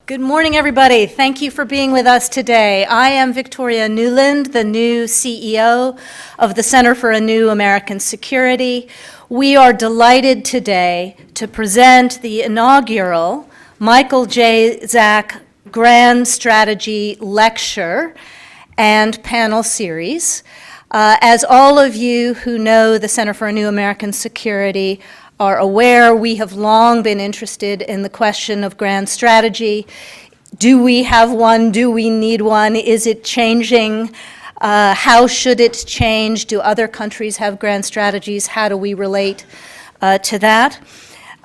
Good morning, everybody. Thank you for being with us today. I am Victoria Newland, the new CEO of the Center for a New American Security. We are delighted today to present the inaugural Michael J. Zak Grand Strategy Lecture and Panel Series. As all of you who know the Center for a New American Security are aware, we have long been interested in the question of grand strategy. Do we have one? Do we need one? Is it changing? How should it change? Do other countries have grand strategies? How do we relate to that?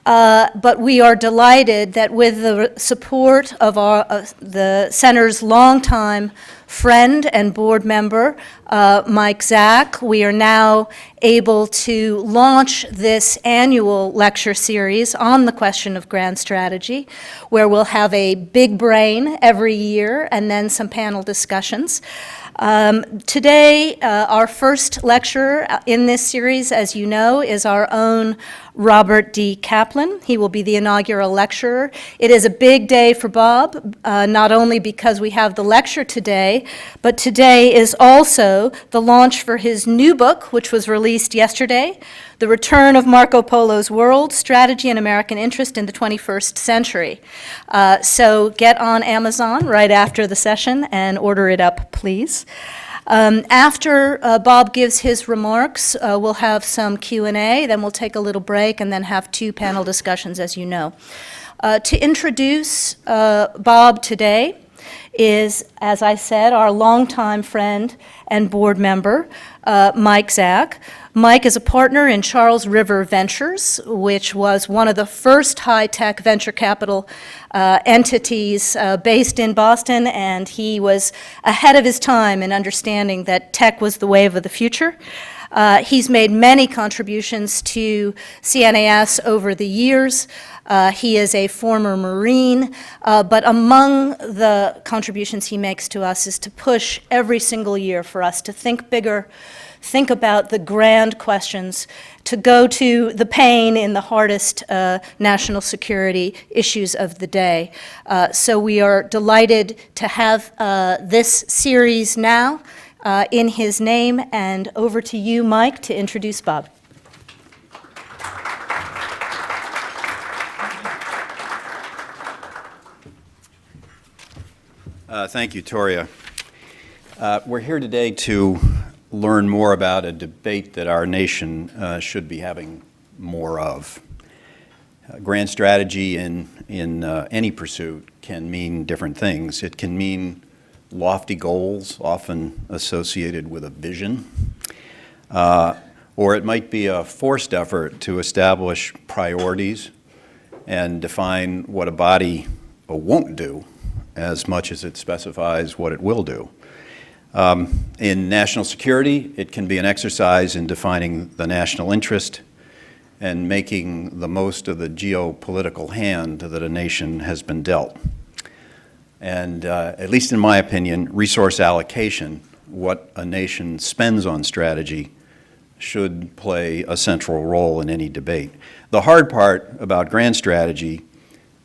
But we are delighted that with the support of the Center's longtime friend and board member, Mike Zak, we are now able to launch this annual lecture series on the question of grand strategy, where we'll have a big brain every year and then some panel discussions. Today, our first lecturer in this series, as you know, is our own Robert D. Kaplan. He will be the inaugural lecturer. It is a big day for Bob, not only because we have the lecture today, but today is also the launch for his new book, which was released yesterday, The Return of Marco Polo's World, Strategy and American Interest in the 21st Century. So get on Amazon right after the session and order it up, please. After Bob gives his remarks, we'll have some Q&A, then we'll take a little break, and then have two panel discussions, as you know. To introduce Bob today is, as I said, our longtime friend and board member, Mike Zak. Mike is a partner in Charles River Ventures, which was one of the first high-tech venture capital entities based in Boston, and he was ahead of his time in understanding that tech was the wave of the future. He's made many contributions to CNAS over the years. He is a former Marine, but among the contributions he makes to us is to push every single year for us to think bigger, think about the grand questions, to go to the pain in the hardest national security issues of the day. So we are delighted to have this series now in his name, and over to you, Mike, to introduce Bob. Thank you, Toria. We're here today to learn more about a debate that our nation should be having more of. Grand strategy in any pursuit can mean different things. It can mean lofty goals, often associated with a vision, or it might be a forced effort to establish priorities and define what a body won't do as much as it specifies what it will do. In national security, it can be an exercise in defining the national interest and making the most of the geopolitical hand that a nation has been dealt. And at least in my opinion, resource allocation, what a nation spends on strategy, should play a central role in any debate. The hard part about grand strategy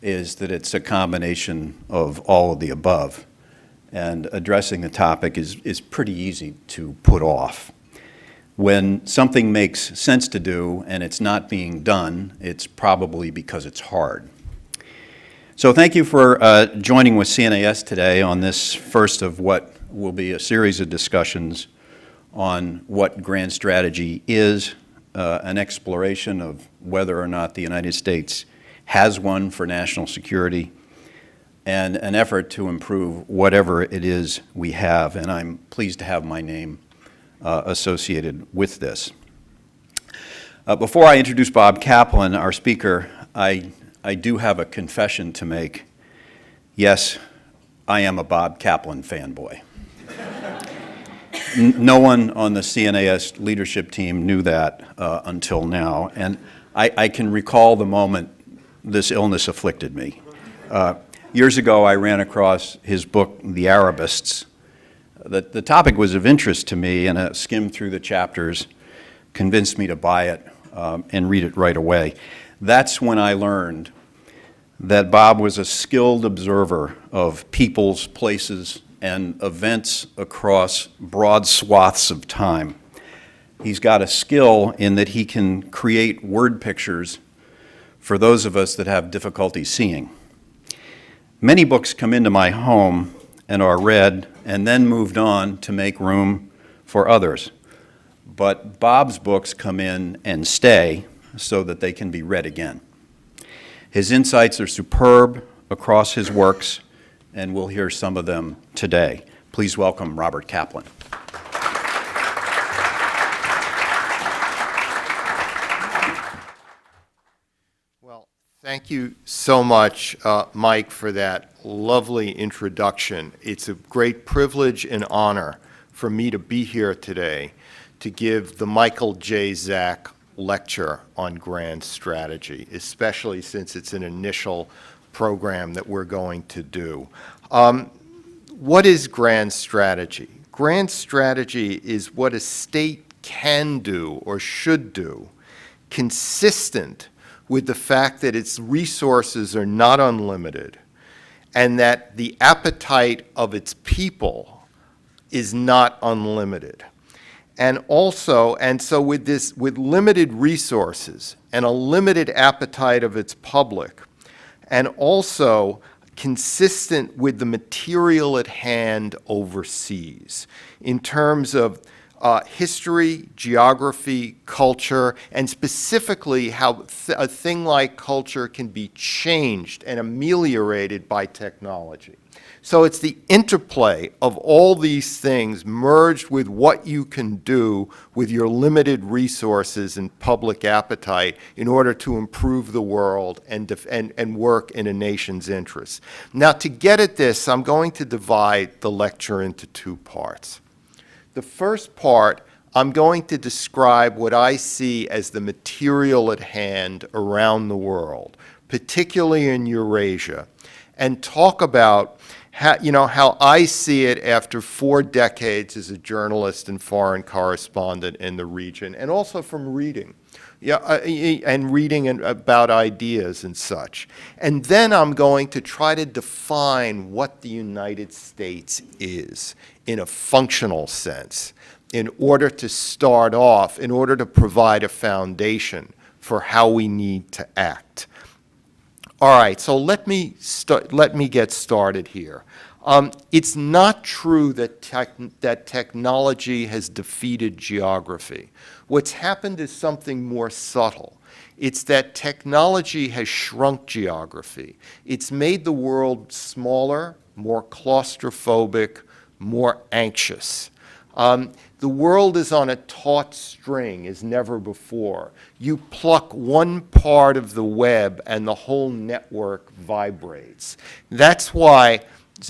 is that it's a combination of all of the above. And addressing the topic is pretty easy to put off. When something makes sense to do and it's not being done, it's probably because it's hard. So thank you for joining with CNAS today on this first of what will be a series of discussions on what grand strategy is, an exploration of whether or not the United States has one for national security, and an effort to improve whatever it is we have, and I'm pleased to have my name associated with this. Before I introduce Bob Kaplan, our speaker, I do have a confession to make. Yes, I am a Bob Kaplan fanboy. No one on the CNAS leadership team knew that until now, and I can recall the moment this illness afflicted me. Years ago, I ran across his book, The Arabists. The topic was of interest to me, and a skim through the chapters convinced me to buy it and read it right away. That's when I learned that Bob was a skilled observer of peoples, places, and events across broad swaths of time. He's got a skill in that he can create word pictures for those of us that have difficulty seeing. Many books come into my home and are read and then moved on to make room for others. But Bob's books come in and stay so that they can be read again. His insights are superb across his works, and we'll hear some of them today. Please welcome Robert Kaplan. Well, thank you so much, Mike, for that lovely introduction. It's a great privilege and honor for me to be here today to give the Michael J. Zak lecture on Grand Strategy, especially since it's an initial program that we're going to do. What is Grand Strategy? Grand Strategy is what a state can do or should do, consistent with the fact that its resources are not unlimited and that the appetite of its people is not unlimited. And so with limited resources and a limited appetite of its public, and also consistent with the material at hand overseas in terms of history, geography, culture, and specifically how a thing like culture can be changed and ameliorated by technology. So it's the interplay of all these things merged with what you can do with your limited resources and public appetite in order to improve the world and work in a nation's interests. Now, to get at this, I'm going to divide the lecture into two parts. The first part, I'm going to describe what I see as the material at hand around the world, particularly in Eurasia, and talk about how I see it after 4 decades as a journalist and foreign correspondent in the region, and also from reading. And reading about ideas and such. And then I'm going to try to define what the United States is in a functional sense in order to start off, in order to provide a foundation for how we need to act. All right, so let me get started here. It's not true that technology has defeated geography. What's happened is something more subtle. It's that technology has shrunk geography. It's made the world smaller, more claustrophobic, more anxious. The world is on a taut string as never before. You pluck one part of the web and the whole network vibrates. That's why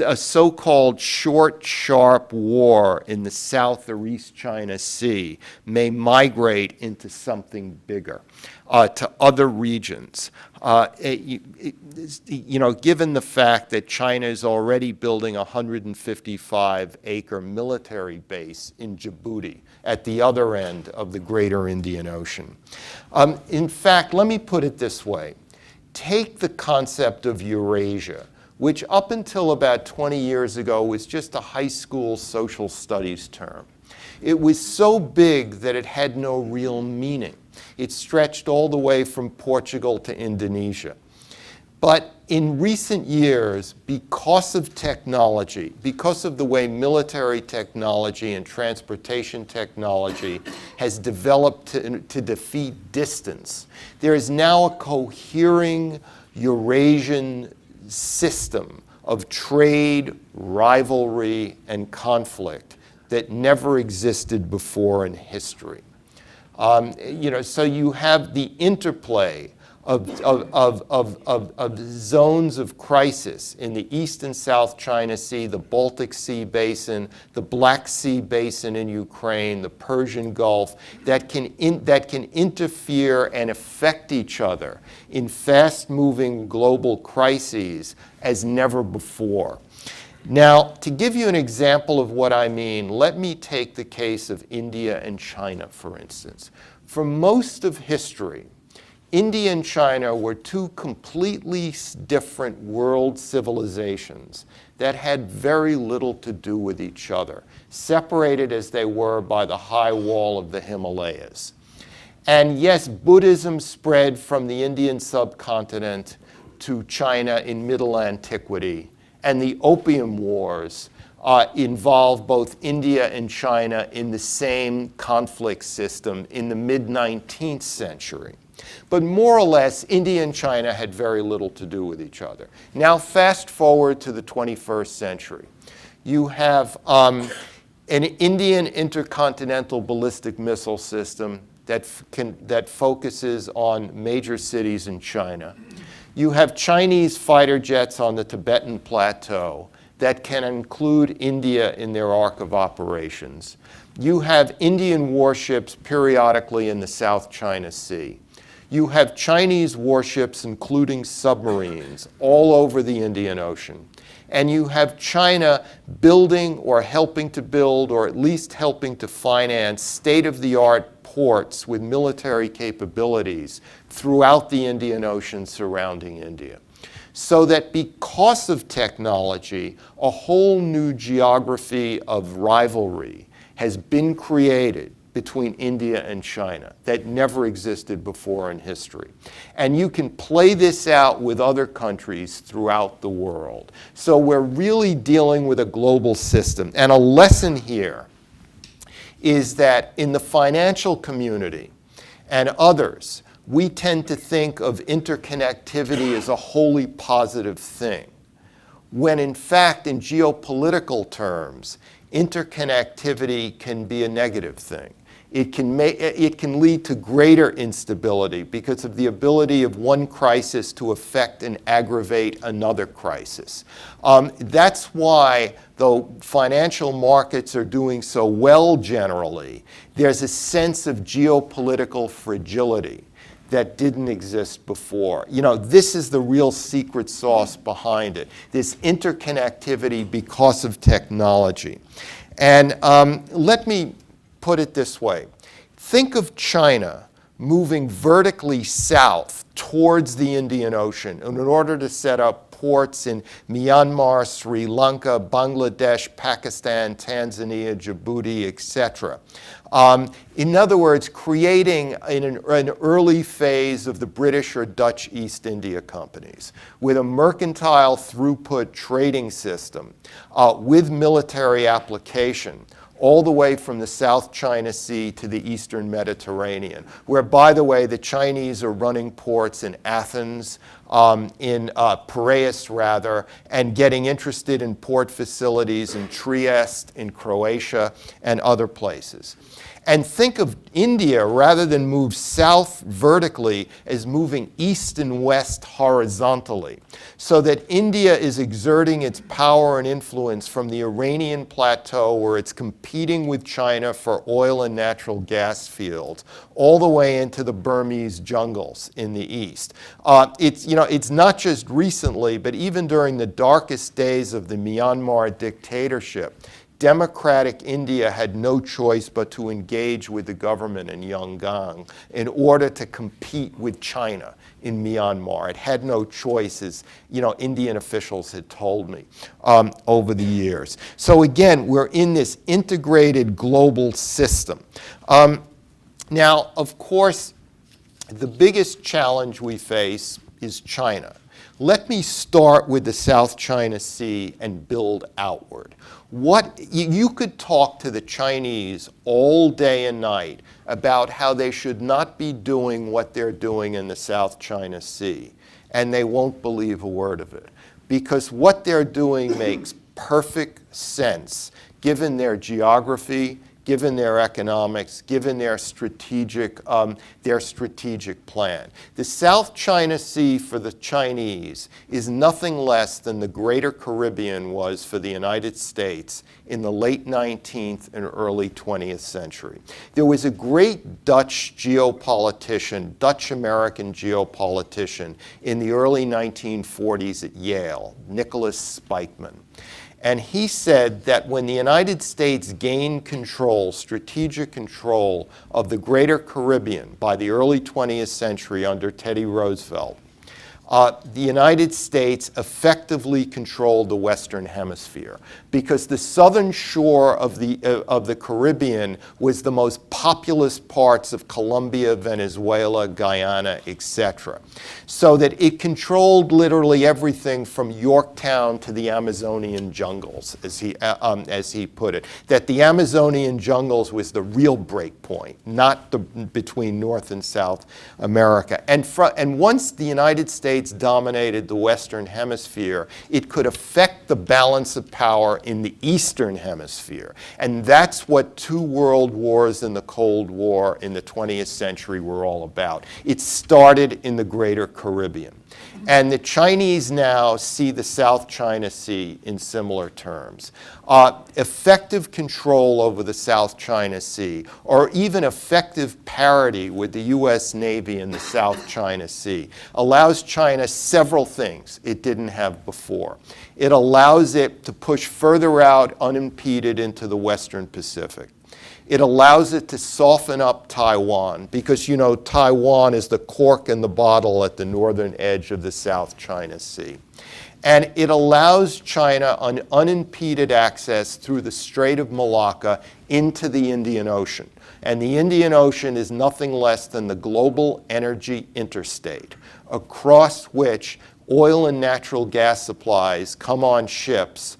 a so-called short, sharp war in the South or East China Sea may migrate into something bigger, to other regions. Given the fact that China is already building a 155-acre military base in Djibouti at the other end of the greater Indian Ocean. In fact, let me put it this way. Take the concept of Eurasia, which up until about 20 years ago was just a high school social studies term. It was so big that it had no real meaning. It stretched all the way from Portugal to Indonesia. But in recent years, because of technology, because of the way military technology and transportation technology has developed to defeat distance, there is now a cohering Eurasian system of trade, rivalry, and conflict that never existed before in history. So you have the interplay of zones of crisis in the East and South China Sea, the Baltic Sea Basin, the Black Sea Basin in Ukraine, the Persian Gulf, that can interfere and affect each other in fast-moving global crises as never before. Now, to give you an example of what I mean, let me take the case of India and China, for instance. For most of history, India and China were two completely different world civilizations that had very little to do with each other, separated as they were by the high wall of the Himalayas. And yes, Buddhism spread from the Indian subcontinent to China in Middle Antiquity, and the Opium Wars involved both India and China in the same conflict system in the mid-19th century. But more or less, India and China had very little to do with each other. Now fast forward to the 21st century. You have an Indian intercontinental ballistic missile system that focuses on major cities in China. You have Chinese fighter jets on the Tibetan Plateau that can include India in their arc of operations. You have Indian warships periodically in the South China Sea. You have Chinese warships, including submarines, all over the Indian Ocean. And you have China building or helping to build, or at least helping to finance, state-of-the-art ports with military capabilities throughout the Indian Ocean surrounding India. So that because of technology, a whole new geography of rivalry has been created between India and China that never existed before in history. And you can play this out with other countries throughout the world. So we're really dealing with a global system. And a lesson here is that in the financial community and others, we tend to think of interconnectivity as a wholly positive thing, when in fact, in geopolitical terms, interconnectivity can be a negative thing. It can lead to greater instability because of the ability of one crisis to affect and aggravate another crisis. That's why, though financial markets are doing so well generally, there's a sense of geopolitical fragility that didn't exist before. You know, this is the real secret sauce behind it, this interconnectivity because of technology. And let me put it this way. Think of China moving vertically south towards the Indian Ocean in order to set up ports in Myanmar, Sri Lanka, Bangladesh, Pakistan, Tanzania, Djibouti, etc. In other words, creating an early phase of the British or Dutch East India companies with a mercantile throughput trading system with military application, all the way from the South China Sea to the Eastern Mediterranean, where, by the way, the Chinese are running ports in Athens, in Piraeus rather, and getting interested in port facilities in Trieste, in Croatia, and other places. And think of India, rather than move south vertically, as moving east and west horizontally, so that India is exerting its power and influence from the Iranian plateau, where it's competing with China for oil and natural gas fields, all the way into the Burmese jungles in the east. It's not just recently, but even during the darkest days of the Myanmar dictatorship, democratic India had no choice but to engage with the government in Yangon in order to compete with China in Myanmar. It had no choice, as Indian officials had told me over the years. So again, we're in this integrated global system. Now, of course, the biggest challenge we face is China. Let me start with the South China Sea and build outward. You could talk to the Chinese all day and night about how they should not be doing what they're doing in the South China Sea, and they won't believe a word of it, because what they're doing makes perfect sense given their geography, given their economics, given their strategic plan. The South China Sea for the Chinese is nothing less than the Greater Caribbean was for the United States in the late 19th and early 20th century. There was a great Dutch geopolitician, Dutch-American geopolitician in the early 1940s at Yale, Nicholas Spykman. And he said that when the United States gained control, strategic control of the greater Caribbean by the early 20th century under Teddy Roosevelt, the United States effectively controlled the Western Hemisphere because the southern shore of the Caribbean was the most populous parts of Colombia, Venezuela, Guyana, etc. So that it controlled literally everything from Yorktown to the Amazonian jungles, as he put it. That the Amazonian jungles was the real break point, not between North and South America. And once the United States dominated the Western Hemisphere, it could affect the balance of power in the Eastern Hemisphere. And that's what two world wars and the Cold War in the 20th century were all about. It started in the greater Caribbean. And the Chinese now see the South China Sea in similar terms. Effective control over the South China Sea, or even effective parity with the U.S. Navy in the South China Sea, allows China several things it didn't have before. It allows it to push further out unimpeded into the Western Pacific. It allows it to soften up Taiwan because, you know, Taiwan is the cork in the bottle at the northern edge of the South China Sea. And it allows China an unimpeded access through the Strait of Malacca into the Indian Ocean. And the Indian Ocean is nothing less than the global energy interstate across which oil and natural gas supplies come on ships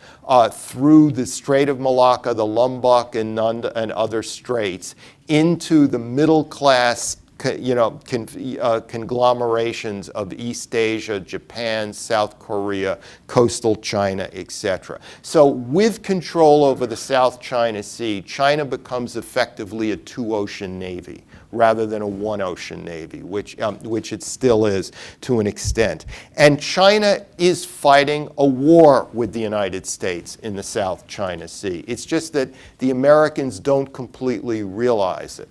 through the Strait of Malacca, the Lombok and other straits into the middle class conglomerations of East Asia, Japan, South Korea, coastal China, etc. So with control over the South China Sea, China becomes effectively a two-ocean navy rather than a one-ocean navy, which it still is to an extent. And China is fighting a war with the United States in the South China Sea. It's just that the Americans don't completely realize it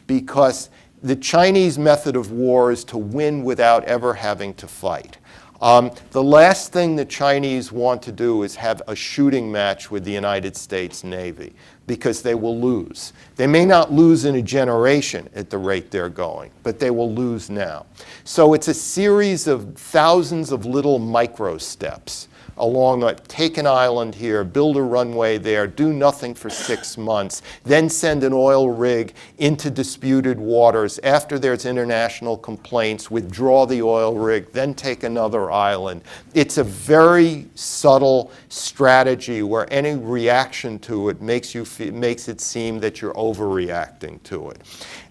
because the Chinese method of war is to win without ever having to fight. The last thing the Chinese want to do is have a shooting match with the United States Navy because they will lose. They may not lose in a generation at the rate they're going, but they will lose now. So it's a series of thousands of little micro steps along that, take an island here, build a runway there, do nothing for 6 months, then send an oil rig into disputed waters. After there's international complaints, withdraw the oil rig, then take another island. It's a very subtle strategy where any reaction to it makes it seem that you're overreacting to it.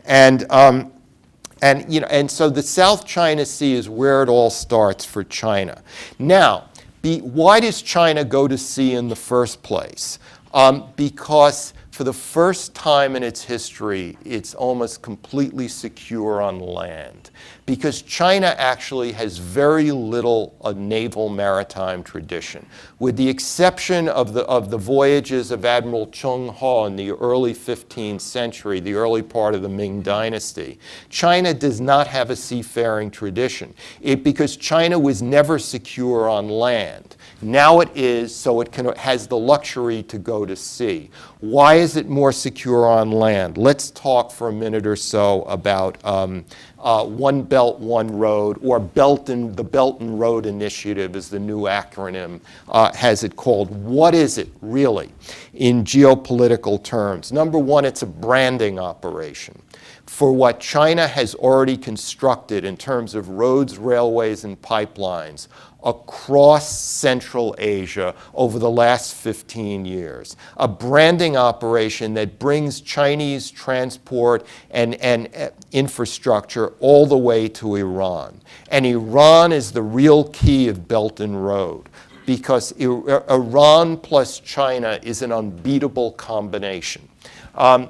And so the South China Sea is where it all starts for China. Now, why does China go to sea in the first place? Because for the first time in its history, it's almost completely secure on land. Because China actually has very little naval maritime tradition. With the exception of the voyages of Admiral Chung Ho in the early 15th century, the early part of the Ming Dynasty, China does not have a seafaring tradition. Because China was never secure on land. Now it is, so it has the luxury to go to sea. Why is it more secure on land? Let's talk for a minute or so about One Belt, One Road, or the Belt and Road Initiative is the new acronym, has it called. What is it, really, in geopolitical terms? Number one, it's a branding operation for what China has already constructed in terms of roads, railways, and pipelines across Central Asia over the last 15 years. A branding operation that brings Chinese transport and infrastructure all the way to Iran. And Iran is the real key of Belt and Road because Iran plus China is an unbeatable combination.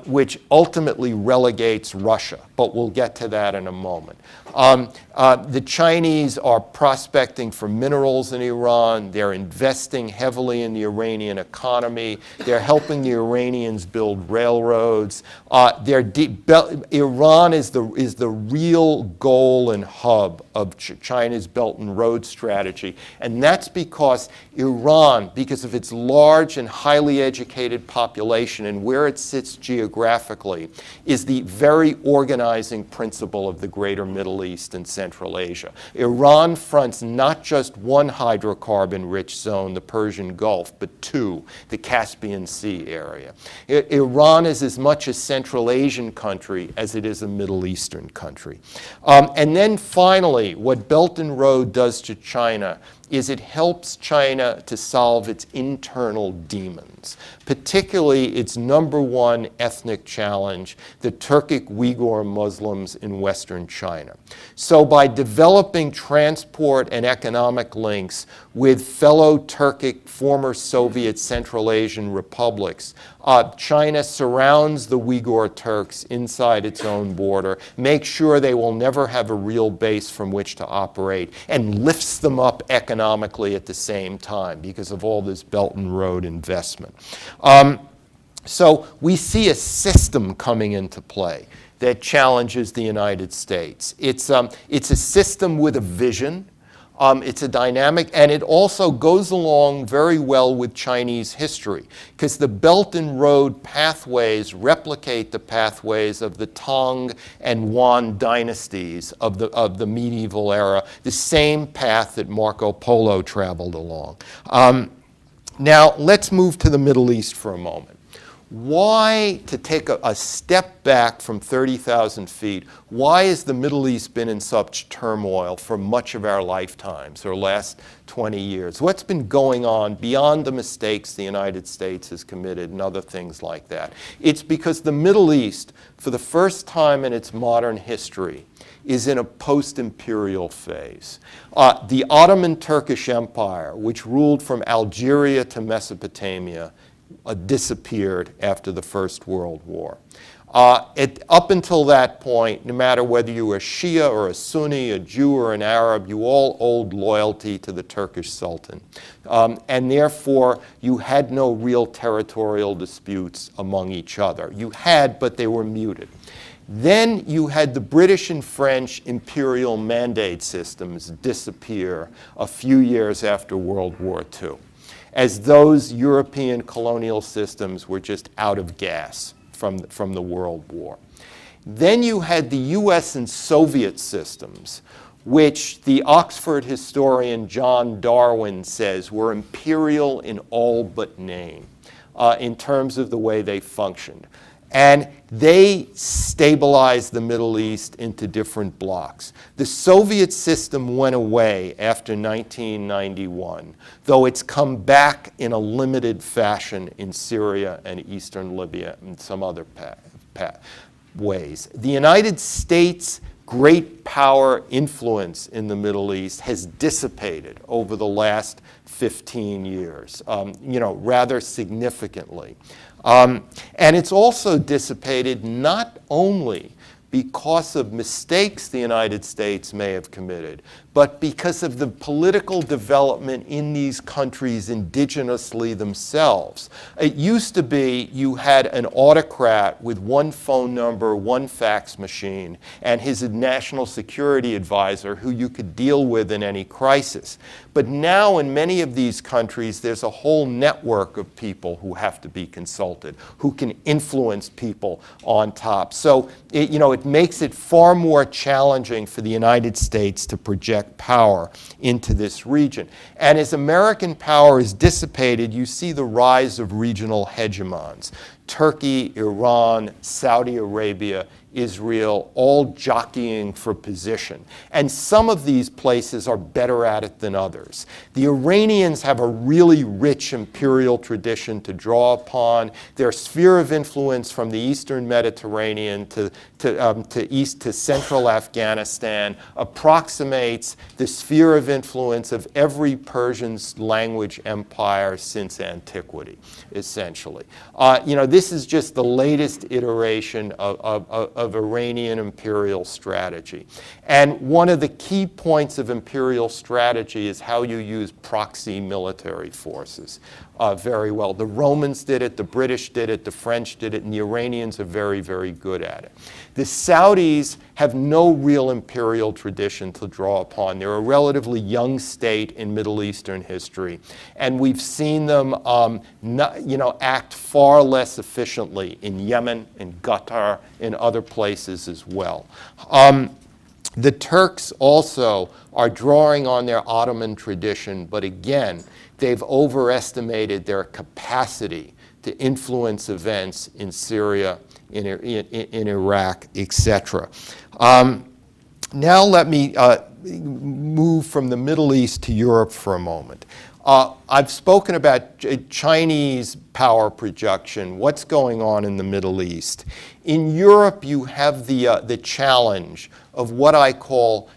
Which ultimately relegates Russia, but we'll get to that in a moment. The Chinese are prospecting for minerals in Iran. They're investing heavily in the Iranian economy. They're helping the Iranians build railroads. Iran is the real goal and hub of China's Belt and Road strategy. And that's because Iran, because of its large and highly educated population and where it sits geographically, is the very organizing principle of the greater Middle East and Central Asia. Iran fronts not just one hydrocarbon-rich zone, the Persian Gulf, but two, the Caspian Sea area. Iran is as much a Central Asian country as it is a Middle Eastern country. And then finally, what Belt and Road does to China is it helps China to solve its internal demons, particularly its number one ethnic challenge, the Turkic Uyghur Muslims in Western China. So by developing transport and economic links with fellow Turkic former Soviet Central Asian republics, China surrounds the Uyghur Turks inside its own border, makes sure they will never have a real base from which to operate, and lifts them up economically at the same time because of all this Belt and Road investment. So we see a system coming into play that challenges the United States. It's a system with a vision. It's a dynamic, and it also goes along very well with Chinese history, because the Belt and Road pathways replicate the pathways of the Tang and Yuan dynasties of the medieval era, the same path that Marco Polo traveled along. Now, let's move to the Middle East for a moment. Why, to take a step back from 30,000 feet, why has the Middle East been in such turmoil for much of our lifetimes, or last 20 years? What's been going on beyond the mistakes the United States has committed and other things like that? It's because the Middle East, for the first time in its modern history, is in a post-imperial phase. The Ottoman Turkish Empire, which ruled from Algeria to Mesopotamia, disappeared after the First World War. Up until that point, no matter whether you were a Shia or a Sunni, a Jew or an Arab, you all owed loyalty to the Turkish Sultan. And therefore, you had no real territorial disputes among each other. You had, but they were muted. Then you had the British and French imperial mandate systems disappear a few years after World War II, as those European colonial systems were just out of gas from the World War. Then you had the US and Soviet systems, which the Oxford historian John Darwin says were imperial in all but name, in terms of the way they functioned. And they stabilized the Middle East into different blocks. The Soviet system went away after 1991, though it's come back in a limited fashion in Syria and eastern Libya and some other ways. The United States' great power influence in the Middle East has dissipated over the last 15 years, rather significantly. And it's also dissipated not only because of mistakes the United States may have committed, but because of the political development in these countries indigenously themselves. It used to be you had an autocrat with one phone number, one fax machine, and his national security advisor who you could deal with in any crisis. But now in many of these countries, there's a whole network of people who have to be consulted, who can influence people on top. So it makes it far more challenging for the United States to project power into this region. And as American power is dissipated, you see the rise of regional hegemons. Turkey, Iran, Saudi Arabia, Israel, all jockeying for position. And some of these places are better at it than others. The Iranians have a really rich imperial tradition to draw upon. Their sphere of influence from the eastern Mediterranean to central Afghanistan approximates the sphere of influence of every Persian language empire since antiquity, essentially. this is just the latest iteration of Iranian imperial strategy. And one of the key points of imperial strategy is how you use proxy military forces very well. The Romans did it, the British did it, the French did it, and the Iranians are very, very good at it. The Saudis have no real imperial tradition to draw upon. They're a relatively young state in Middle Eastern history, and we've seen them act far less efficiently in Yemen, in Qatar, in other places as well. The Turks also are drawing on their Ottoman tradition, but again, they've overestimated their capacity to influence events in Syria, in Iraq, etc. Now let me move from the Middle East to Europe for a moment. I've spoken about Chinese power projection, what's going on in the Middle East. In Europe, you have the challenge of what I call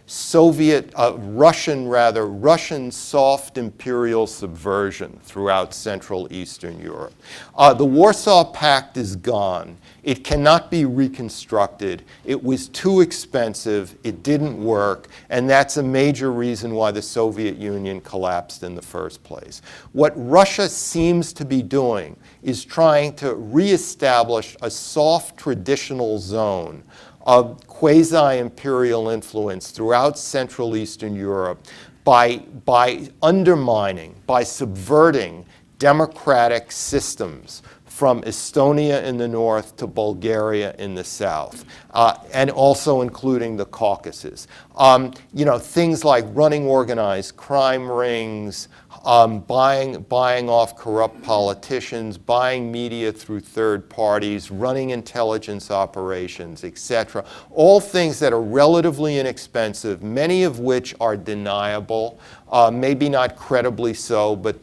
Russian soft imperial subversion throughout Central Eastern Europe. The Warsaw Pact is gone. It cannot be reconstructed. It was too expensive. It didn't work. And that's a major reason why the Soviet Union collapsed in the first place. What Russia seems to be doing is trying to reestablish a soft traditional zone of quasi-imperial influence throughout Central Eastern Europe by undermining, by subverting democratic systems from Estonia in the north to Bulgaria in the south, and also including the Caucasus. Things like running organized crime rings, buying off corrupt politicians, buying media through third parties, running intelligence operations, etc. All things that are relatively inexpensive, many of which are deniable, maybe not credibly so, but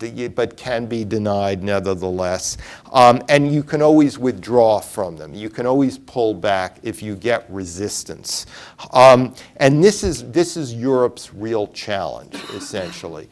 can be denied nevertheless. And you can always withdraw from them. You can always pull back if you get resistance. And this is Europe's real challenge, essentially.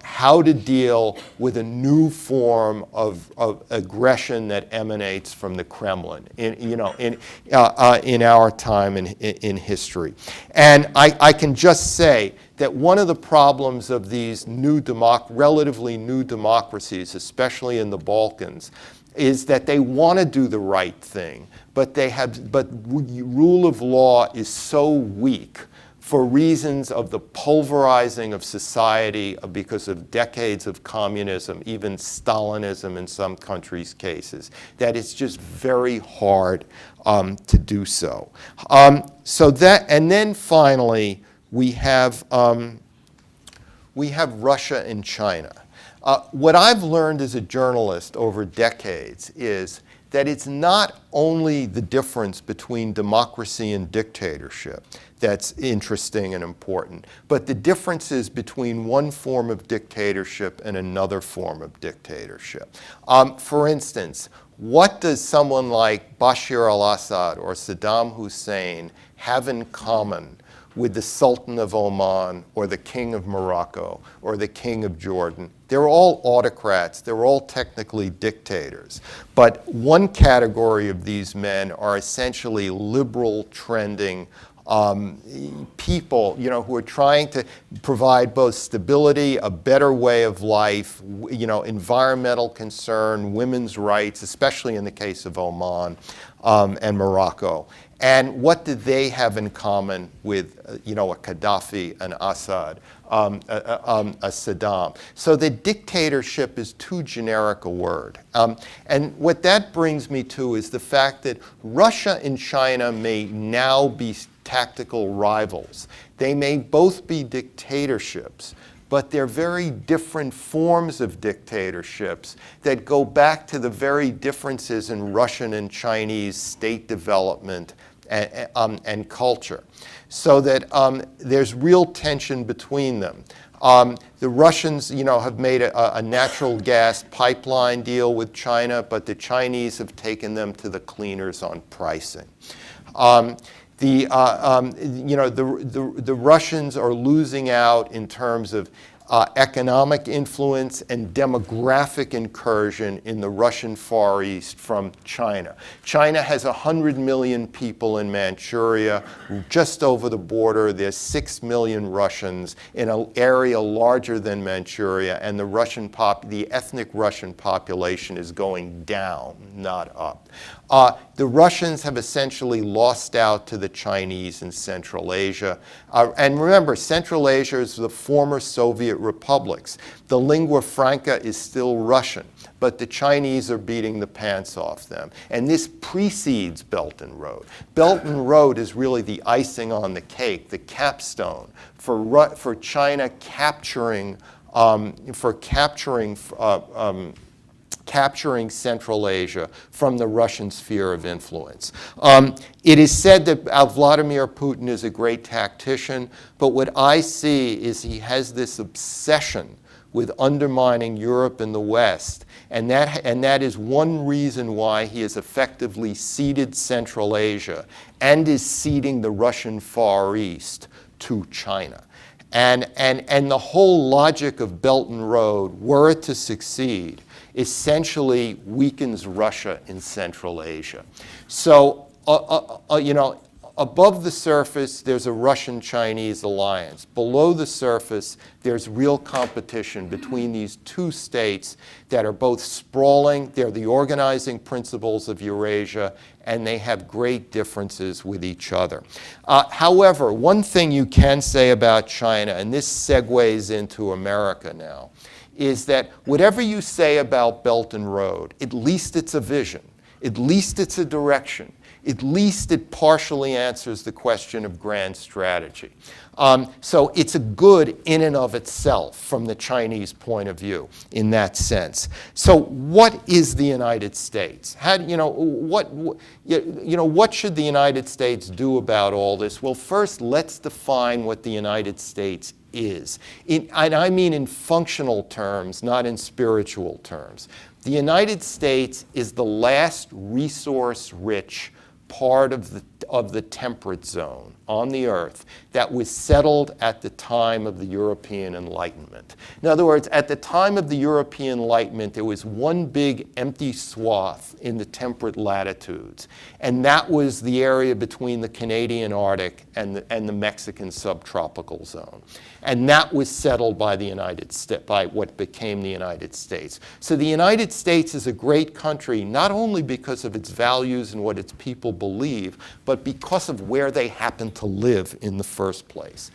How to deal with a new form of aggression that emanates from the Kremlin in our time in history. And I can just say that one of the problems of these relatively new democracies, especially in the Balkans, is that they want to do the right thing, but rule of law is so weak for reasons of the pulverizing of society because of decades of communism, even Stalinism in some countries' cases, that it's just very hard to do so. And then finally, we have Russia and China. What I've learned as a journalist over decades is that it's not only the difference between democracy and dictatorship that's interesting and important, but the differences between one form of dictatorship and another form of dictatorship. For instance, what does someone like Bashar al-Assad or Saddam Hussein have in common with the Sultan of Oman or the King of Morocco or the King of Jordan? They're all autocrats. They're all technically dictators. But one category of these men are essentially liberal trending people, who are trying to provide both stability, a better way of life, environmental concern, women's rights, especially in the case of Oman and Morocco. And what do they have in common with, a Gaddafi, an Assad, a Saddam? So the dictatorship is too generic a word. And what that brings me to is the fact that Russia and China may now be tactical rivals. They may both be dictatorships, but they're very different forms of dictatorships that go back to the very differences in Russian and Chinese state development and culture. So that there's real tension between them. The Russians, have made a natural gas pipeline deal with China, but the Chinese have taken them to the cleaners on pricing. The Russians are losing out in terms of economic influence and demographic incursion in the Russian Far East from China. China has 100 million people in Manchuria. Just over the border, there's 6 million Russians in an area larger than Manchuria, and the ethnic Russian population is going down, not up. The Russians have essentially lost out to the Chinese in Central Asia. And remember, Central Asia is the former Soviet republics. The lingua franca is still Russian, but the Chinese are beating the pants off them. And this precedes Belt and Road. Belt and Road is really the icing on the cake, the capstone for China capturing Central Asia from the Russian sphere of influence. It is said that Vladimir Putin is a great tactician, but what I see is he has this obsession with undermining Europe and the West, and that is one reason why he has effectively ceded Central Asia and is ceding the Russian Far East to China. And the whole logic of Belt and Road, were it to succeed, essentially weakens Russia in Central Asia. So, above the surface, there's a Russian-Chinese alliance. Below the surface, there's real competition between these two states that are both sprawling. They're the organizing principles of Eurasia, and they have great differences with each other. However, one thing you can say about China, and this segues into America now, is that whatever you say about Belt and Road, at least it's a vision, at least it's a direction, at least it partially answers the question of grand strategy. So it's a good in and of itself from the Chinese point of view in that sense. So what is the United States? What should the United States do about all this? Well, first, let's define what the United States is. And I mean in functional terms, not in spiritual terms. The United States is the last resource-rich part of the temperate zone on the earth that was settled at the time of the European Enlightenment. In other words, at the time of the European Enlightenment, there was one big empty swath in the temperate latitudes, and that was the area between the Canadian Arctic and the Mexican subtropical zone. And that was settled by by what became the United States. So the United States is a great country, not only because of its values and what its people believe, but because of where they happen to live in the first place.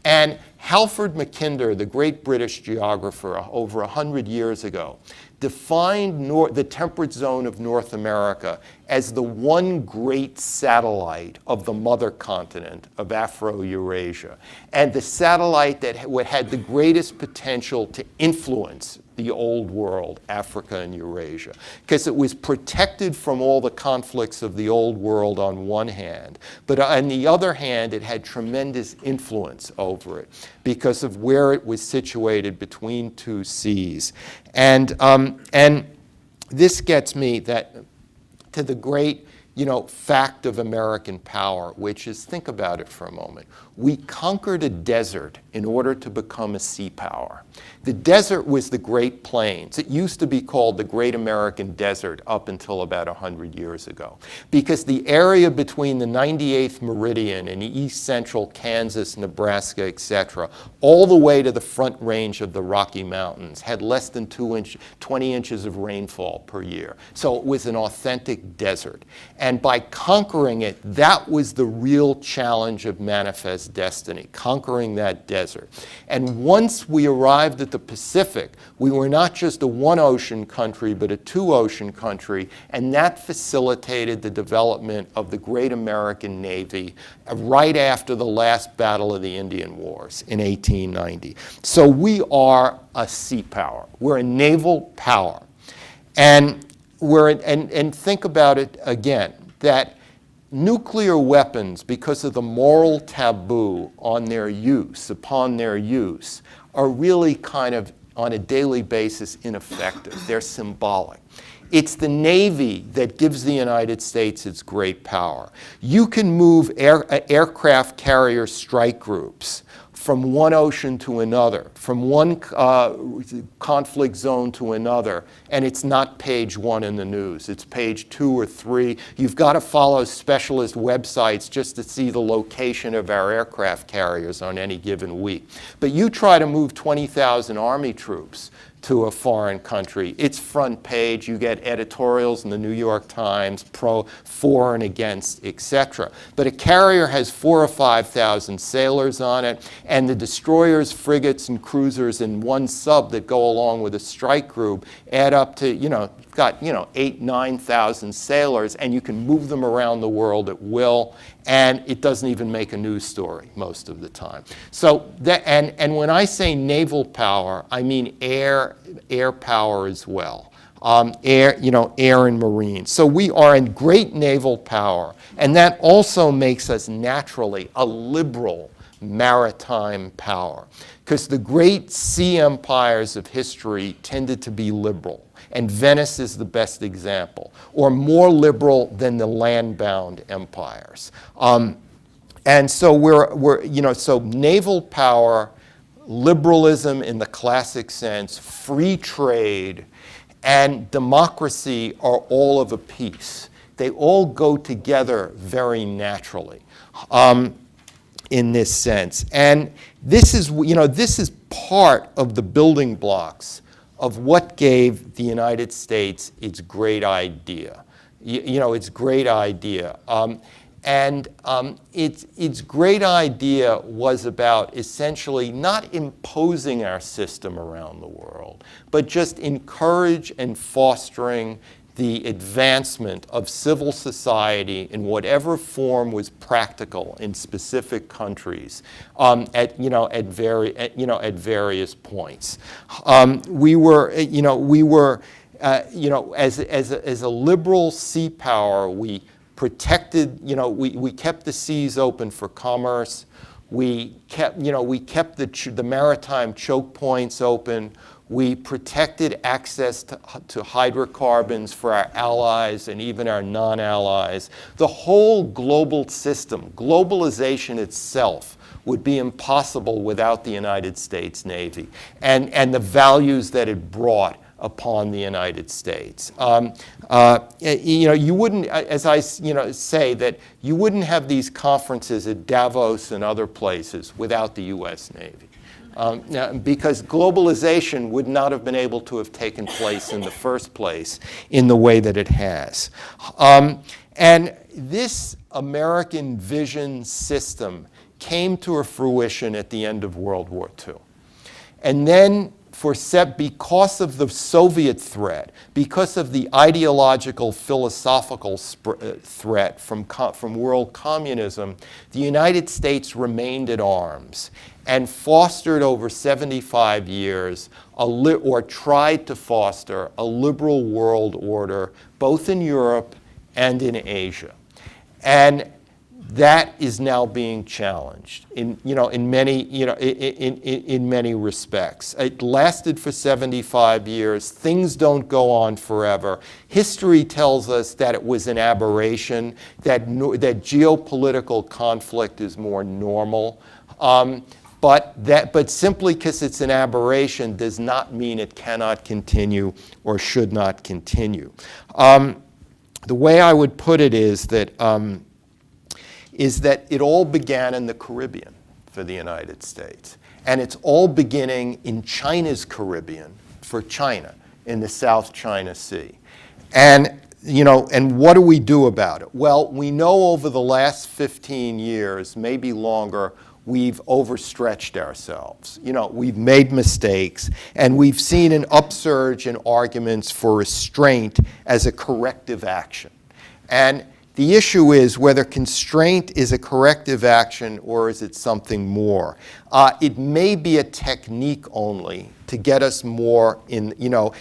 And Halford Mackinder, the great British geographer over 100 years ago, defined the temperate zone of North America as the one great satellite of the mother continent of Afro-Eurasia, and the satellite that had the greatest potential to influence the old world, Africa and Eurasia, because it was protected from all the conflicts of the old world on one hand, but on the other hand, it had tremendous influence over it because of where it was situated between two seas. And this gets me to the great fact of American power, which is, think about it for a moment. We conquered a desert in order to become a sea power. The desert was the Great Plains. It used to be called the Great American Desert up until about 100 years ago, because the area between the 98th meridian and east central Kansas, Nebraska, etc., all the way to the front range of the Rocky Mountains had less than 20 inches of rainfall per year. So it was an authentic desert. And by conquering it, that was the real challenge of Manifest Destiny, conquering that desert. And once we arrived at the Pacific, we were not just a one-ocean country, but a two-ocean country, and that facilitated the development of the great American Navy right after the last battle of the Indian Wars in 1890. So we are a sea power. We're a naval power. And think about it again, that nuclear weapons, because of the moral taboo on their use, upon their use, are really kind of, on a daily basis, ineffective. They're symbolic. It's the Navy that gives the United States its great power. You can move aircraft carrier strike groups from one ocean to another, from one conflict zone to another, and it's not page 1 in the news. It's page 2 or 3. You've got to follow specialist websites just to see the location of our aircraft carriers on any given week. But you try to move 20,000 Army troops to a foreign country, it's front page. You get editorials in the New York Times, pro, for and against, etc. But a carrier has 4,000 or 5,000 sailors on it, and the destroyers, frigates, and cruisers in one sub that go along with a strike group add up to, you've got 8,000, 9,000 sailors, and you can move them around the world at will, and it doesn't even make a news story most of the time. So and when I say naval power, I mean air power as well. Air and marine. So we are in great naval power, and that also makes us naturally a liberal maritime power, because the great sea empires of history tended to be liberal. And Venice is the best example, or more liberal than the land-bound empires. And so so naval power, liberalism in the classic sense, free trade, and democracy are all of a piece. They all go together very naturally in this sense. And this is part of the building blocks of what gave the United States its great idea. Its great idea. Its great idea was about essentially not imposing our system around the world, but just encourage and fostering the advancement of civil society in whatever form was practical in specific countries at various points. We were as a liberal sea power, we protected, we kept the seas open for commerce. We kept the maritime choke points open. We protected access to hydrocarbons for our allies and even our non-allies. The whole global system, globalization itself, would be impossible without the United States Navy and the values that it brought upon the United States. You wouldn't, as I say, that you wouldn't have these conferences at Davos and other places without the U.S. Navy. Because globalization would not have been able to have taken place in the first place in the way that it has. And this American vision system came to a fruition at the end of World War II. And then because of the Soviet threat, because of the ideological, philosophical threat from world communism, the United States remained at arms and fostered over 75 years, or tried to foster a liberal world order, both in Europe and in Asia. And that is now being challenged in many respects. It lasted for 75 years. Things don't go on forever. History tells us that it was an aberration, that geopolitical conflict is more normal. But simply because it's an aberration does not mean it cannot continue or should not continue. The way I would put it is that it all began in the Caribbean for the United States. And it's all beginning in China's Caribbean for China, in the South China Sea. And what do we do about it? Well, we know over the last 15 years, maybe longer, we've overstretched ourselves. We've made mistakes, and we've seen an upsurge in arguments for restraint as a corrective action. And the issue is whether constraint is a corrective action or is it something more. It may be a technique only to get us more into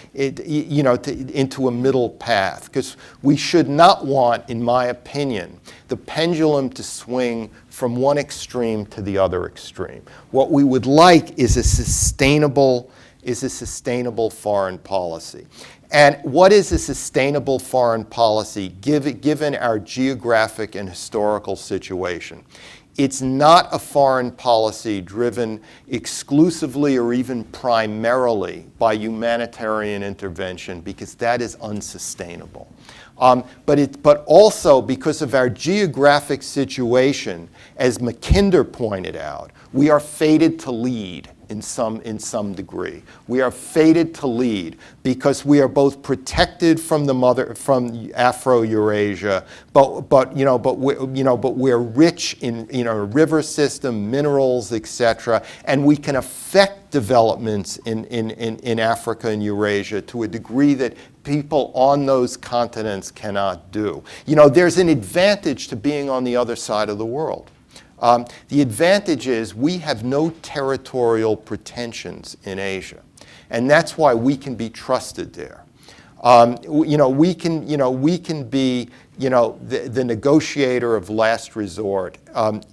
a middle path, because we should not want, in my opinion, the pendulum to swing from one extreme to the other extreme. What we would like is a sustainable foreign policy. And what is a sustainable foreign policy given our geographic and historical situation? It's not a foreign policy driven exclusively or even primarily by humanitarian intervention, because that is unsustainable. But also because of our geographic situation, as Mackinder pointed out, we are fated to lead in some degree. We are fated to lead because we are both protected from from Afro-Eurasia, but we're rich in river system, minerals, etc., and we can affect developments in Africa and Eurasia to a degree that people on those continents cannot do. There's an advantage to being on the other side of the world. The advantage is we have no territorial pretensions in Asia, and that's why we can be trusted there. We can be the negotiator of last resort,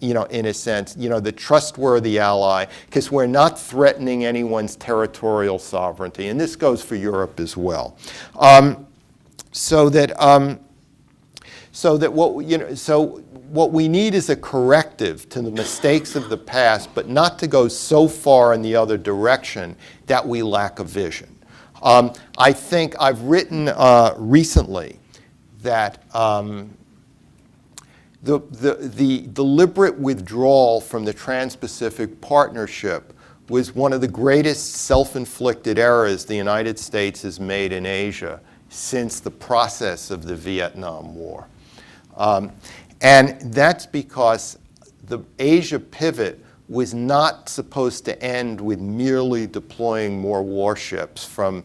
in a sense, the trustworthy ally, because we're not threatening anyone's territorial sovereignty, and this goes for Europe as well. What we need is a corrective to the mistakes of the past, but not to go so far in the other direction that we lack a vision. I think I've written recently that the deliberate withdrawal from the Trans-Pacific Partnership was one of the greatest self-inflicted errors the United States has made in Asia since the process of the Vietnam War. And that's because the Asia pivot was not supposed to end with merely deploying more warships from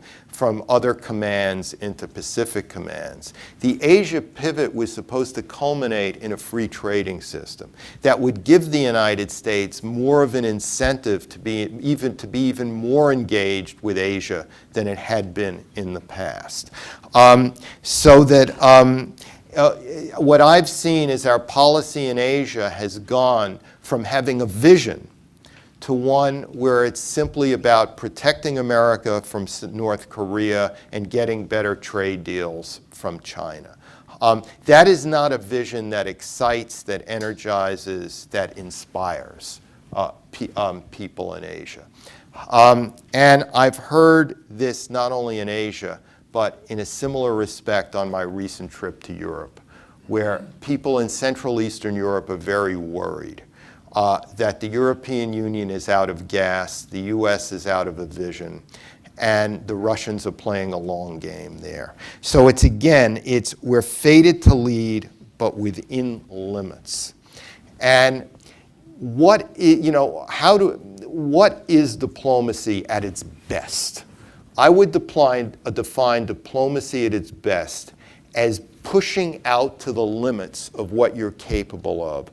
other commands into Pacific commands. The Asia pivot was supposed to culminate in a free trading system that would give the United States more of an incentive to be even more engaged with Asia than it had been in the past. What I've seen is our policy in Asia has gone from having a vision to one where it's simply about protecting America from North Korea and getting better trade deals from China. That is not a vision that excites, that energizes, that inspires people in Asia. And I've heard this not only in Asia, but in a similar respect on my recent trip to Europe, where people in Central Eastern Europe are very worried that the European Union is out of gas, the US is out of a vision, and the Russians are playing a long game there. So we're fated to lead, but within limits. And what is diplomacy at its best? I would define diplomacy at its best as pushing out to the limits of what you're capable of,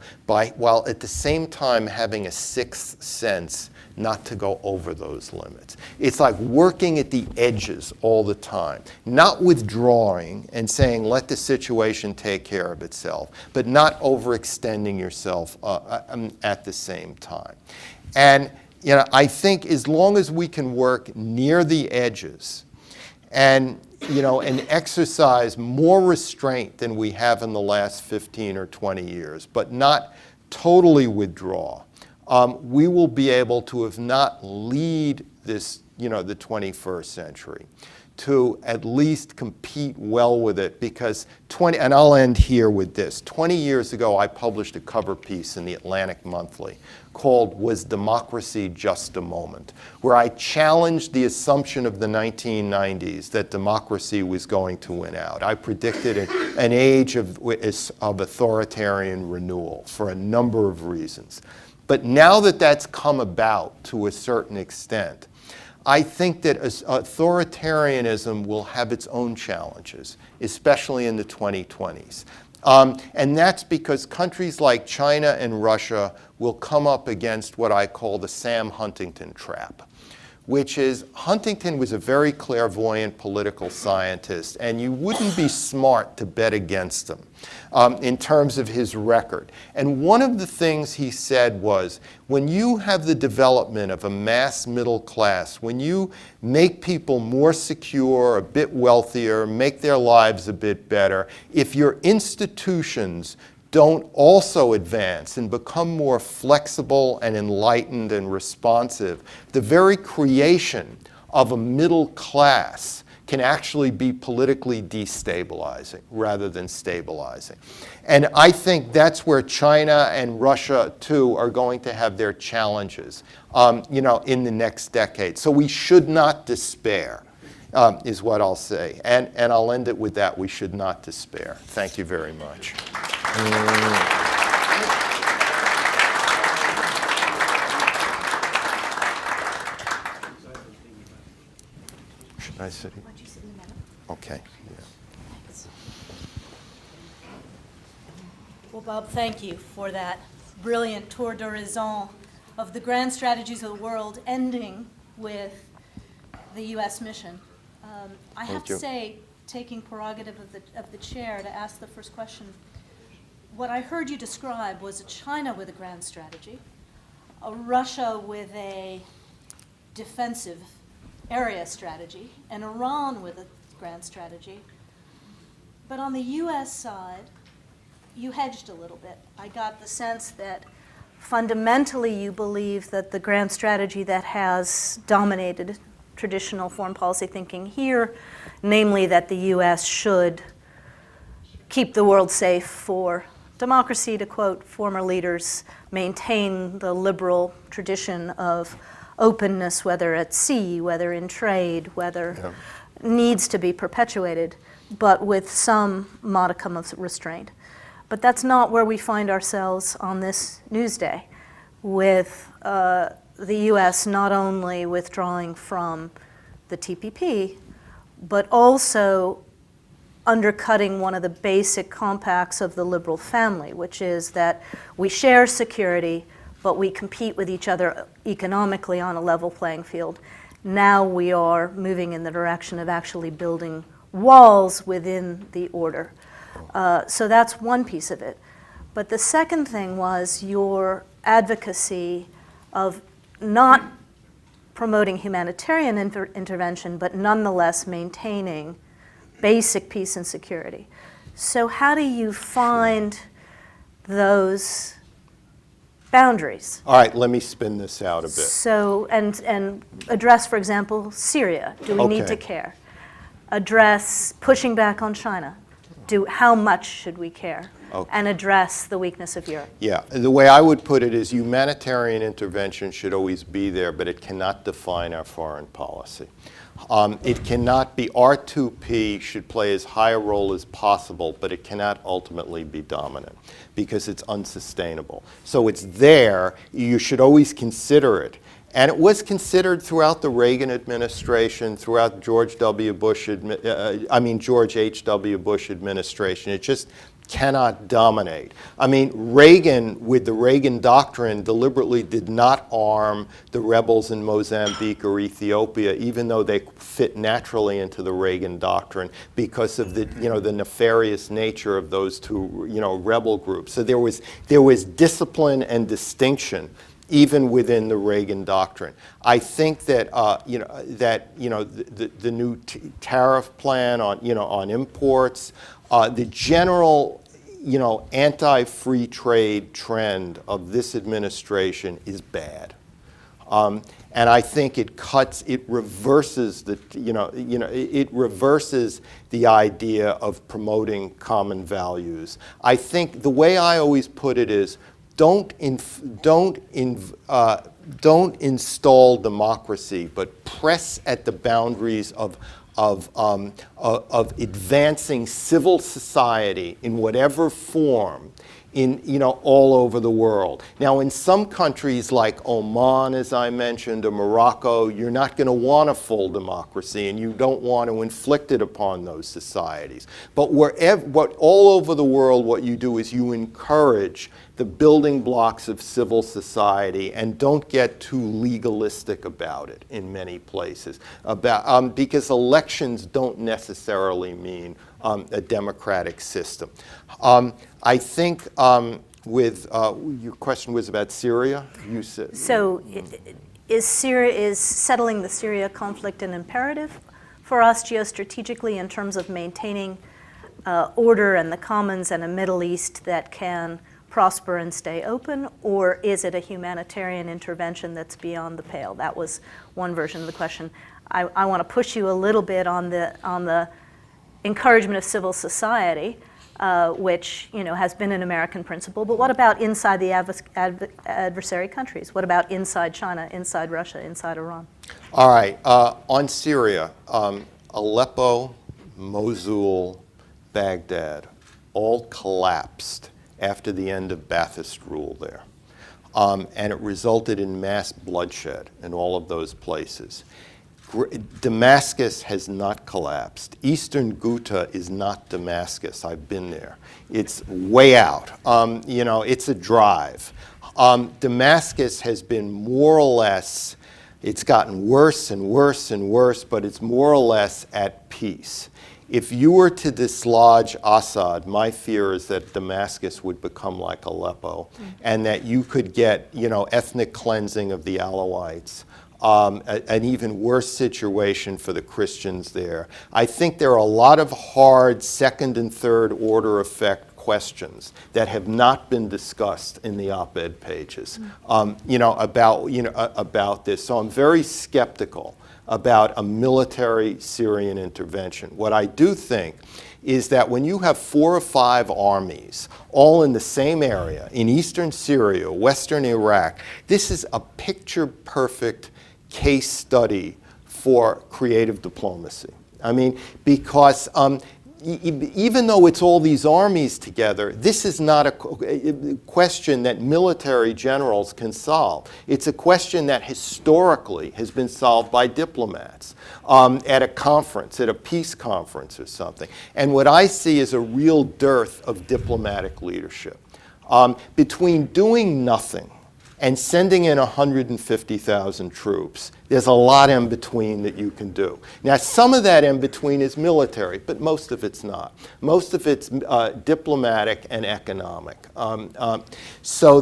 while at the same time having a sixth sense not to go over those limits. It's like working at the edges all the time, not withdrawing and saying, let the situation take care of itself, but not overextending yourself at the same time. And I think as long as we can work near the edges and exercise more restraint than we have in the last 15 or 20 years, but not totally withdraw, we will be able to, if not lead this, the 21st century, to at least compete well with it, because and I'll end here with this. 20 years ago, I published a cover piece in the Atlantic Monthly called "Was Democracy Just a Moment?", where I challenged the assumption of the 1990s that democracy was going to win out. I predicted an age of authoritarian renewal for a number of reasons. But now that that's come about to a certain extent, I think that authoritarianism will have its own challenges, especially in the 2020s. And that's because countries like China and Russia will come up against what I call the Sam Huntington trap, which is Huntington was a very clairvoyant political scientist, and you wouldn't be smart to bet against him in terms of his record. And one of the things he said was, when you have the development of a mass middle class, when you make people more secure, a bit wealthier, make their lives a bit better, if your institutions don't also advance and become more flexible and enlightened and responsive, the very creation of a middle class can actually be politically destabilizing rather than stabilizing. And I think that's where China and Russia, too, are going to have their challenges, in the next decade. So we should not despair, is what I'll say. And I'll end it with that. We should not despair. Thank you very much. Should I sit here? Okay. Yeah. Well, Bob, thank you for that brilliant tour d'horizon of the grand strategies of the world, ending with the U.S. mission. I have to say, taking prerogative of the chair to ask the first question, what I heard you describe was a China with a grand strategy, a Russia with a defensive area strategy, and Iran with a grand strategy. But on the U.S. side, you hedged a little bit. I got the sense that fundamentally you believe that the grand strategy that has dominated traditional foreign policy thinking here, namely that the U.S. should keep the world safe for democracy, to quote former leaders, maintain the liberal tradition of openness, whether at sea, whether in trade, whether needs to be perpetuated, but with some modicum of restraint. But that's not where we find ourselves on this news day, with the U.S. not only withdrawing from the TPP, but also undercutting one of the basic compacts of the liberal family, which is that we share security, but we compete with each other economically on a level playing field. Now we are moving in the direction of actually building walls within the order. So that's one piece of it. But the second thing was your advocacy of not promoting humanitarian intervention, but nonetheless maintaining basic peace and security. So how do you find those boundaries? All right, let me spin this out a bit. So, and address, for example, Syria. Do we need to care? Address pushing back on China. How much should we care? And address the weakness of Europe. Yeah, the way I would put it is humanitarian intervention should always be there, but it cannot define our foreign policy. It cannot be, R2P should play as high a role as possible, but it cannot ultimately be dominant because it's unsustainable. So it's there, you should always consider it. And it was considered throughout the Reagan administration, throughout George H.W. Bush administration. It just cannot dominate. I mean, Reagan, with the Reagan Doctrine, deliberately did not arm the rebels in Mozambique or Ethiopia, even though they fit naturally into the Reagan Doctrine because of the, the nefarious nature of those two, rebel groups. So there was discipline and distinction even within the Reagan Doctrine. I think that the new tariff plan on imports, the general anti-free trade trend of this administration is bad, and I think it reverses it reverses the idea of promoting common values. I think the way I always put it is, don't install democracy, but press at the boundaries of advancing civil society in whatever form all over the world. Now, in some countries like Oman, as I mentioned, or Morocco, you're not going to want a full democracy, and you don't want to inflict it upon those societies. But all over the world, what you do is you encourage the building blocks of civil society and don't get too legalistic about it in many places, because elections don't necessarily mean a democratic system. I think your question was about Syria. You said, so is settling the Syria conflict an imperative for us geostrategically in terms of maintaining order and the commons and a Middle East that can prosper and stay open, or is it a humanitarian intervention that's beyond the pale? That was one version of the question. I want to push you a little bit on the encouragement of civil society, which has been an American principle. But what about inside the adversary countries? What about inside China, inside Russia, inside Iran? All right. On Syria, Aleppo, Mosul, Baghdad, all collapsed after the end of Ba'athist rule there. And it resulted in mass bloodshed in all of those places. Damascus has not collapsed. Eastern Ghouta is not Damascus. I've been there. It's way out. It's a drive. Damascus has been more or less, it's gotten worse and worse and worse, but it's more or less at peace. If you were to dislodge Assad, my fear is that Damascus would become like Aleppo, and that you could get, ethnic cleansing of the Alawites. An even worse situation for the Christians there. I think there are a lot of hard second and third order effect questions that have not been discussed in the op-ed pages, about this. So I'm very skeptical about a military Syrian intervention. What I do think is that when you have 4 or 5 armies all in the same area, in eastern Syria, western Iraq, this is a picture-perfect case study for creative diplomacy. I mean, because even though it's all these armies together, this is not a question that military generals can solve. It's a question that historically has been solved by diplomats at a conference, at a peace conference or something. And what I see is a real dearth of diplomatic leadership. Between doing nothing and sending in 150,000 troops, there's a lot in between that you can do. Now, some of that in between is military, but most of it's not. Most of it's diplomatic and economic. So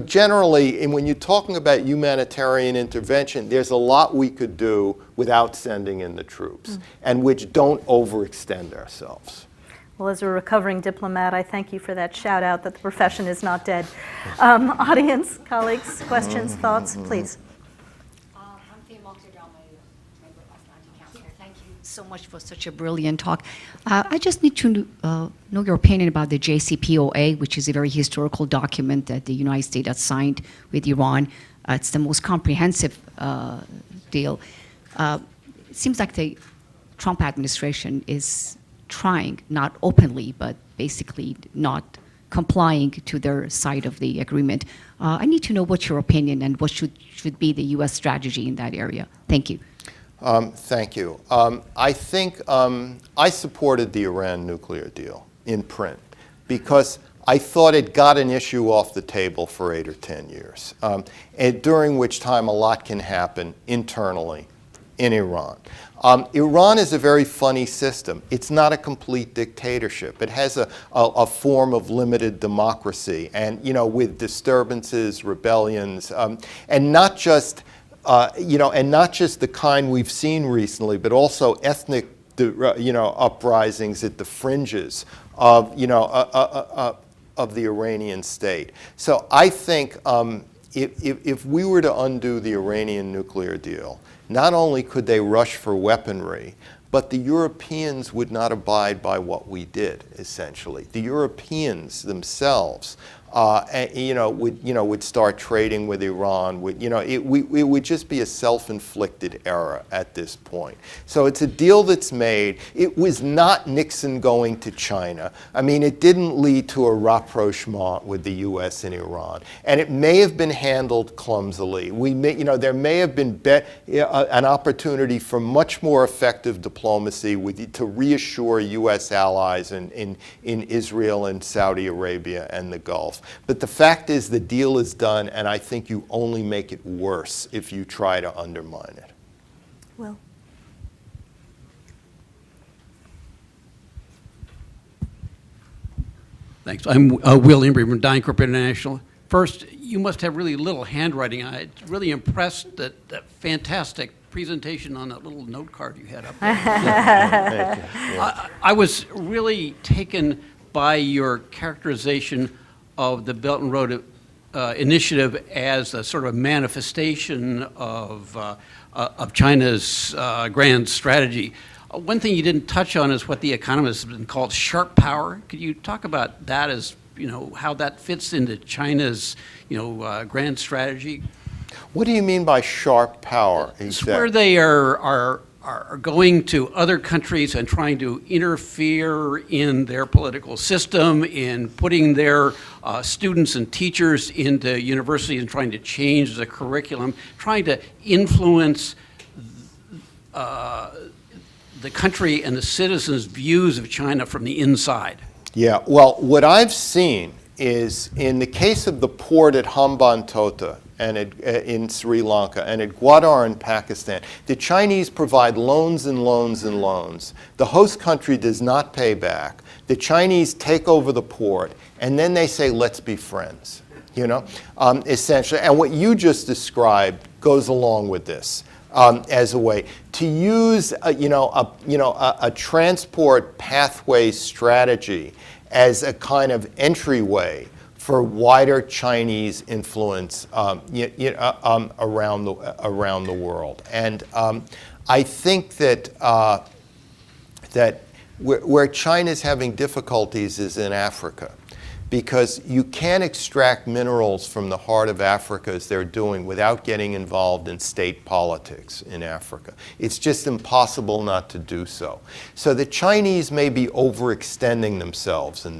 generally, and when you're talking about humanitarian intervention, there's a lot we could do without sending in the troops, and which don't overextend ourselves. Well, as a recovering diplomat, I thank you for that shout out that the profession is not dead. Audience, colleagues, questions, thoughts, please. I'm Faye Mokhtar, member of Atlantic Council. Thank you so much for such a brilliant talk. I just need to know your opinion about the JCPOA, which is a very historical document that the United States has signed with Iran. It's the most comprehensive deal. It seems like the Trump administration is trying, not openly, but basically not complying to their side of the agreement. I need to know what's your opinion and what should be the U.S. strategy in that area. Thank you. Thank you. I think I supported the Iran nuclear deal in print because I thought it got an issue off the table for 8 or 10 years, and during which time a lot can happen internally in Iran. Iran is a very funny system. It's not a complete dictatorship. It has a form of limited democracy, and with disturbances, rebellions, and not just the kind we've seen recently, but also ethnic uprisings at the fringes of the Iranian state. So I think if we were to undo the Iranian nuclear deal, not only could they rush for weaponry, but the Europeans would not abide by what we did, essentially. The Europeans themselves would start trading with Iran. It would just be a self-inflicted error at this point. So it's a deal that's made. It was not Nixon going to China. I mean, it didn't lead to a rapprochement with the U.S. and Iran, and it may have been handled clumsily. There may have been an opportunity for much more effective diplomacy to reassure U.S. allies in Israel and Saudi Arabia and the Gulf. But the fact is the deal is done, and I think you only make it worse if you try to undermine it. Will. Thanks. I'm Will Embry from DynCorp International. First, you must have really little handwriting. I'm really impressed that fantastic presentation on that little note card you had up there. I was really taken by your characterization of the Belt and Road Initiative as a sort of manifestation of China's grand strategy. One thing you didn't touch on is what the economists have been called sharp power. Could you talk about that as, how that fits into China's, grand strategy? What do you mean by sharp power? It's where they are going to other countries and trying to interfere in their political system, in putting their students and teachers into universities and trying to change the curriculum, trying to influence the country and the citizens' views of China from the inside. Yeah, well, what I've seen is in the case of the port at Hambantota and in Sri Lanka and at Gwadar in Pakistan, the Chinese provide loans and loans and loans. The host country does not pay back. The Chinese take over the port, and then they say, let's be friends, essentially. And what you just described goes along with this. As a way to use, a transport pathway strategy as a kind of entryway for wider Chinese influence around the world. And I think that that where China's having difficulties is in Africa, because you can't extract minerals from the heart of Africa as they're doing without getting involved in state politics in Africa. It's just impossible not to do so. So the Chinese may be overextending themselves in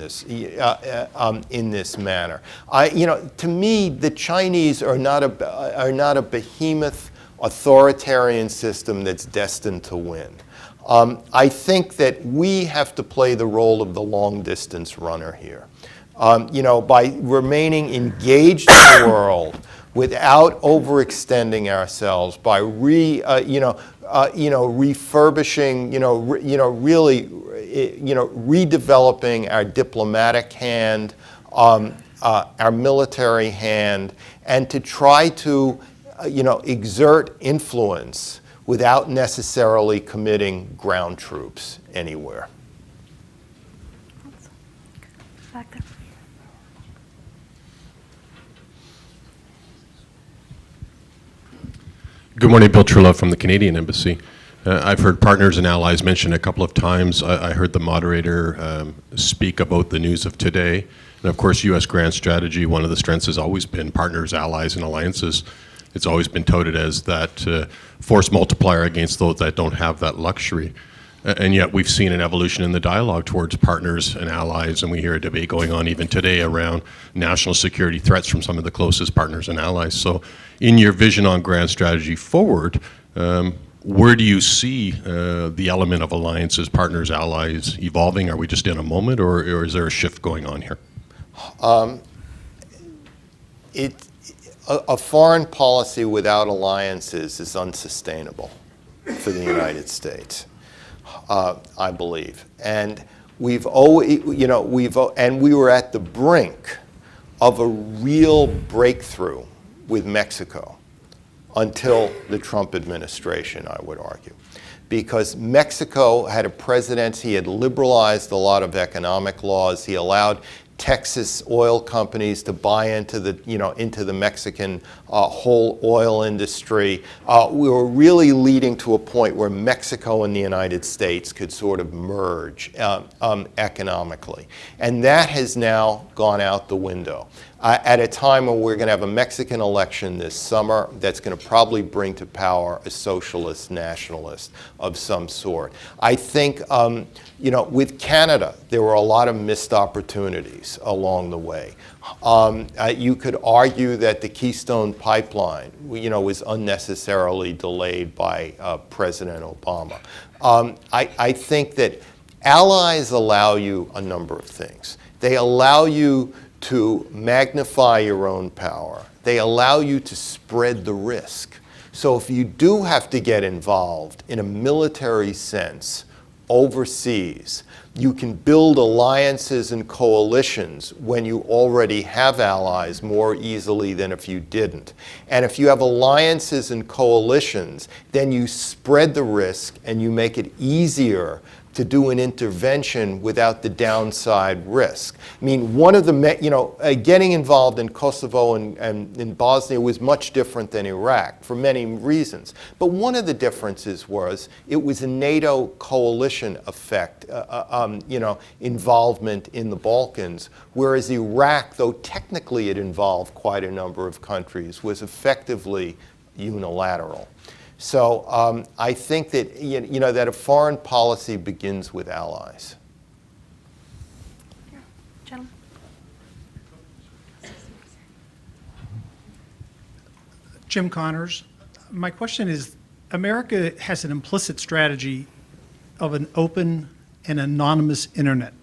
this manner. To me, the Chinese are not a behemoth authoritarian system that's destined to win. I think that we have to play the role of the long-distance runner here. By remaining engaged in the world without overextending ourselves, by refurbishing, really, redeveloping our diplomatic hand, our military hand, and to try to, exert influence without necessarily committing ground troops anywhere. Back there. Good morning, Bill Trulove from the Canadian Embassy. I've heard partners and allies mentioned a couple of times. I heard the moderator speak about the news of today. And of course, U.S. grand strategy, one of the strengths has always been partners, allies, and alliances. It's always been touted as that force multiplier against those that don't have that luxury. And yet we've seen an evolution in the dialogue towards partners and allies, and we hear a debate going on even today around national security threats from some of the closest partners and allies. So in your vision on grand strategy forward, where do you see the element of alliances, partners, allies evolving? Are we just in a moment, or is there a shift going on here? A foreign policy without alliances is unsustainable for the United States. I believe, and we've always, and we were at the brink of a real breakthrough with Mexico until the Trump administration, I would argue, because Mexico had a presidency, he had liberalized a lot of economic laws, he allowed Texas oil companies to buy into the Mexican whole oil industry. We were really leading to a point where Mexico and the United States could sort of merge economically. And that has now gone out the window. At a time when we're going to have a Mexican election this summer that's going to probably bring to power a socialist nationalist of some sort. I think, with Canada, there were a lot of missed opportunities along the way. You could argue that the Keystone Pipeline, was unnecessarily delayed by President Obama. I think that allies allow you a number of things. They allow you to magnify your own power. They allow you to spread the risk. So if you do have to get involved in a military sense overseas. You can build alliances and coalitions when you already have allies more easily than if you didn't. And if you have alliances and coalitions, then you spread the risk and you make it easier to do an intervention without the downside risk. I mean, one of the, getting involved in Kosovo and in Bosnia was much different than Iraq for many reasons. But one of the differences was it was a NATO coalition effect, involvement in the Balkans, whereas Iraq, though technically it involved quite a number of countries, was effectively unilateral. So I think that, that a foreign policy begins with allies. Gentlemen. Jim Connors. My question is, America has an implicit strategy of an open and anonymous internet.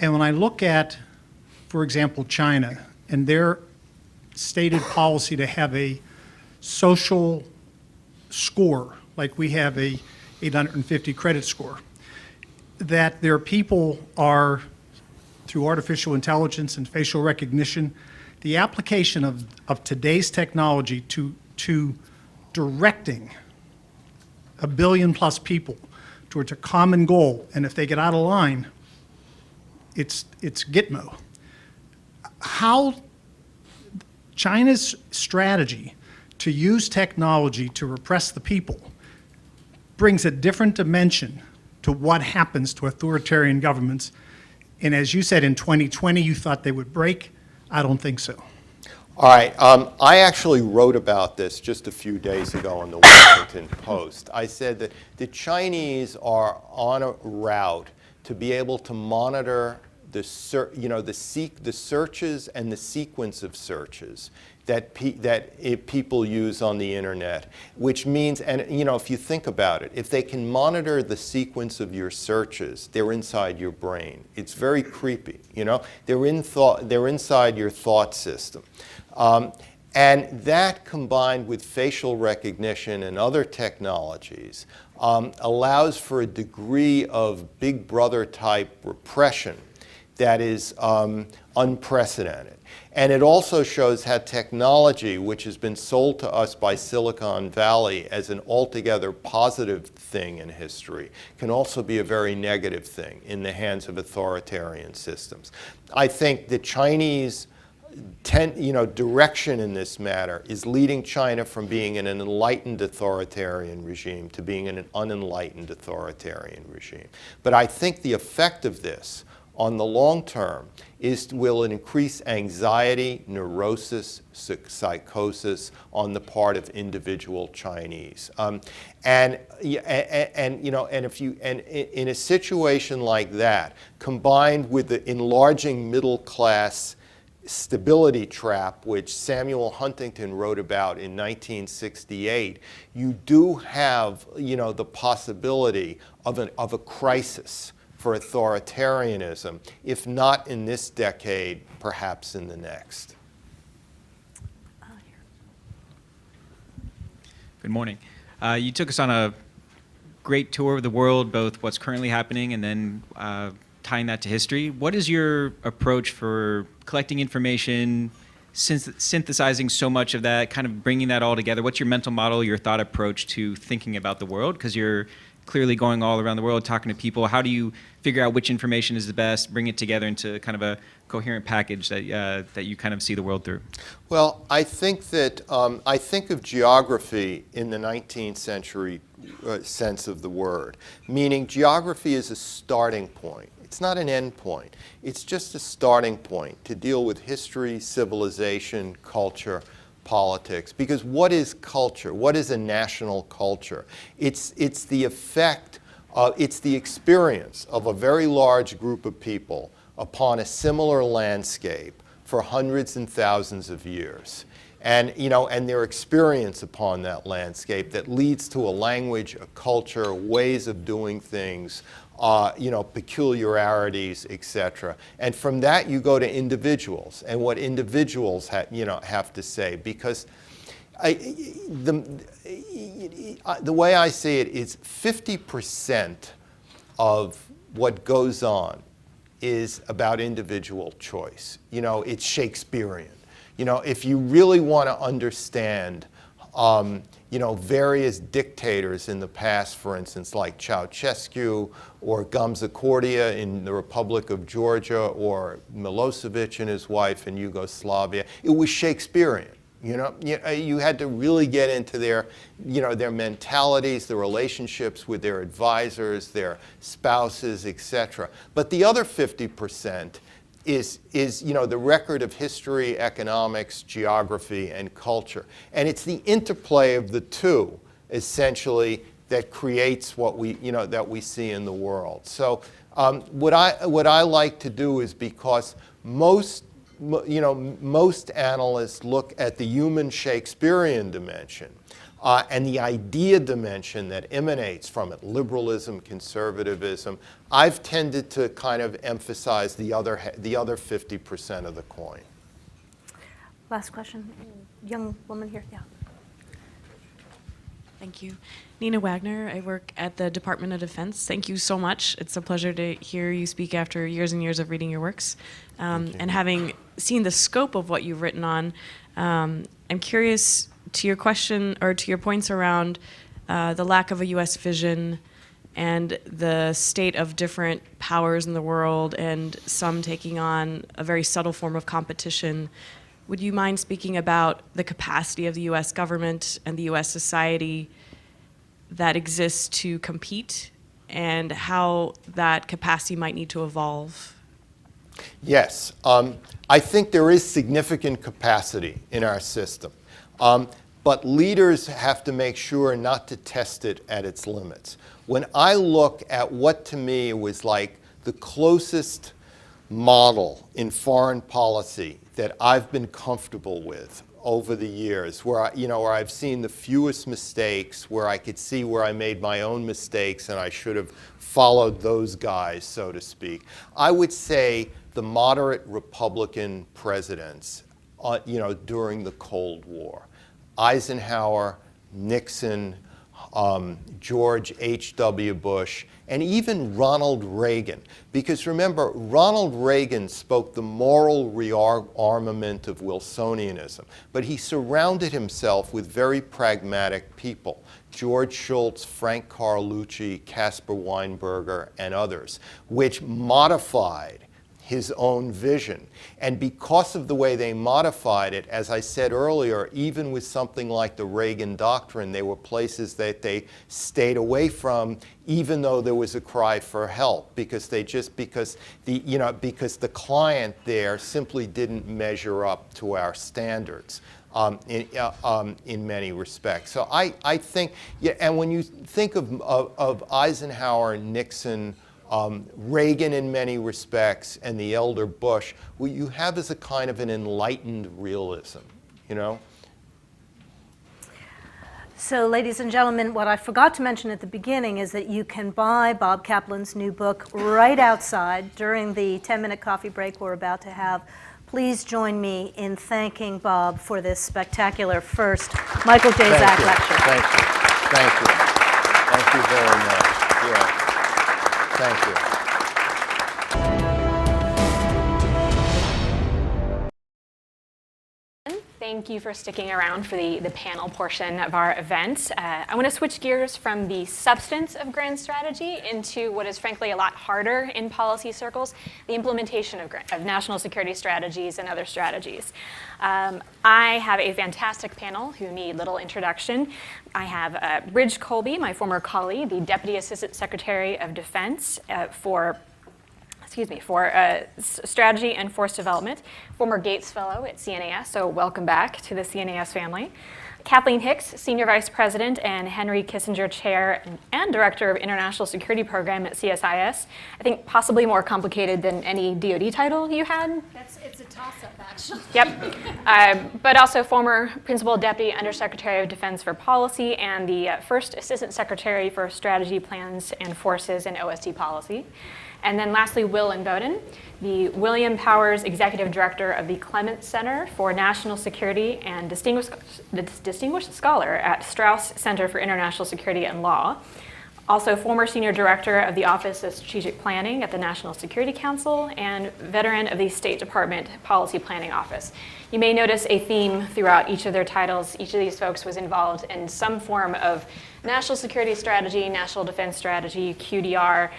And when I look at, for example, China and their stated policy to have a social score, like we have a 850 credit score, that their people are, through artificial intelligence and facial recognition, the application of today's technology to directing 1 billion plus people towards a common goal, and if they get out of line, it's Gitmo. How China's strategy to use technology to repress the people brings a different dimension to what happens to authoritarian governments. And as you said, in 2020, you thought they would break. I don't think so. All right. I actually wrote about this just a few days ago in the Washington Post. I said that the Chinese are on a route to be able to monitor the searches and the sequence of searches that people use on the internet, which means, and if you think about it, if they can monitor the sequence of your searches, they're inside your brain. It's very creepy, They're inside your thought system. And that, combined with facial recognition and other technologies, allows for a degree of Big Brother type repression that is unprecedented. And it also shows how technology, which has been sold to us by Silicon Valley as an altogether positive thing in history, can also be a very negative thing in the hands of authoritarian systems. I think the Chinese direction in this matter is leading China from being an enlightened authoritarian regime to being an unenlightened authoritarian regime. But I think the effect of this on the long term will increase anxiety, neurosis, psychosis on the part of individual Chinese. And if you in a situation like that, combined with the enlarging middle class stability trap, which Samuel Huntington wrote about in 1968, you do have the possibility of a crisis for authoritarianism, if not in this decade, perhaps in the next. Good morning. You took us on a great tour of the world, both what's currently happening and then tying that to history. What is your approach for collecting information, synthesizing so much of that, kind of bringing that all together? What's your mental model, your thought approach to thinking about the world? Because you're clearly going all around the world, talking to people. How do you figure out which information is the best, bring it together into kind of a coherent package that you kind of see the world through? Well, I think that I think of geography in the 19th century sense of the word, meaning geography is a starting point. It's not an end point. It's just a starting point to deal with history, civilization, culture, politics. Because what is culture? What is a national culture? It's the effect, it's the experience of a very large group of people upon a similar landscape for hundreds and thousands of years. And, and their experience upon that landscape that leads to a language, a culture, ways of doing things, peculiarities, etc. And from that you go to individuals and what individuals have to say, because the way I see it is 50% of what goes on is about individual choice. You know, it's Shakespearean. You know, if you really want to understand, you know, various dictators in the past, for instance, like Ceausescu or Gamsakhurdia in the Republic of Georgia or Milosevic and his wife in Yugoslavia, it was Shakespearean. You know, you had to really get into their, you know, their mentalities, the relationships with their advisors, their spouses, etc. But the other 50% is, you know, the record of history, economics, geography, and culture. And it's the interplay of the two, essentially, that creates what we, you know, that we see in the world. So what I like to do is, because most analysts look at the human Shakespearean dimension and the idea dimension that emanates from it, liberalism, conservatism. I've tended to kind of emphasize the other 50% of the coin. Last question. Young woman here. Yeah. Thank you. Nina Wagner. I work at the Department of Defense. Thank you so much. It's a pleasure to hear you speak after years and years of reading your works. And having seen the scope of what you've written on, I'm curious to your question, or to your points around the lack of a U.S. vision and the state of different powers in the world, and some taking on a very subtle form of competition. Would you mind speaking about the capacity of the U.S. government and the U.S. society that exists to compete, and how that capacity might need to evolve? Yes. I think there is significant capacity in our system. But leaders have to make sure not to test it at its limits. When I look at what to me was like the closest model in foreign policy that I've been comfortable with over the years, where I've seen the fewest mistakes, where I could see where I made my own mistakes and I should have followed those guys, so to speak, I would say the moderate Republican presidents, during the Cold War. Eisenhower, Nixon, George H.W. Bush, and even Ronald Reagan. Because remember, Ronald Reagan spoke the moral rearmament of Wilsonianism, but he surrounded himself with very pragmatic people. George Shultz, Frank Carlucci, Caspar Weinberger, and others, which modified his own vision. And because of the way they modified it, as I said earlier, even with something like the Reagan Doctrine, there were places that they stayed away from, even though there was a cry for help, because the client there simply didn't measure up to our standards. In many respects. So I think, yeah, and when you think of Eisenhower, Nixon, Reagan in many respects, and the elder Bush, what you have is a kind of an enlightened realism, you know? So, ladies and gentlemen, what I forgot to mention at the beginning is that you can buy Bob Kaplan's new book right outside during the 10-minute coffee break we're about to have. Please join me in thanking Bob for this spectacular first Michael J. Zak lecture. Thank you. Thank you. Thank you very much. Yeah. Thank you. Thank you for sticking around for the panel portion of our event. I want to switch gears from the substance of grand strategy into what is frankly a lot harder in policy circles, the implementation of national security strategies and other strategies. I have a fantastic panel who need little introduction. I have Ridge Colby, my former colleague, the Deputy Assistant Secretary of Defense for Strategy and Force Development, former Gates Fellow at CNAS, so welcome back to the CNAS family. Kathleen Hicks, Senior Vice President and Henry Kissinger Chair and Director of International Security Program at CSIS. I think possibly more complicated than any DoD title you had. It's a toss-up, actually. Yep. But also former Principal Deputy Undersecretary of Defense for Policy and the first Assistant Secretary for Strategy, Plans, and Forces and OSD Policy. And then lastly, Will Bowden, the William Powers Executive Director of the Clements Center for National Security and Distinguished Scholar at Strauss Center for International Security and Law. Also, former Senior Director of the Office of Strategic Planning at the National Security Council and veteran of the State Department Policy Planning Office. You may notice a theme throughout each of their titles. Each of these folks was involved in some form of national security strategy, national defense strategy, QDR,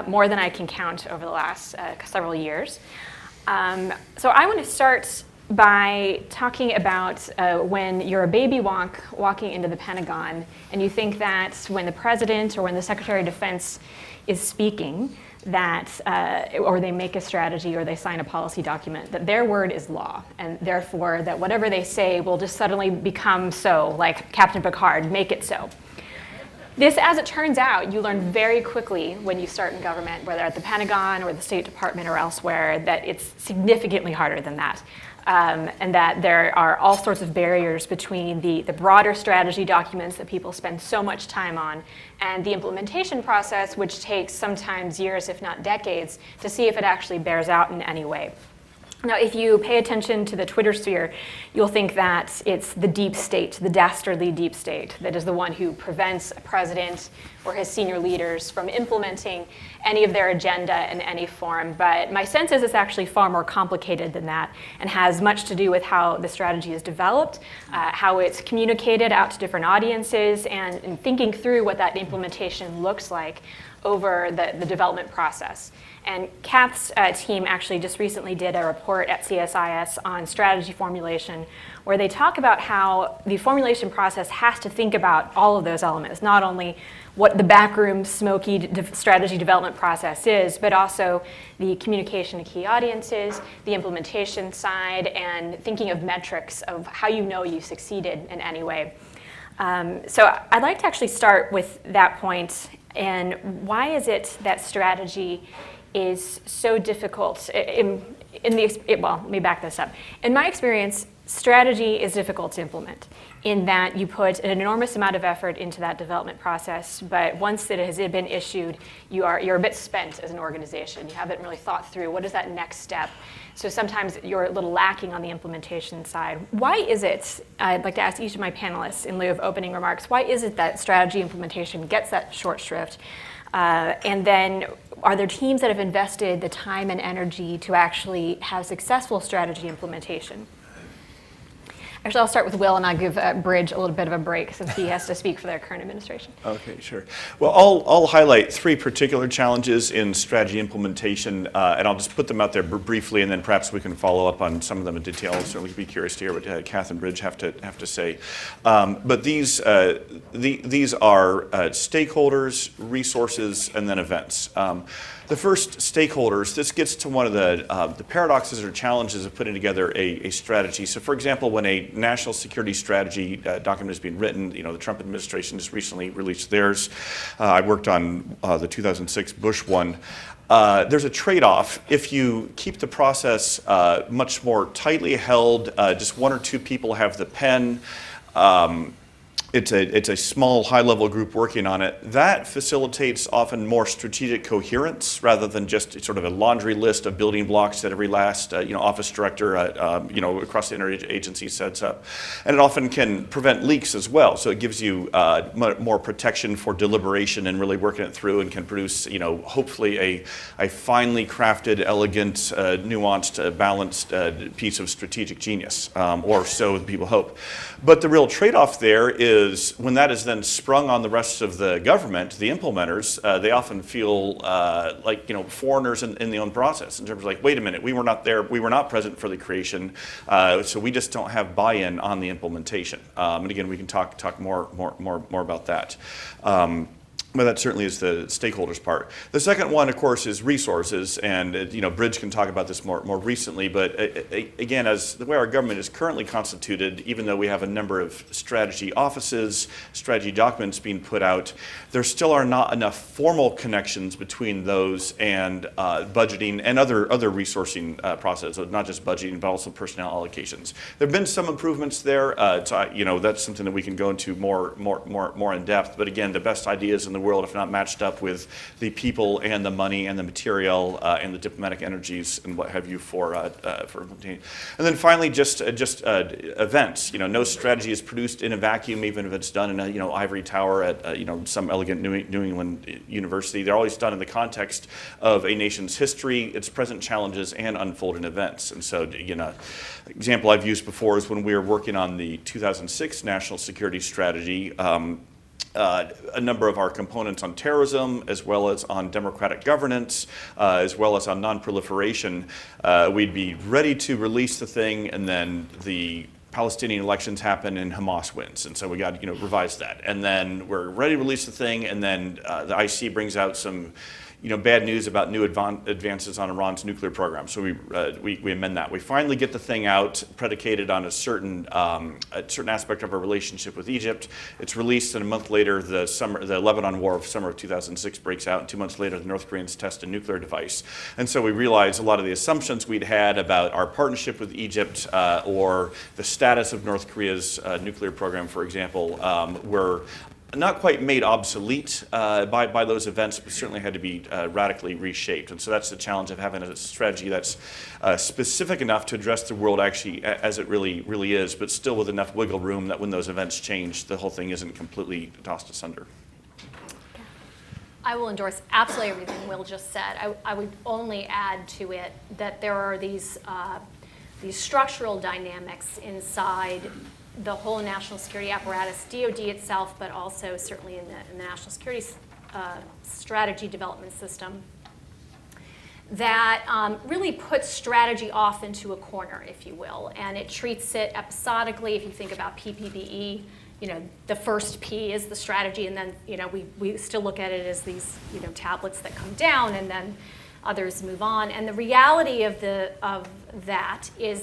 more than I can count over the last several years. So I want to start by talking about when you're a baby wonk walking into the Pentagon and you think that when the president or when the Secretary of Defense is speaking, that, or they make a strategy or they sign a policy document, that their word is law, and therefore that whatever they say will just suddenly become so, like Captain Picard, make it so. This, as it turns out, you learn very quickly when you start in government, whether at the Pentagon or the State Department or elsewhere, that it's significantly harder than that. And that there are all sorts of barriers between the broader strategy documents that people spend so much time on and the implementation process, which takes sometimes years, if not decades, to see if it actually bears out in any way. Now, if you pay attention to the Twitter sphere, you'll think that it's the deep state, the dastardly deep state, that is the one who prevents a president or his senior leaders from implementing any of their agenda in any form. But my sense is it's actually far more complicated than that and has much to do with how the strategy is developed, how it's communicated out to different audiences, and thinking through what that implementation looks like over the development process. And Kath's team actually just recently did a report at CSIS on strategy formulation, where they talk about how the formulation process has to think about all of those elements, not only what the backroom smoky strategy development process is, but also the communication to key audiences, the implementation side, and thinking of metrics of how you know you succeeded in any way. So I'd like to actually start with that point, and why is it that strategy is so difficult well, let me back this up. In my experience, strategy is difficult to implement in that you put an enormous amount of effort into that development process, but once it has been issued, you're a bit spent as an organization. You haven't really thought through what is that next step. So sometimes you're a little lacking on the implementation side. Why is it, I'd like to ask each of my panelists in lieu of opening remarks, why is it that strategy implementation gets that short shrift? And then are there teams that have invested the time and energy to actually have successful strategy implementation? Actually, I'll start with Will, and I'll give Bridge a little bit of a break since he has to speak for their current administration. Okay, sure. Well, I'll highlight three particular challenges in strategy implementation, and I'll just put them out there briefly, and then perhaps we can follow up on some of them in detail. So we'd be curious to hear what Kath and Bridge have to say. But these are stakeholders, resources, and then events. The first, stakeholders, this gets to one of the paradoxes or challenges of putting together a strategy. So for example, when a national security strategy document is being written, the Trump administration just recently released theirs. I worked on the 2006 Bush one. There's a trade-off. If you keep the process much more tightly held, just one or two people have the pen, it's a small, high-level group working on it. That facilitates often more strategic coherence rather than just sort of a laundry list of building blocks that every last office director across the interagency sets up. And it often can prevent leaks as well. So it gives you more protection for deliberation and really working it through, and can produce hopefully a finely crafted, elegant, nuanced, balanced piece of strategic genius, or so people hope. But the real trade-off there is when that is then sprung on the rest of the government, the implementers, they often feel like foreigners in the own process, in terms of like, wait a minute, we were not there, we were not present for the creation, so we just don't have buy-in on the implementation. And again, we can talk more about that. But that certainly is the stakeholders part. The second one, of course, is resources, and Bridge can talk about this more recently. But again, as the way our government is currently constituted, even though we have a number of strategy offices, strategy documents being put out, there still are not enough formal connections between those and budgeting and other resourcing processes. So not just budgeting, but also personnel allocations. There have been some improvements there. So that's something that we can go into more in depth. But again, the best ideas in the world if not matched up with the people and the money and the material and the diplomatic energies and what have you for implementing. And then finally, just events. No strategy is produced in a vacuum, even if it's done in a ivory tower at some elegant New England university. They're always done in the context of a nation's history, its present challenges, and unfolding events. And so, example I've used before is when we were working on the 2006 National Security Strategy. A number of our components on terrorism, as well as on democratic governance, as well as on non-proliferation, we'd be ready to release the thing, and then the Palestinian elections happen and Hamas wins, and so we got to revise that. And then we're ready to release the thing, and then the IC brings out some bad news about new advances on Iran's nuclear program. So we amend that. We finally get the thing out, predicated on a certain aspect of our relationship with Egypt. It's released, and a month later, the Lebanon War of summer of 2006 breaks out, and 2 months later, the North Koreans test a nuclear device. And so we realized a lot of the assumptions we'd had about our partnership with Egypt or the status of North Korea's nuclear program, for example, were not quite made obsolete by those events, but certainly had to be radically reshaped. And so that's the challenge of having a strategy that's specific enough to address the world actually as it really is, but still with enough wiggle room that when those events change, the whole thing isn't completely tossed asunder. I will endorse absolutely everything Will just said. I would only add to it that there are these structural dynamics inside the whole national security apparatus, DoD itself, but also certainly in the national security strategy development system, that really puts strategy off into a corner, if you will, and it treats it episodically. If you think about PPBE, the first P is the strategy, and then we still look at it as these tablets that come down, and then others move on. And the reality of that is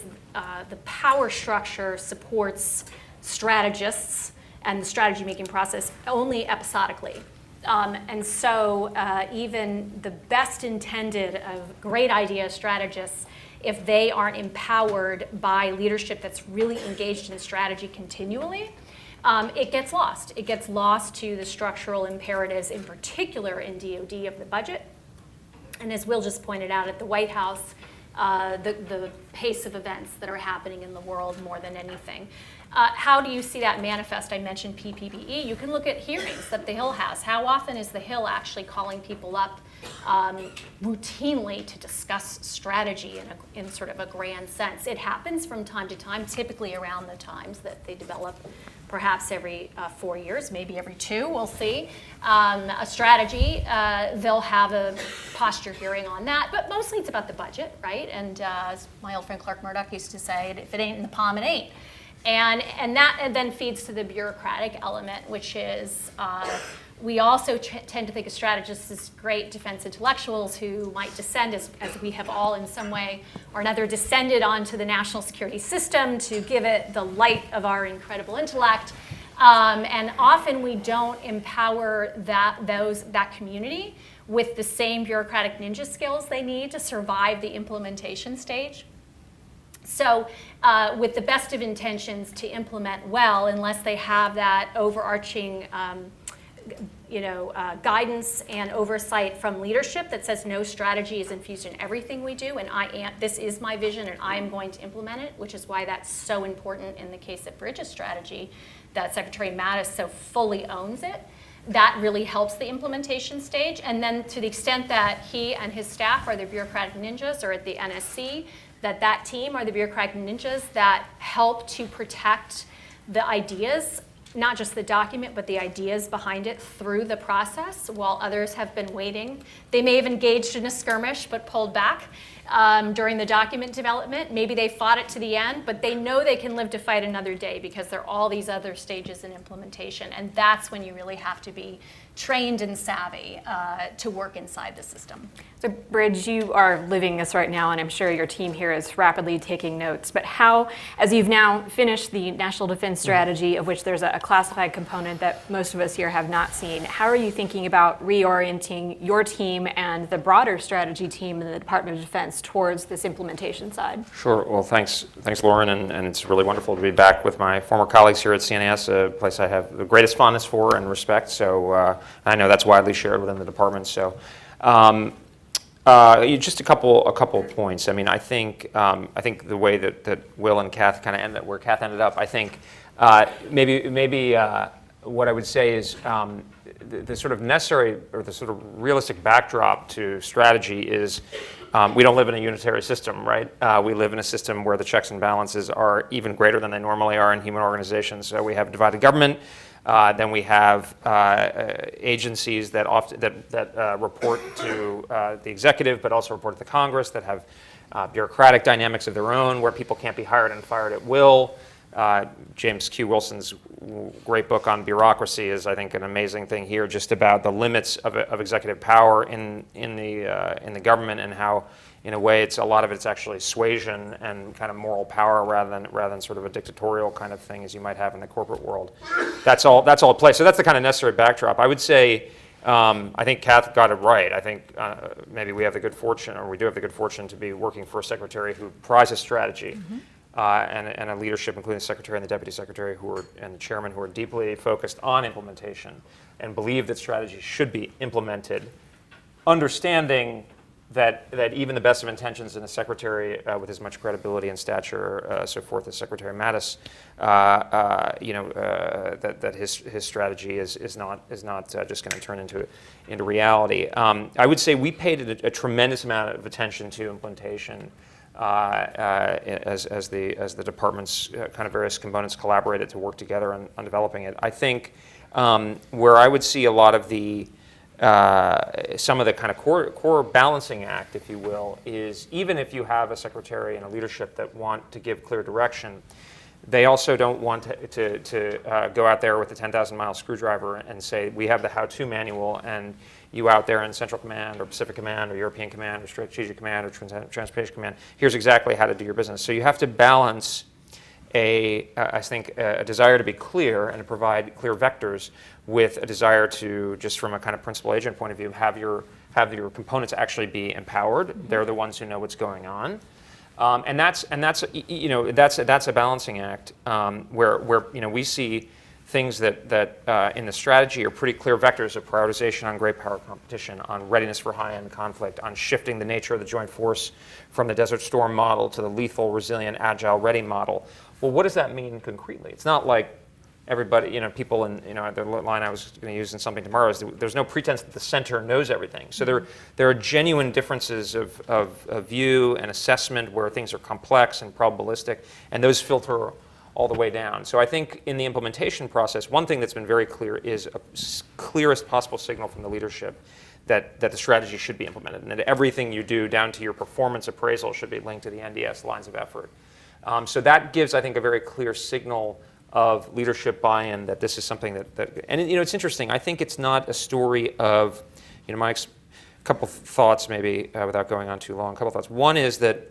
the power structure supports strategists and the strategy making process only episodically. And so even the best intended of great idea strategists, if they aren't empowered by leadership that's really engaged in strategy continually, it gets lost. It gets lost to the structural imperatives, in particular in DoD, of the budget. And as Will just pointed out at the White House, the pace of events that are happening in the world more than anything. How do you see that manifest? I mentioned PPBE. You can look at hearings that the Hill has. How often is the Hill actually calling people up routinely to discuss strategy in sort of a grand sense? It happens from time to time, typically around the times that they develop, perhaps every 4 years, maybe every 2, we'll see. A strategy, they'll have a posture hearing on that, but mostly it's about the budget, right? And as my old friend Clark Murdoch used to say, if it ain't in the palm, it ain't. And that then feeds to the bureaucratic element, which is we also tend to think of strategists as great defense intellectuals who might descend, as we have all in some way or another descended onto the national security system to give it the light of our incredible intellect. And often we don't empower that community with the same bureaucratic ninja skills they need to survive the implementation stage. So with the best of intentions to implement well, unless they have that overarching guidance and oversight from leadership that says no strategy is infused in everything we do, and this is my vision and I am going to implement it, which is why that's so important in the case of Bridges' strategy, that Secretary Mattis so fully owns it. That really helps the implementation stage. And then to the extent that he and his staff are the bureaucratic ninjas, or at the NSC, that team are the bureaucratic ninjas that help to protect the ideas, not just the document, but the ideas behind it through the process while others have been waiting. They may have engaged in a skirmish but pulled back during the document development. Maybe they fought it to the end, but they know they can live to fight another day because there are all these other stages in implementation. And that's when you really have to be trained and savvy to work inside the system. So Bridge, you are living this right now, and I'm sure your team here is rapidly taking notes. But how, as you've now finished the National Defense Strategy, of which there's a classified component that most of us here have not seen, how are you thinking about reorienting your team and the broader strategy team in the Department of Defense towards this implementation side? Sure. Well, thanks, Lauren, and it's really wonderful to be back with my former colleagues here at CNAS, a place I have the greatest fondness for and respect. So I know that's widely shared within the department. So, just a couple of points. I mean, I think the way that Will and Kath kind of ended, where Kath ended up, I think maybe what I would say is the sort of necessary or the sort of realistic backdrop to strategy is we don't live in a unitary system, right? We live in a system where the checks and balances are even greater than they normally are in human organizations. So we have divided government. Then we have agencies that report to the executive, but also report to the Congress, that have bureaucratic dynamics of their own, where people can't be hired and fired at will. James Q. Wilson's great book on bureaucracy is, I think, an amazing thing here, just about the limits of executive power in the government, and how, in a way, a lot of it's actually suasion and kind of moral power rather than sort of a dictatorial kind of thing as you might have in the corporate world. That's all at play. So that's the kind of necessary backdrop. I would say, I think Kath got it right. I think maybe we have the good fortune, or we do have the good fortune, to be working for a secretary who prizes strategy. And a leadership, including the secretary and the deputy secretary and the chairman, who are deeply focused on implementation and believe that strategy should be implemented, understanding that even the best of intentions in a secretary with as much credibility and stature, so forth, as Secretary Mattis, that his strategy is not just going to turn into reality. I would say we paid a tremendous amount of attention to implementation. As the department's kind of various components collaborated to work together on developing it. I think where I would see a lot of some of the kind of core balancing act, if you will, is even if you have a secretary and a leadership that want to give clear direction, they also don't want to go out there with a 10,000-mile screwdriver and say, we have the how-to manual, and you out there in Central Command or Pacific Command or European Command or Strategic Command or Transportation Command, here's exactly how to do your business. So you have to balance I think, a desire to be clear and to provide clear vectors with a desire to, just from a kind of principal agent point of view, have your components actually be empowered. Mm-hmm. They're the ones who know what's going on. And that's a balancing act where we see things that in the strategy are pretty clear vectors of prioritization on great power competition, on readiness for high-end conflict, on shifting the nature of the joint force from the Desert Storm model to the lethal, resilient, agile, ready model. Well, what does that mean concretely? It's not like everybody, people in, the line I was going to use in something tomorrow is there's no pretense that the center knows everything. So there are genuine differences of view and assessment where things are complex and probabilistic, and those filter all the way down. So I think in the implementation process, one thing that's been very clear is a clearest possible signal from the leadership that the strategy should be implemented, and that everything you do down to your performance appraisal should be linked to the NDS lines of effort. So that gives, I think, a very clear signal of leadership buy-in that this is something and it's interesting. I think it's not a story of, couple thoughts maybe without going on too long, a couple thoughts. One is that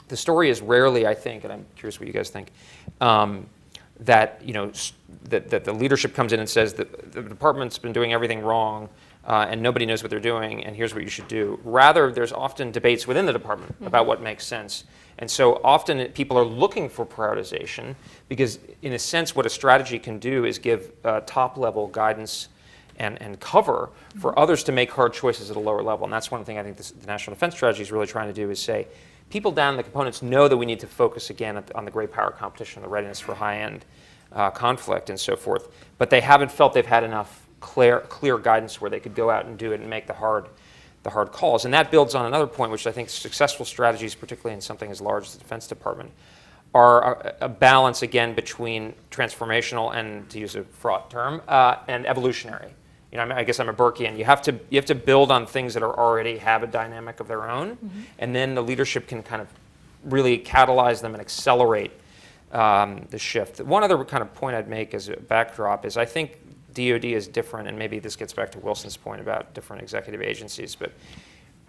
the story is rarely, I think, and I'm curious what you guys think, that the leadership comes in and says that the department's been doing everything wrong and nobody knows what they're doing, and here's what you should do. Rather, there's often debates within the department about what makes sense. And so often people are looking for prioritization because, in a sense, what a strategy can do is give top-level guidance and cover for others to make hard choices at a lower level. And that's one thing I think the National Defense Strategy is really trying to do, is say, people down in the components know that we need to focus again on the great power competition, the readiness for high-end conflict and so forth, but they haven't felt they've had enough clear guidance where they could go out and do it and make the hard calls. And that builds on another point, which I think successful strategies, particularly in something as large as the Defense Department, are a balance, again, between transformational and, to use a fraught term, and evolutionary. I guess I'm a Burkean. You have to build on things that already have a dynamic of their own, and then the leadership can kind of really catalyze them and accelerate the shift. One other kind of point I'd make as a backdrop is I think DoD is different, and maybe this gets back to Wilson's point about different executive agencies, but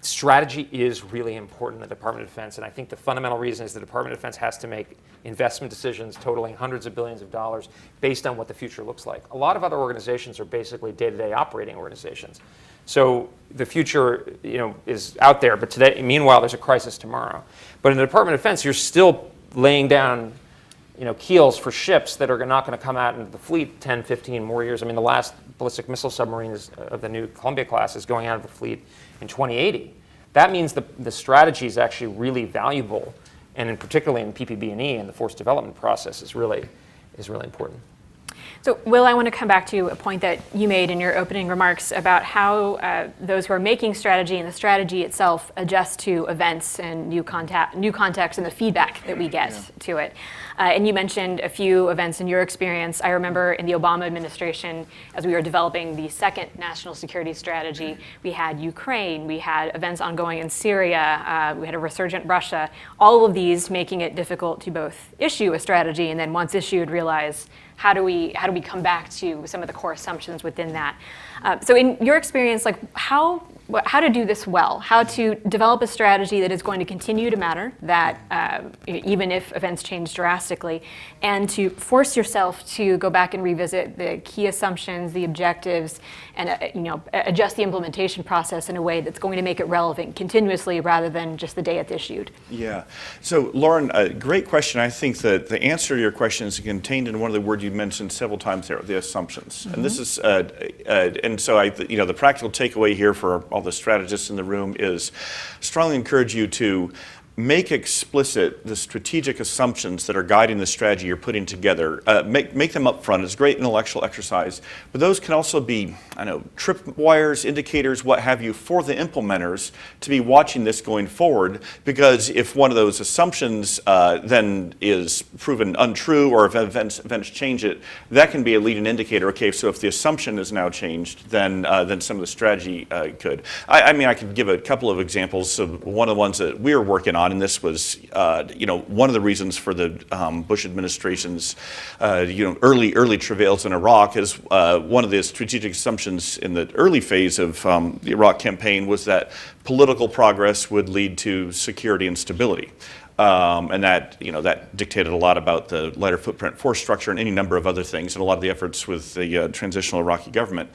strategy is really important in the Department of Defense, and I think the fundamental reason is the Department of Defense has to make investment decisions totaling hundreds of billions of dollars based on what the future looks like. A lot of other organizations are basically day-to-day operating organizations. So the future, is out there, but meanwhile, there's a crisis tomorrow. But in the Department of Defense, you're still laying down keels for ships that are not going to come out into the fleet 10, 15 more years. I mean, the last ballistic missile submarine of the new Columbia class is going out of the fleet in 2080. That means the strategy is actually really valuable, and particularly in PPB&E and the force development process is really important. So, Will, I want to come back to a point that you made in your opening remarks about how those who are making strategy and the strategy itself adjust to events and new context and the feedback that we get to it. And you mentioned a few events in your experience. I remember in the Obama administration, as we were developing the second national security strategy, we had Ukraine, we had events ongoing in Syria, we had a resurgent Russia, all of these making it difficult to both issue a strategy and then once issued realize how do we come back to some of the core assumptions within that. So in your experience, like how to do this well, how to develop a strategy that is going to continue to matter, that even if events change drastically, and to force yourself to go back and revisit the key assumptions, the objectives, and adjust the implementation process in a way that's going to make it relevant continuously rather than just the day it's issued. Yeah. So, Lauren, a great question. I think that the answer to your question is contained in one of the words you mentioned several times there, the assumptions. Mm-hmm. And this is, and so the practical takeaway here for all the strategists in the room is strongly encourage you to make explicit the strategic assumptions that are guiding the strategy you're putting together. Make them up front. It's a great intellectual exercise. But those can also be, tripwires, indicators, what have you, for the implementers to be watching this going forward. Because if one of those assumptions then is proven untrue, or if events change it, that can be a leading indicator. Okay, so if the assumption is now changed, then some of the strategy could. I could give a couple of examples of one of the ones that we were working on. And this was, one of the reasons for the Bush administration's, early travails in Iraq is one of the strategic assumptions in the early phase of the Iraq campaign was that political progress would lead to security and stability. And that dictated a lot about the lighter footprint force structure and any number of other things, and a lot of the efforts with the transitional Iraqi government.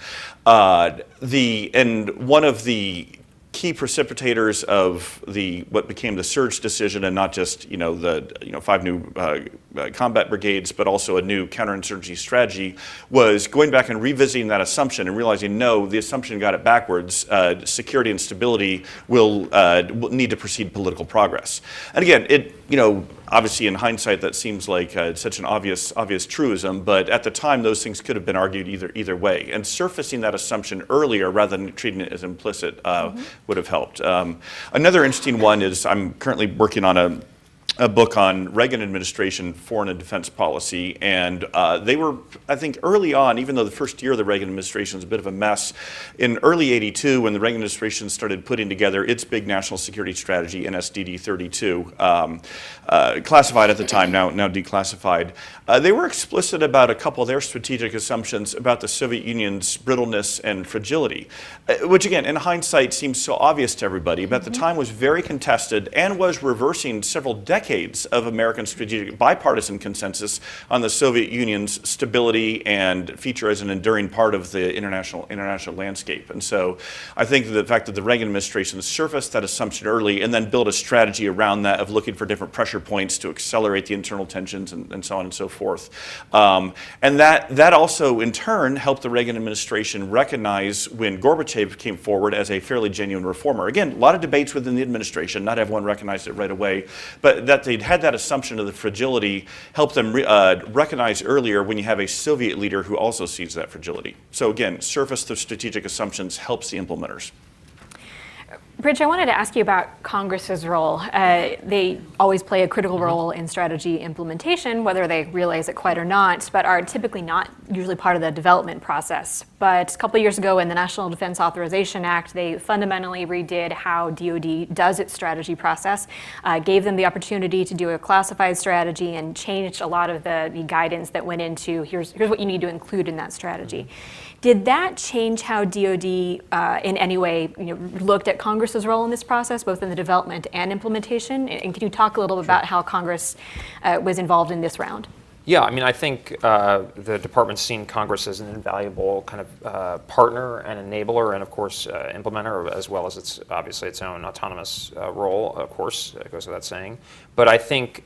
And one of the key precipitators of what became the surge decision, and not just the 5 new combat brigades, but also a new counterinsurgency strategy, was going back and revisiting that assumption and realizing no, the assumption got it backwards. Security and stability will need to precede political progress. And again, obviously in hindsight that seems like such an obvious truism, but at the time those things could have been argued either way. And surfacing that assumption earlier rather than treating it as implicit would have helped. Another interesting one is I'm currently working on a book on Reagan administration foreign and defense policy, and they were, I think, early on, even though the first year of the Reagan administration was a bit of a mess, in early '82, when the Reagan administration started putting together its big national security strategy, NSDD 32, classified at the time, now declassified, they were explicit about a couple of their strategic assumptions about the Soviet Union's brittleness and fragility, which again, in hindsight, seems so obvious to everybody, but at the time was very contested and was reversing several decades of American strategic bipartisan consensus on the Soviet Union's stability and feature as an enduring part of the international landscape. And so I think the fact that the Reagan administration surfaced that assumption early and then built a strategy around that of looking for different pressure points to accelerate the internal tensions and so on and so forth. And that also in turn helped the Reagan administration recognize when Gorbachev came forward as a fairly genuine reformer. Again, a lot of debates within the administration, not everyone recognized it right away, but that they'd had that assumption of the fragility helped them recognize earlier when you have a Soviet leader who also sees that fragility. So again, surface the strategic assumptions helps the implementers. Bridge, I wanted to ask you about Congress's role. They always play a critical role in strategy implementation, whether they realize it quite or not, but are typically not usually part of the development process. But a couple of years ago in the National Defense Authorization Act, they fundamentally redid how DoD does its strategy process, gave them the opportunity to do a classified strategy, and changed a lot of the guidance that went into here's what you need to include in that strategy. Did that change how DoD in any way looked at Congress's role in this process, both in the development and implementation? And can you talk a little bit about how Congress was involved in this round? Yeah, I think the department's seen Congress as an invaluable kind of partner and enabler, and of course implementer, as well as its own autonomous role. Of course, it goes without saying. But I think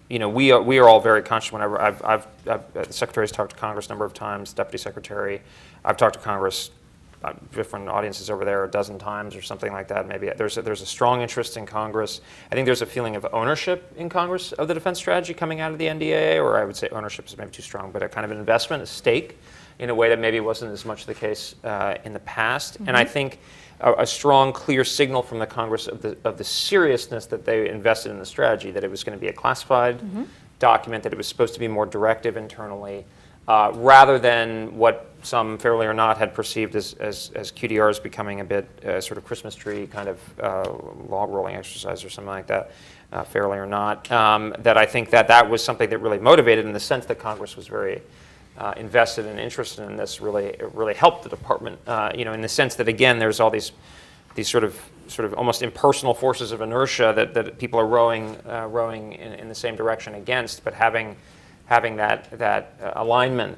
we are all very conscious. Whenever the Secretary's talked to Congress a number of times, Deputy Secretary, I've talked to Congress, different audiences over there a dozen times or something like that. Maybe there's a strong interest in Congress. I think there's a feeling of ownership in Congress of the defense strategy coming out of the NDAA, or I would say ownership is maybe too strong, but a kind of an investment, a stake, in a way that maybe wasn't as much the case in the past. And I think a strong, clear signal from the Congress of the seriousness that they invested in the strategy, that it was going to be a classified document, that it was supposed to be more directive internally, rather than what some, fairly or not, had perceived as QDRs becoming a bit sort of Christmas tree kind of log rolling exercise or something like that, fairly or not. That I think that was something that really motivated, in the sense that Congress was very invested and interested in this. Really helped the department, in the sense that, again, there's all these sort of almost impersonal forces of inertia that people are rowing in the same direction against, but having that alignment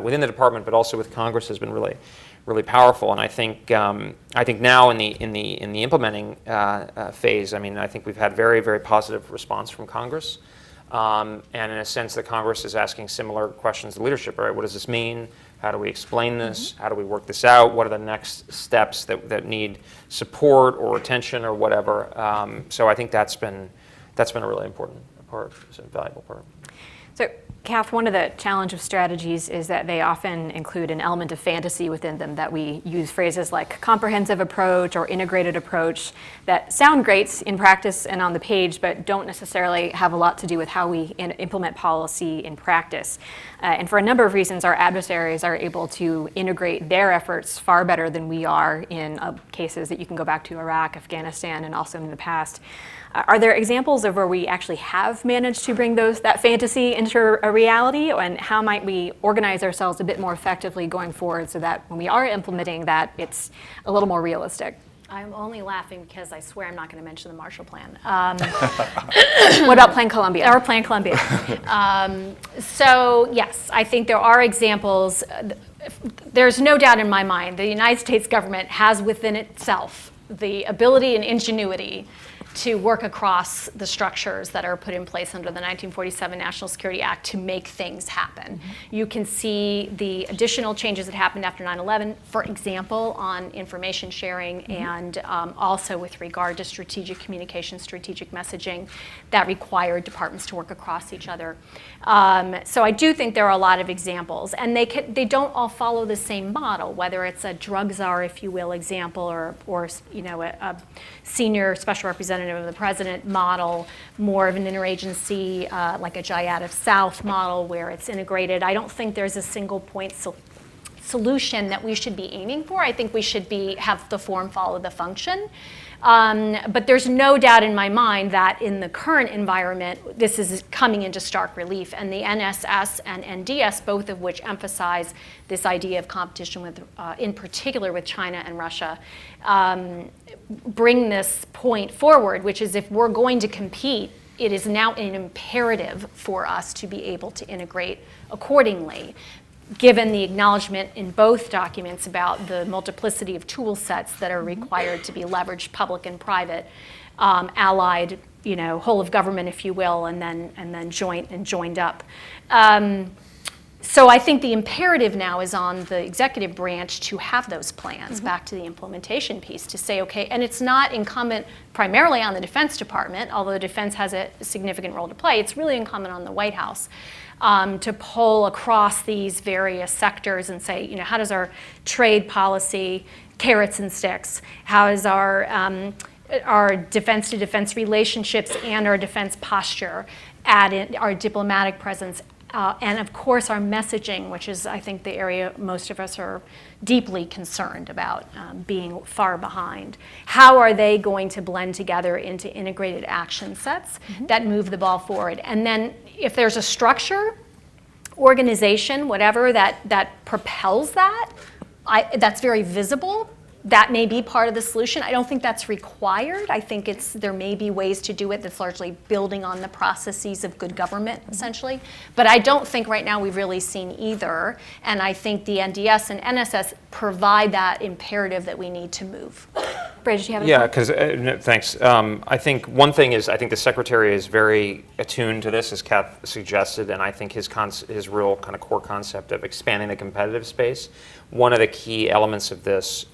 within the department, but also with Congress, has been really powerful. And I think now in the implementing phase, I think we've had very, very positive response from Congress, and in a sense that Congress is asking similar questions to leadership. Right? What does this mean? How do we explain this? How do we work this out? What are the next steps that need support or attention or whatever? So I think that's been a really important part, a valuable part. So, Kath, one of the challenge of strategies is that they often include an element of fantasy within them, that we use phrases like comprehensive approach or integrated approach that sound great in practice and on the page, but don't necessarily have a lot to do with how we implement policy in practice. And for a number of reasons, our adversaries are able to integrate their efforts far better than we are in cases that you can go back to Iraq, Afghanistan, and also in the past. Are there examples of where we actually have managed to bring that fantasy into a reality, and how might we organize ourselves a bit more effectively going forward so that when we are implementing that, it's a little more realistic? I'm only laughing because I swear I'm not going to mention the Marshall Plan. What about Plan Colombia? Or Plan Colombia. So yes, I think there are examples. There's no doubt in my mind the United States government has within itself the ability and ingenuity to work across the structures that are put in place under the 1947 National Security Act to make things happen. You can see the additional changes that happened after 9/11, for example, on information sharing and also with regard to strategic communication, strategic messaging that required departments to work across each other. So I do think there are a lot of examples, and they don't all follow the same model, whether it's a drug czar, if you will, example, or a senior special representative of the president model, more of an interagency, like a JIAD South model where it's integrated. I don't think there's a single point solution that we should be aiming for. I think we should have the form follow the function. But there's no doubt in my mind that in the current environment, this is coming into stark relief. And the NSS and NDS, both of which emphasize this idea of competition with, in particular with China and Russia, bring this point forward, which is if we're going to compete, it is now an imperative for us to be able to integrate accordingly, given the acknowledgement in both documents about the multiplicity of tool sets that are required to be leveraged, public and private, allied, whole of government, if you will, and then joint and joined up. So I think the imperative now is on the executive branch to have those plans, back to the implementation piece, to say, okay, and it's not incumbent primarily on the Defense Department, although the Defense has a significant role to play. It's really incumbent on the White House to pull across these various sectors and say, how does our trade policy, carrots and sticks, how is our defense-to-defense relationships and our defense posture, add in our diplomatic presence, and of course our messaging, which is, I think, the area most of us are deeply concerned about being far behind. How are they going to blend together into integrated action sets that move the ball forward? And then if there's a structure, organization, whatever, that propels that, that's very visible, that may be part of the solution. I don't think that's required. I think there may be ways to do it that's largely building on the processes of good government, essentially. But I don't think right now we've really seen either. And I think the NDS and NSS provide that imperative that we need to move. Bray, did you have a Yeah, point? because, thanks. I think one thing is, I think the Secretary is very attuned to this, as Kath suggested, and I think his real kind of core concept of expanding the competitive space, one of the key elements of this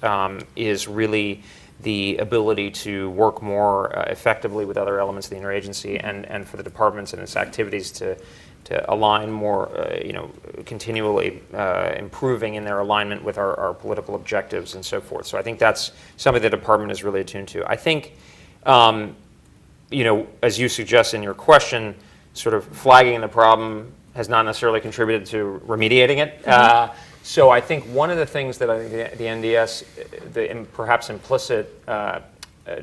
is really the ability to work more effectively with other elements of the interagency and for the departments and its activities to align more, continually improving in their alignment with our political objectives and so forth. So I think that's something the department is really attuned to. I think, as you suggest in your question, sort of flagging the problem has not necessarily contributed to remediating it. So I think one of the things that I think the NDS, perhaps implicit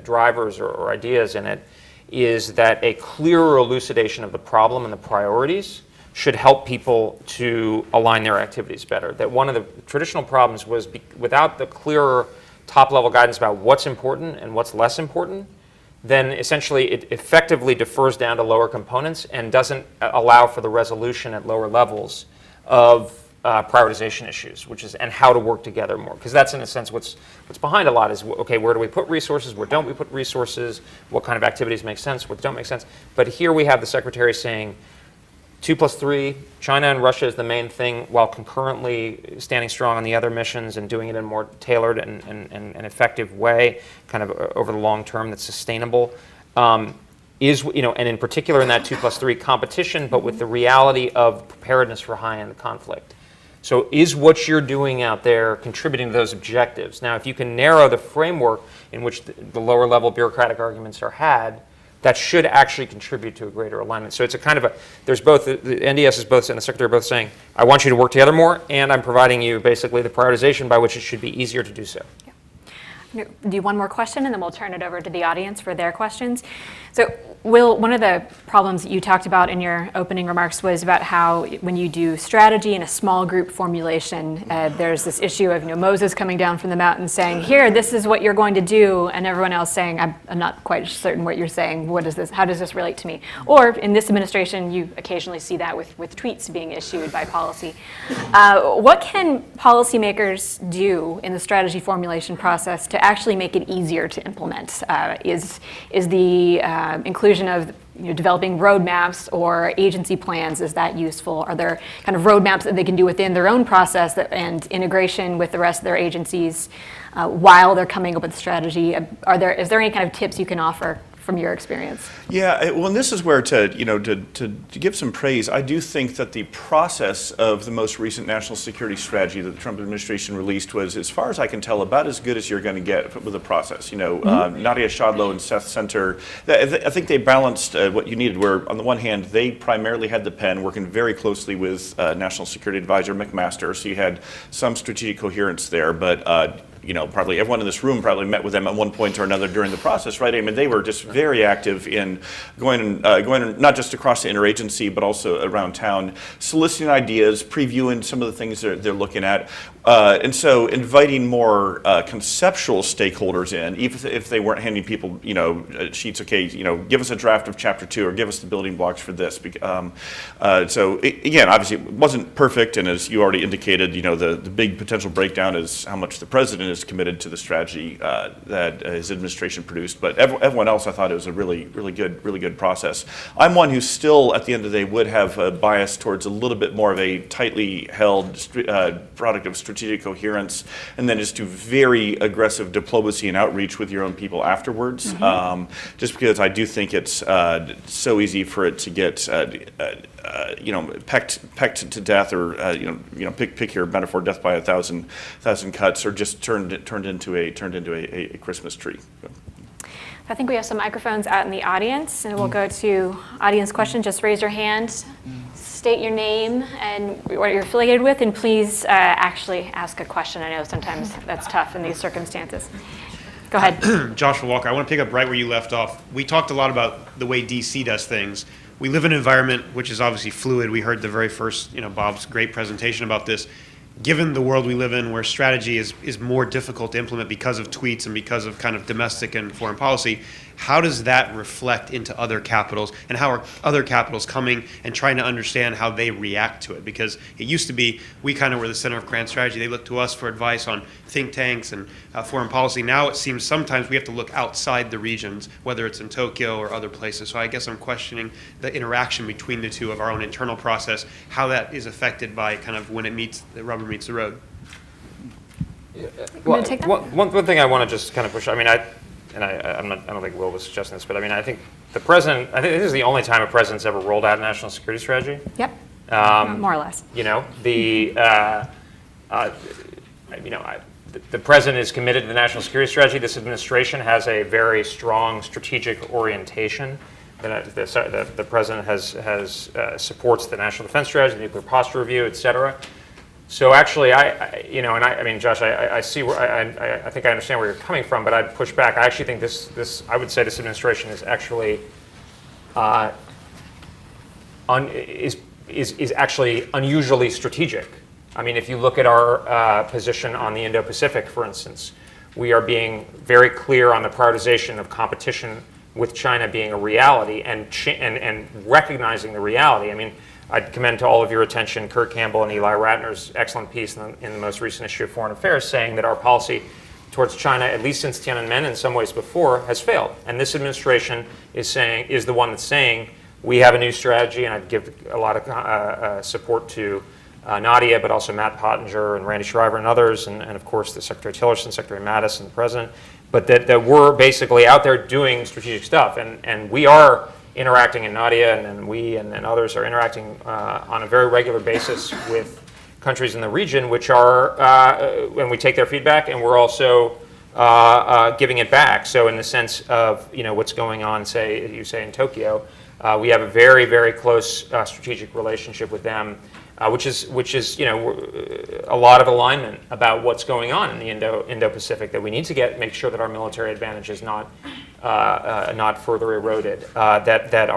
drivers or ideas in it, is that a clearer elucidation of the problem and the priorities should help people to align their activities better. That one of the traditional problems was without the clearer top-level guidance about what's important and what's less important, then essentially it effectively defers down to lower components and doesn't allow for the resolution at lower levels of prioritization issues, and how to work together more. Because that's, in a sense, what's behind a lot is, okay, where do we put resources, where don't we put resources, what kind of activities make sense, what don't make sense. But here we have the Secretary saying 2+3, China and Russia is the main thing, while concurrently standing strong on the other missions and doing it in a more tailored and effective way, kind of over the long term that's sustainable. And in particular in that 2+3 competition, but with the reality of preparedness for high-end conflict. So is what you're doing out there contributing to those objectives? Now, if you can narrow the framework in which the lower level bureaucratic arguments are had, that should actually contribute to a greater alignment. So it's a kind of there's both, the NDS is both, and the Secretary are both saying, I want you to work together more, and I'm providing you basically the prioritization by which it should be easier to do so. Do one more question, and then we'll turn it over to the audience for their questions. So, Will, one of the problems that you talked about in your opening remarks was about how when you do strategy in a small group formulation, there's this issue of Moses coming down from the mountain saying, here, this is what you're going to do, and everyone else saying, I'm not quite certain what you're saying. What is this? How does this relate to me? Or in this administration, you occasionally see that with tweets being issued by policy. What can policymakers do in the strategy formulation process to actually make it easier to implement? Is the inclusion of developing roadmaps or agency plans, is that useful? Are there kind of roadmaps that they can do within their own process and integration with the rest of their agencies while they're coming up with strategy? Is there any kind of tips you can offer from your experience? Yeah, well, and this is where to give some praise, I do think that the process of the most recent national security strategy that the Trump administration released was, as far as I can tell, about as good as you're going to get with a process. Nadia Shadlow and Seth Center, I think they balanced what you needed, where on the one hand, they primarily had the pen, working very closely with National Security Advisor McMaster, so you had some strategic coherence there, but probably everyone in this room probably met with them at one point or another during the process, right? I mean, they were just very active in going not just across the interagency, but also around town, soliciting ideas, previewing some of the things they're looking at. And so inviting more conceptual stakeholders in, even if they weren't handing people, sheets, okay, give us a draft of chapter 2 or give us the building blocks for this. So again, obviously it wasn't perfect, and as you already indicated, the big potential breakdown is how much the president is committed to the strategy that his administration produced. But everyone else, I thought it was a really good process. I'm one who still, at the end of the day, would have a bias towards a little bit more of a tightly held product of strategic coherence, and then just do very aggressive diplomacy and outreach with your own people afterwards. Just because I do think it's so easy for it to get pecked to death, or pick your metaphor, death by a thousand cuts, or just turned into a Christmas tree. I think we have some microphones out in the audience, and we'll go to audience questions. Just raise your hand, state your name and what you're affiliated with, and please actually ask a question. I know sometimes that's tough in these circumstances. Go ahead. Joshua Walker, I want to pick up right where you left off. We talked a lot about the way DC does things. We live in an environment which is obviously fluid. We heard the very first, Bob's great presentation about this. Given the world we live in, where strategy is more difficult to implement because of tweets and because of kind of domestic and foreign policy, How does that reflect into other capitals, and how are other capitals coming and trying to understand how they react to it? Because it used to be we kind of were the center of grand strategy. They looked to us for advice on think tanks and foreign policy. Now it seems sometimes we have to look outside the regions, whether it's in Tokyo or other places. So I guess I'm questioning the interaction between the two of our own internal process, how that is affected by kind of when the rubber meets the road. Well, one thing I want to just kind of push. I mean, I don't think Will was suggesting this, but I mean, I think the president. I think this is the only time a president's ever rolled out a national security strategy. Yep. More or less. You know, the president is committed to the national security strategy. This administration has a very strong strategic orientation. The president has supports the national defense strategy, the nuclear posture review, et cetera. So actually, I mean, Josh, I see where I think I understand where you're coming from, but I'd push back. I actually think I would say this administration is actually is actually unusually strategic. I mean, if you look at our position on the Indo-Pacific, for instance, we are being very clear on the prioritization of competition with China being a reality and recognizing the reality. I mean, I'd commend to all of your attention Kurt Campbell and Eli Ratner's excellent piece in the most recent issue of Foreign Affairs, saying that our policy towards China, at least since Tiananmen, in some ways before, has failed. And this administration is the one that's saying we have a new strategy, and I'd give a lot of support to Nadia, but also Matt Pottinger and Randy Shriver and others, and of course the Secretary Tillerson, Secretary Mattis, and the President, but that we're basically out there doing strategic stuff, and we are interacting, and Nadia and we and others are interacting on a very regular basis with countries in the region, which are, and we take their feedback, and we're also giving it back. So in the sense of what's going on, say in Tokyo, we have a very, very close strategic relationship with them, which is a lot of alignment about what's going on in the Indo-Pacific, that we need to make sure that our military advantage is not further eroded, that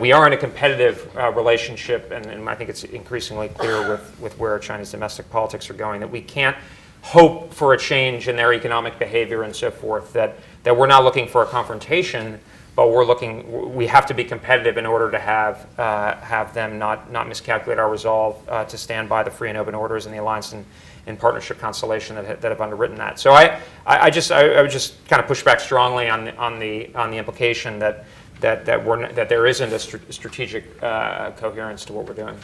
we are in a competitive relationship, and I think it's increasingly clear with where China's domestic politics are going, that we can't hope for a change in their economic behavior and so forth, that we're not looking for a confrontation, but we have to be competitive in order to have them not miscalculate our resolve to stand by the free and open orders and the alliance and partnership constellation that have underwritten that. So I would just kind of push back strongly on the implication that there isn't a strategic coherence to what we're doing.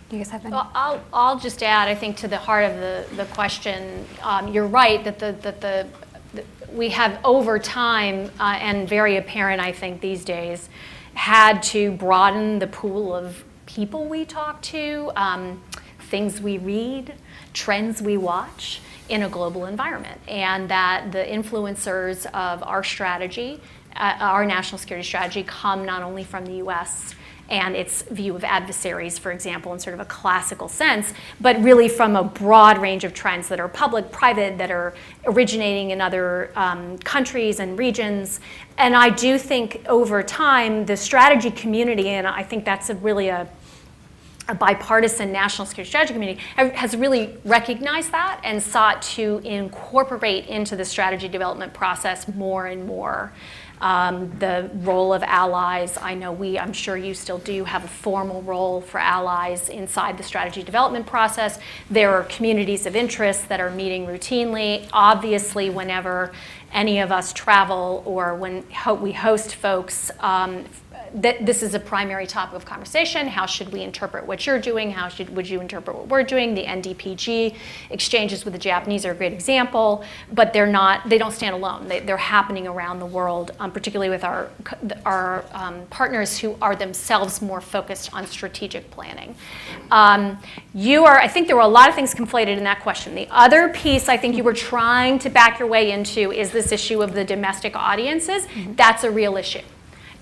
Do you guys have any? Well, I'll just add, I think, to the heart of the question. You're right that we have over time, and very apparent, I think, these days, had to broaden the pool of people we talk to, things we read, trends we watch in a global environment, and that the influencers of our strategy, our national security strategy, come not only from the U.S. and its view of adversaries, for example, in sort of a classical sense, but really from a broad range of trends that are public, private, that are originating in other countries and regions. And I do think over time, the strategy community, and I think that's really a bipartisan national security strategy community, has really recognized that and sought to incorporate into the strategy development process more and more the role of allies. I know I'm sure you still do have a formal role for allies inside the strategy development process. There are communities of interest that are meeting routinely. Obviously, whenever any of us travel or when we host folks, this is a primary topic of conversation. How should we interpret what you're doing? Would you interpret what we're doing? The NDPG exchanges with the Japanese are a great example, but they don't stand alone. They're happening around the world, particularly with our partners who are themselves more focused on strategic planning. I think there were a lot of things conflated in that question. The other piece I think you were trying to back your way into is this issue of the domestic audiences. That's a real issue.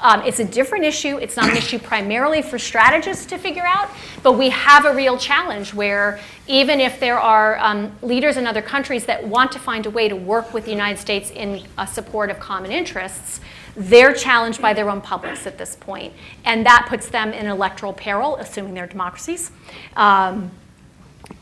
It's a different issue. It's not an issue primarily for strategists to figure out, but we have a real challenge where even if there are leaders in other countries that want to find a way to work with the United States in support of common interests, they're challenged by their own publics at this point. And that puts them in electoral peril, assuming they're democracies.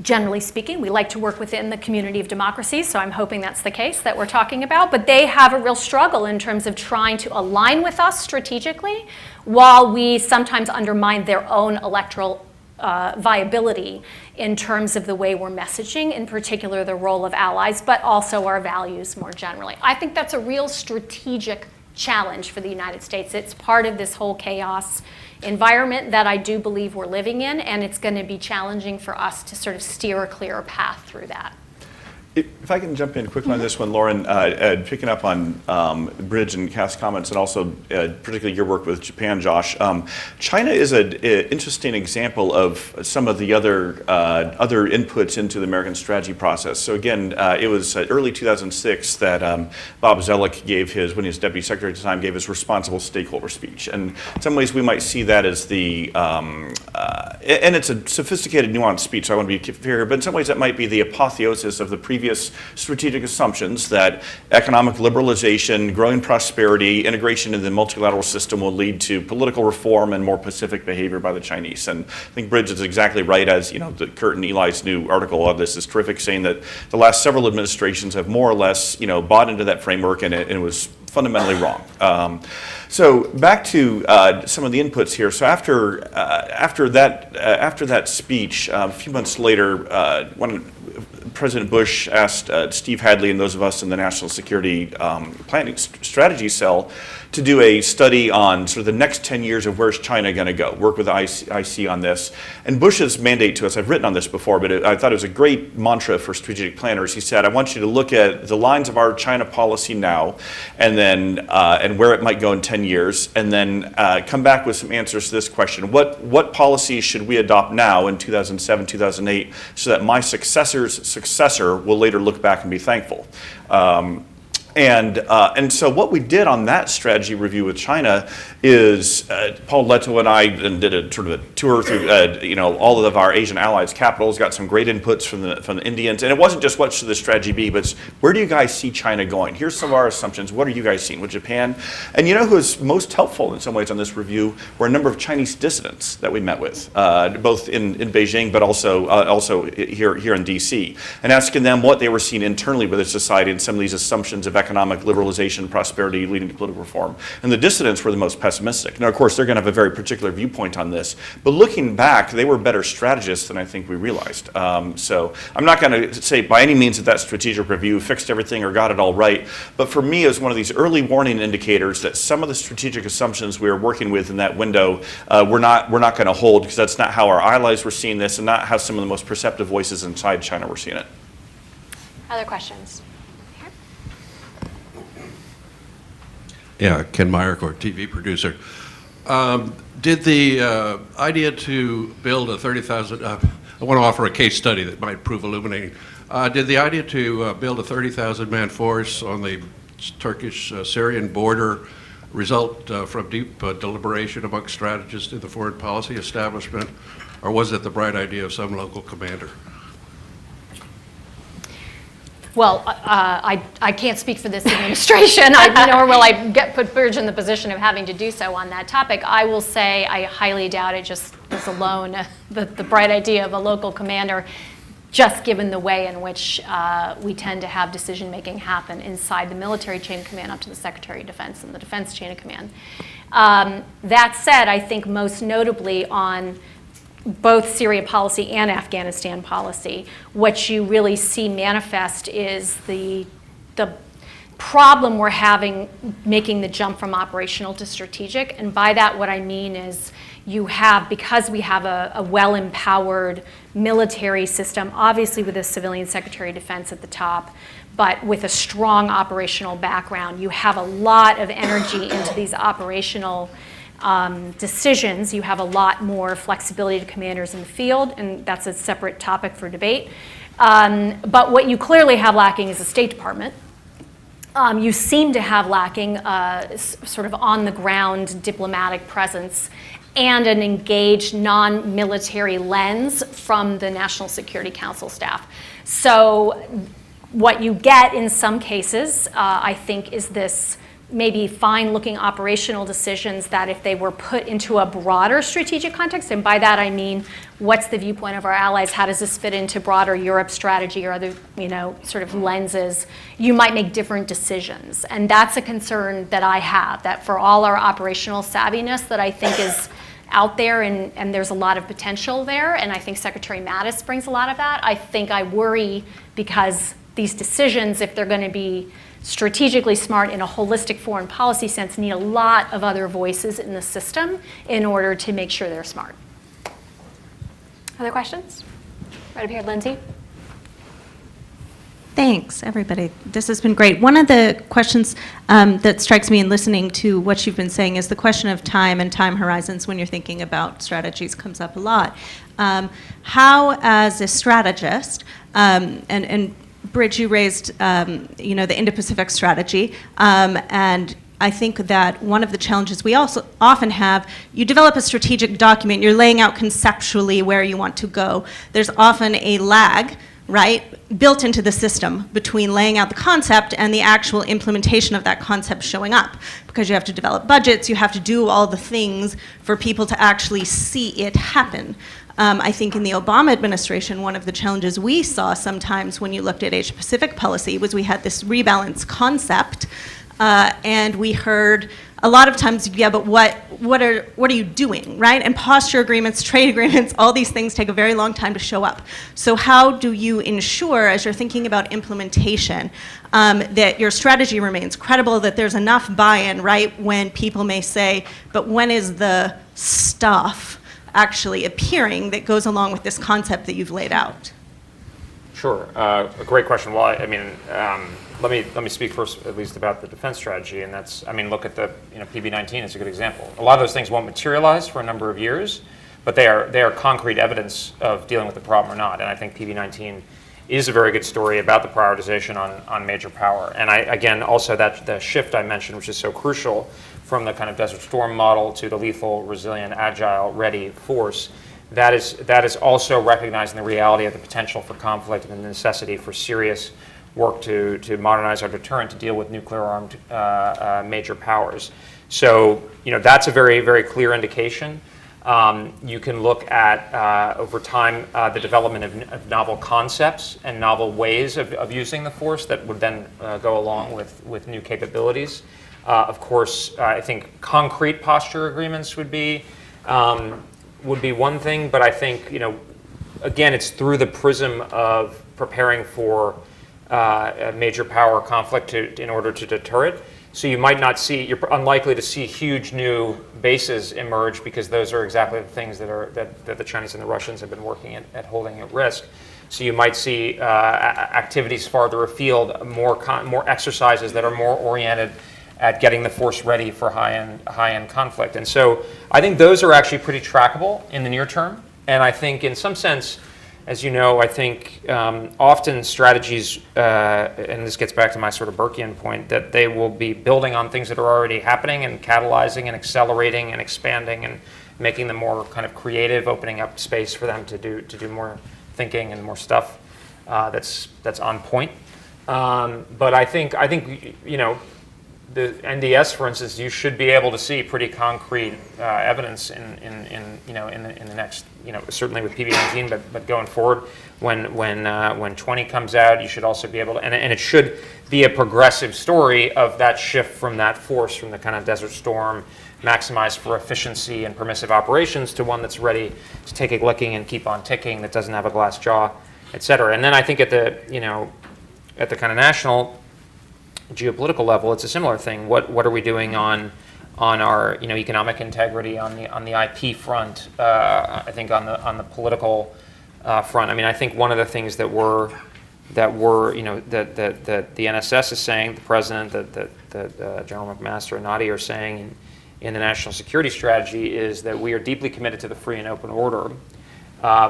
Generally speaking, we like to work within the community of democracies, so I'm hoping that's the case that we're talking about. But they have a real struggle in terms of trying to align with us strategically while we sometimes undermine their own electoral viability in terms of the way we're messaging, in particular the role of allies, but also our values more generally. I think that's a real strategic challenge for the United States. It's part of this whole chaos environment that I do believe we're living in, and it's going to be challenging for us to sort of steer a clearer path through that. If I can jump in quickly on this one, Lauren, picking up on Bridge and Cass' comments, and also particularly your work with Japan, Josh. China is an interesting example of some of the other inputs into the American strategy process. So again, it was early 2006 that Bob Zoellick gave his, when he was Deputy Secretary at the time, gave his responsible stakeholder speech. And in some ways we might see that as the, and it's a sophisticated, nuanced speech, so I want to be fair, but in some ways that might be the apotheosis of the previous strategic assumptions that economic liberalization, growing prosperity, integration into the multilateral system will lead to political reform and more pacific behavior by the Chinese. And I think Bridge is exactly right, as you know, Kurt and Eli's new article on this is terrific, saying that the last several administrations have more or less, bought into that framework, and it was fundamentally wrong. So back to some of the inputs here. So after that speech, a few months later, when President Bush asked Steve Hadley and those of us in the National Security Planning Strategy Cell to do a study on sort of the next 10 years of where's China going to go, work with IC on this. And Bush's mandate to us, I've written on this before, but I thought it was a great mantra for strategic planners. He said, I want you to look at the lines of our China policy now, and then and where it might go in 10 years, and then come back with some answers to this question. What policies should we adopt now in 2007, 2008, so that my successor's successor will later look back and be thankful? And so what we did on that strategy review with China is Paul Leto and I did a sort of a tour through all of our Asian allies' capitals, got some great inputs from the Indians, and it wasn't just what should the strategy be, but where do you guys see China going? Here's some of our assumptions. What are you guys seeing with Japan? And you know who was most helpful in some ways on this review were a number of Chinese dissidents that we met with, both in Beijing, but also here in DC, and asking them what they were seeing internally with their society and some of these assumptions of economic liberalization, prosperity leading to political reform. And the dissidents were the most pessimistic. Now, of course, they're going to have a very particular viewpoint on this, but looking back, they were better strategists than I think we realized. So I'm not going to say by any means that strategic review fixed everything or got it all right, but for me, it was one of these early warning indicators that some of the strategic assumptions we were working with in that window were not going to hold, because that's not how our allies were seeing this and not how some of the most perceptive voices inside China were seeing it. Other questions? Yeah, Ken Meyercourt, TV producer. Did the idea to build a 30,000, I want to offer a case study that might prove illuminating. Did the idea to build a 30,000-man force on the Turkish-Syrian border result from deep deliberation amongst strategists in the foreign policy establishment, or was it the bright idea of some local commander? Well, I can't speak for this administration, nor will I put Bridge in the position of having to do so on that topic. I will say I highly doubt it just was alone the bright idea of a local commander, just given the way in which we tend to have decision-making happen inside the military chain of command up to the Secretary of Defense and the defense chain of command. That said, I think most notably on both Syria policy and Afghanistan policy, what you really see manifest is the problem we're having making the jump from operational to strategic. And by that, what I mean is because we have a well-empowered military system, obviously with a civilian Secretary of Defense at the top, but with a strong operational background, you have a lot of energy into these operational decisions. You have a lot more flexibility to commanders in the field, and that's a separate topic for debate. But what you clearly have lacking is a State Department. You seem to have lacking sort of on-the-ground diplomatic presence and an engaged non-military lens from the National Security Council staff. So what you get in some cases, I think, is this maybe fine-looking operational decisions that if they were put into a broader strategic context, and by that I mean, what's the viewpoint of our allies? How does this fit into broader Europe strategy or other, sort of lenses? You might make different decisions. And that's a concern that I have, that for all our operational savviness that I think is out there, and there's a lot of potential there, and I think Secretary Mattis brings a lot of that. I worry because these decisions, if they're going to be strategically smart in a holistic foreign policy sense, need a lot of other voices in the system in order to make sure they're smart. Other questions? Right up here, Lindsay. Thanks, everybody. This has been great. One of the questions that strikes me in listening to what you've been saying is the question of time and time horizons when you're thinking about strategies comes up a lot. How, as a strategist, and Bridge, you raised, the Indo-Pacific strategy, and I think that one of the challenges we also often have, you develop a strategic document, you're laying out conceptually where you want to go. There's often a lag, right, built into the system between laying out the concept and the actual implementation of that concept showing up, because you have to develop budgets, you have to do all the things for people to actually see it happen. I think in the Obama administration, one of the challenges we saw sometimes when you looked at Asia-Pacific policy was we had this rebalance concept, and we heard a lot of times, yeah, but what are you doing, right? And posture agreements, trade agreements, all these things take a very long time to show up. So how do you ensure, as you're thinking about implementation, that your strategy remains credible, that there's enough buy-in, right, when people may say, but when is the stuff actually appearing that goes along with this concept that you've laid out? Sure, a great question. Well, let me speak first, at least, about the defense strategy, and that's, look at the PB19 is a good example. A lot of those things won't materialize for a number of years, but they are concrete evidence of dealing with the problem or not. And I think PB19 is a very good story about the prioritization on major power. And again, also that the shift I mentioned, which is so crucial, from the kind of Desert Storm model to the lethal, resilient, agile, ready force, that is also recognizing the reality of the potential for conflict and the necessity for serious work to modernize our deterrent to deal with nuclear-armed major powers. So, that's a very, very clear indication. You can look at, over time, the development of novel concepts and novel ways of using the force that would then go along with new capabilities. Of course, I think concrete posture agreements would be one thing, but I think, again, it's through the prism of preparing for a major power conflict in order to deter it. So you're unlikely to see huge new bases emerge, because those are exactly the things that the Chinese and the Russians have been working at holding at risk. So you might see activities farther afield, more exercises that are more oriented at getting the force ready for high-end conflict. And so I think those are actually pretty trackable in the near term. And I think in some sense, as you know, I think often strategies, and this gets back to my sort of Burkean point, that they will be building on things that are already happening and catalyzing and accelerating and expanding and making them more kind of creative, opening up space for them to do more thinking and more stuff that's on point. But I think the NDS, for instance, you should be able to see pretty concrete evidence in the next, certainly with PB19, but going forward, when 20 comes out, you should also be able to, and it should be a progressive story of that shift from that force, from the kind of Desert Storm, maximized for efficiency and permissive operations, to one that's ready to take a licking and keep on ticking, that doesn't have a glass jaw, et cetera. And then I think at the kind of national geopolitical level, it's a similar thing. What are we doing on our economic integrity, on the IP front? I think on the political front. I think one of the things that the NSS is saying, the president, that General McMaster and Nadi are saying in the national security strategy, is that we are deeply committed to the free and open order.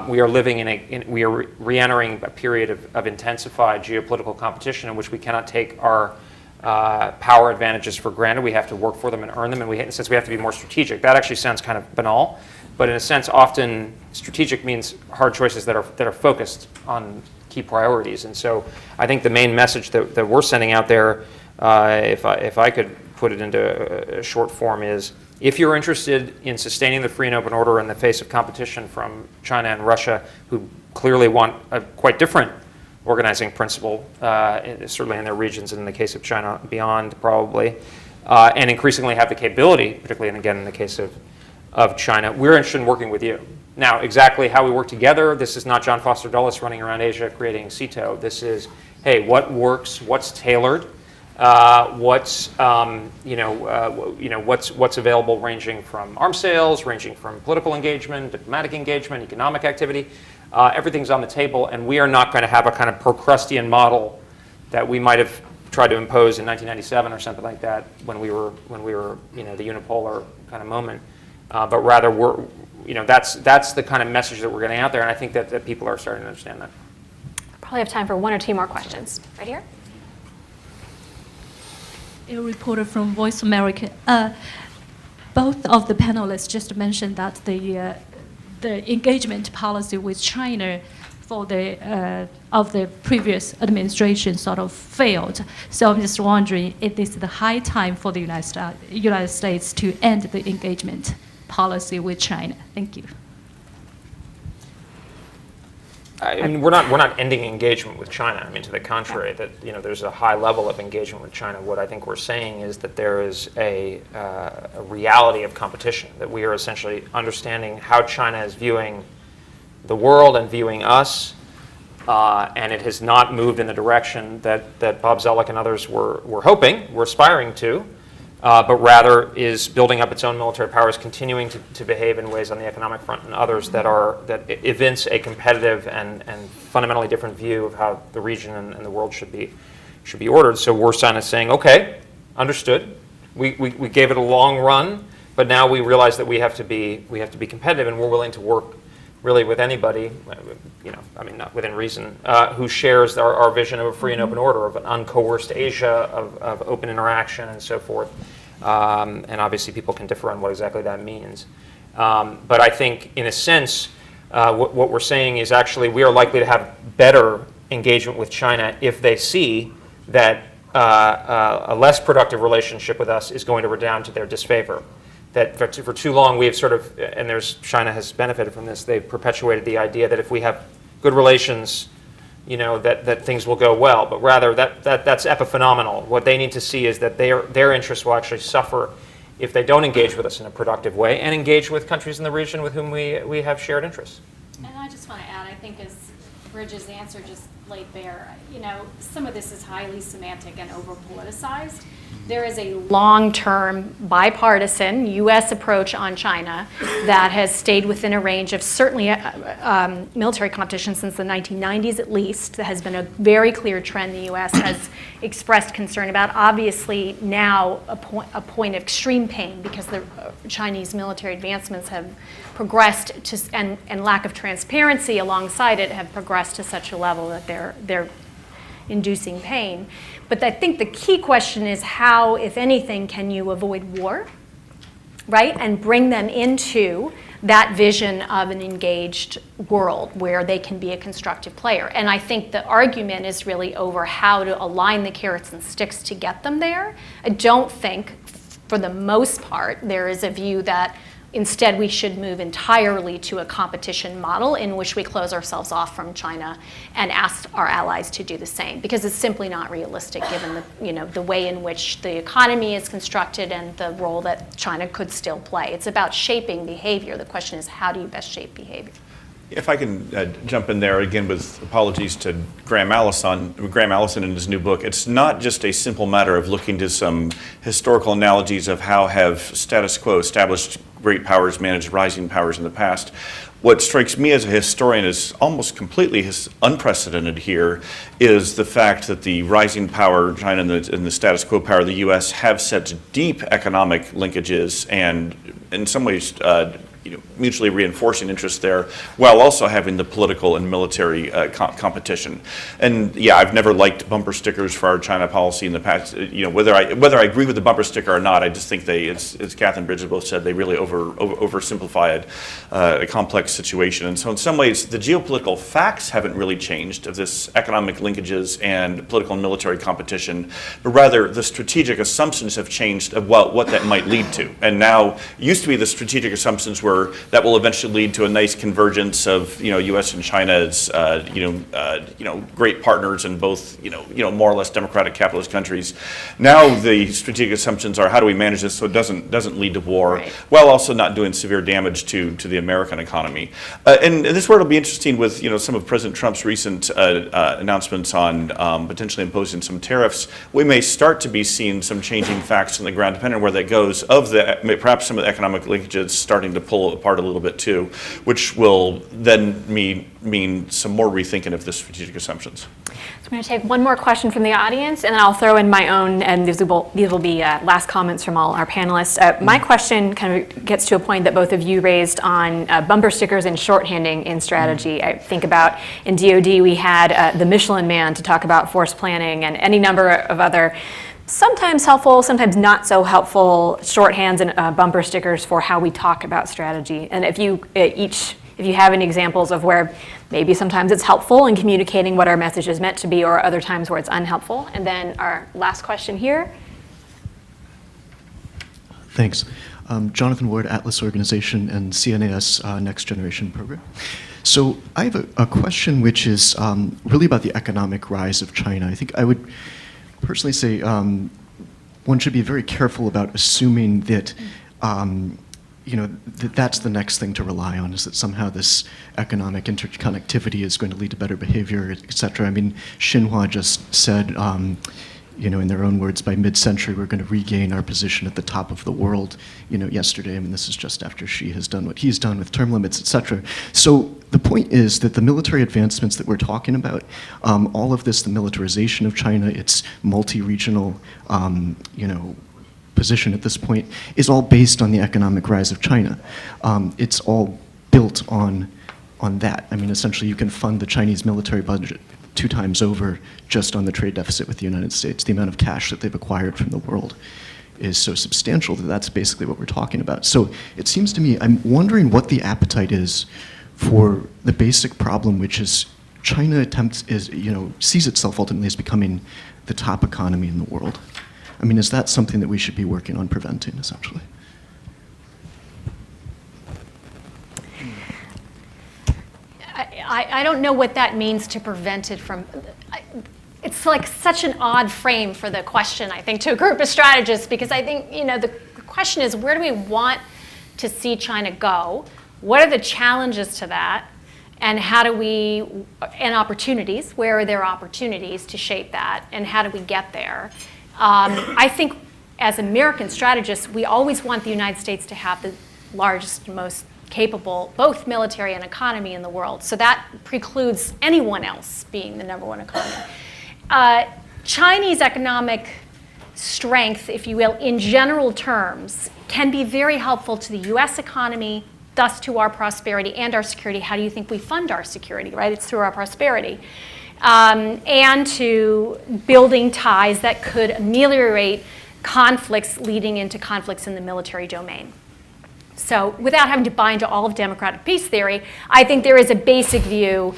We are living we are re-entering a period of intensified geopolitical competition in which we cannot take our power advantages for granted. We have to work for them and earn them, and in a sense we have to be more strategic. That actually sounds kind of banal, but in a sense often strategic means hard choices that are focused on key priorities. And so I think the main message that we're sending out there, if I could put it into a short form is, if you're interested in sustaining the free and open order in the face of competition from China and Russia, who clearly want a quite different organizing principle, certainly in their regions and in the case of China beyond probably, and increasingly have the capability, particularly and again in the case of China, we're interested in working with you. Now, exactly how we work together, this is not John Foster Dulles running around Asia creating CETO. This is, hey, what works, what's tailored, what's available, ranging from arms sales, ranging from political engagement, diplomatic engagement, economic activity. Everything's on the table, and we are not going to have a kind of Procrustean model that we might have tried to impose in 1997 or something like that when we were the unipolar kind of moment. But rather, that's the kind of message that we're getting out there, and I think that people are starting to understand that. Probably have time for one or two more questions. Right here. A reporter from Voice America. Both of the panelists just mentioned that the engagement policy with China for of the previous administration sort of failed. So I'm just wondering if this is the high time for the United States to end the engagement policy with China. Thank you. I mean, we're not ending engagement with China. I mean, to the contrary, that there's a high level of engagement with China. What I think we're saying is that there is a reality of competition, that we are essentially understanding how China is viewing the world and viewing us, and it has not moved in the direction that Bob Zoellick and others were hoping, were aspiring to, but rather is building up its own military powers, continuing to behave in ways on the economic front and others that evince a competitive and fundamentally different view of how the region and the world should be ordered. So we're kind of saying, okay, understood. We gave it a long run, but now we realize that we have to be competitive, and we're willing to work really with anybody, I mean, not within reason, who shares our vision of a free and open order, of an uncoerced Asia, of open interaction and so forth. And obviously people can differ on what exactly that means. But I think, in a sense, what we're saying is actually we are likely to have better engagement with China if they see that a less productive relationship with us is going to redound to their disfavor. That for too long we have sort of, and China has benefited from this, they've perpetuated the idea that if we have good relations, that things will go well. But rather, that's epiphenomenal. What they need to see is that their interests will actually suffer if they don't engage with us in a productive way and engage with countries in the region with whom we have shared interests. And I just want to add, I think as Bridget's answer just laid bare, some of this is highly semantic and over-politicized. There is a long-term, bipartisan U.S. approach on China that has stayed within a range of certainly military competition since the 1990s at least. That has been a very clear trend the U.S. has expressed concern about. Obviously now a point of extreme pain because the Chinese military advancements have progressed to, and lack of transparency alongside it have progressed to such a level that they're inducing pain. But I think the key question is how, if anything, can you avoid war, right? And bring them into that vision of an engaged world where they can be a constructive player. And I think the argument is really over how to align the carrots and sticks to get them there. I don't think, for the most part, there is a view that instead we should move entirely to a competition model in which we close ourselves off from China and ask our allies to do the same, because it's simply not realistic given the way in which the economy is constructed and the role that China could still play. It's about shaping behavior. The question is, how do you best shape behavior? If I can jump in there again with apologies to Graham Allison in his new book, it's not just a simple matter of looking to some historical analogies of how have status quo established great powers managed rising powers in the past. What strikes me as a historian as almost completely unprecedented here is the fact that the rising power, China, and the status quo power, the U.S., have such deep economic linkages and in some ways mutually reinforcing interests there, while also having the political and military competition. And yeah, I've never liked bumper stickers for our China policy in the past. Whether I agree with the bumper sticker or not, I just think as Kath and Bridget both said, they really oversimplified a complex situation. And so in some ways, the geopolitical facts haven't really changed of this economic linkages and political and military competition, but rather the strategic assumptions have changed of what that might lead to. And now, it used to be the strategic assumptions were that will eventually lead to a nice convergence of U.S. and China as great partners in both more or less democratic capitalist countries. Now the strategic assumptions are how do we manage this so it doesn't lead to war, right, while also not doing severe damage to the American economy. And this is where it'll be interesting with some of President Trump's recent announcements on potentially imposing some tariffs. We may start to be seeing some changing facts on the ground, depending on where that goes, of perhaps some of the economic linkages starting to pull apart a little bit too, which will then mean some more rethinking of the strategic assumptions. So I'm going to take one more question from the audience, and then I'll throw in my own, and these will be last comments from all our panelists. My question kind of gets to a point that both of you raised on bumper stickers and shorthanding in strategy. I think about in DoD we had the Michelin Man to talk about force planning and any number of other sometimes helpful, sometimes not so helpful shorthands and bumper stickers for how we talk about strategy. And if you have any examples of where maybe sometimes it's helpful in communicating what our message is meant to be, or other times where it's unhelpful. And then our last question here. Thanks. Jonathan Ward, Atlas Organization and CNAS Next Generation Program. So I have a question which is really about the economic rise of China. I think I would personally say one should be very careful about assuming that that's the next thing to rely on, is that somehow this economic interconnectivity is going to lead to better behavior, et cetera. I mean, Xinhua just said, in their own words, by mid-century we're going to regain our position at the top of the world, yesterday. I mean, this is just after Xi has done what he's done with term limits, et cetera. So the point is that the military advancements that we're talking about, all of this, the militarization of China, its multi-regional, position at this point, is all based on the economic rise of China. It's all built on that. I mean, essentially, you can fund the Chinese military budget 2 times over just on the trade deficit with the United States. The amount of cash that they've acquired from the world is so substantial that that's basically what we're talking about. So it seems to me, I'm wondering what the appetite is for the basic problem, which is China sees itself ultimately as becoming the top economy in the world. I mean, is that something that we should be working on preventing, essentially? I don't know what that means to prevent it from. It's like such an odd frame for the question, I think, to a group of strategists, because I think, the question is, where do we want to see China go? What are the challenges to that? And and opportunities, where are there opportunities to shape that? And how do we get there? I think as American strategists, we always want the United States to have the largest, most capable, both military and economy in the world. So that precludes anyone else being the #1 economy. Chinese economic strength, if you will, in general terms, can be very helpful to the US economy, thus to our prosperity and our security. How do you think we fund our security, right? It's through our prosperity. And to building ties that could ameliorate conflicts leading into conflicts in the military domain. So without having to buy into all of democratic peace theory, I think there is a basic view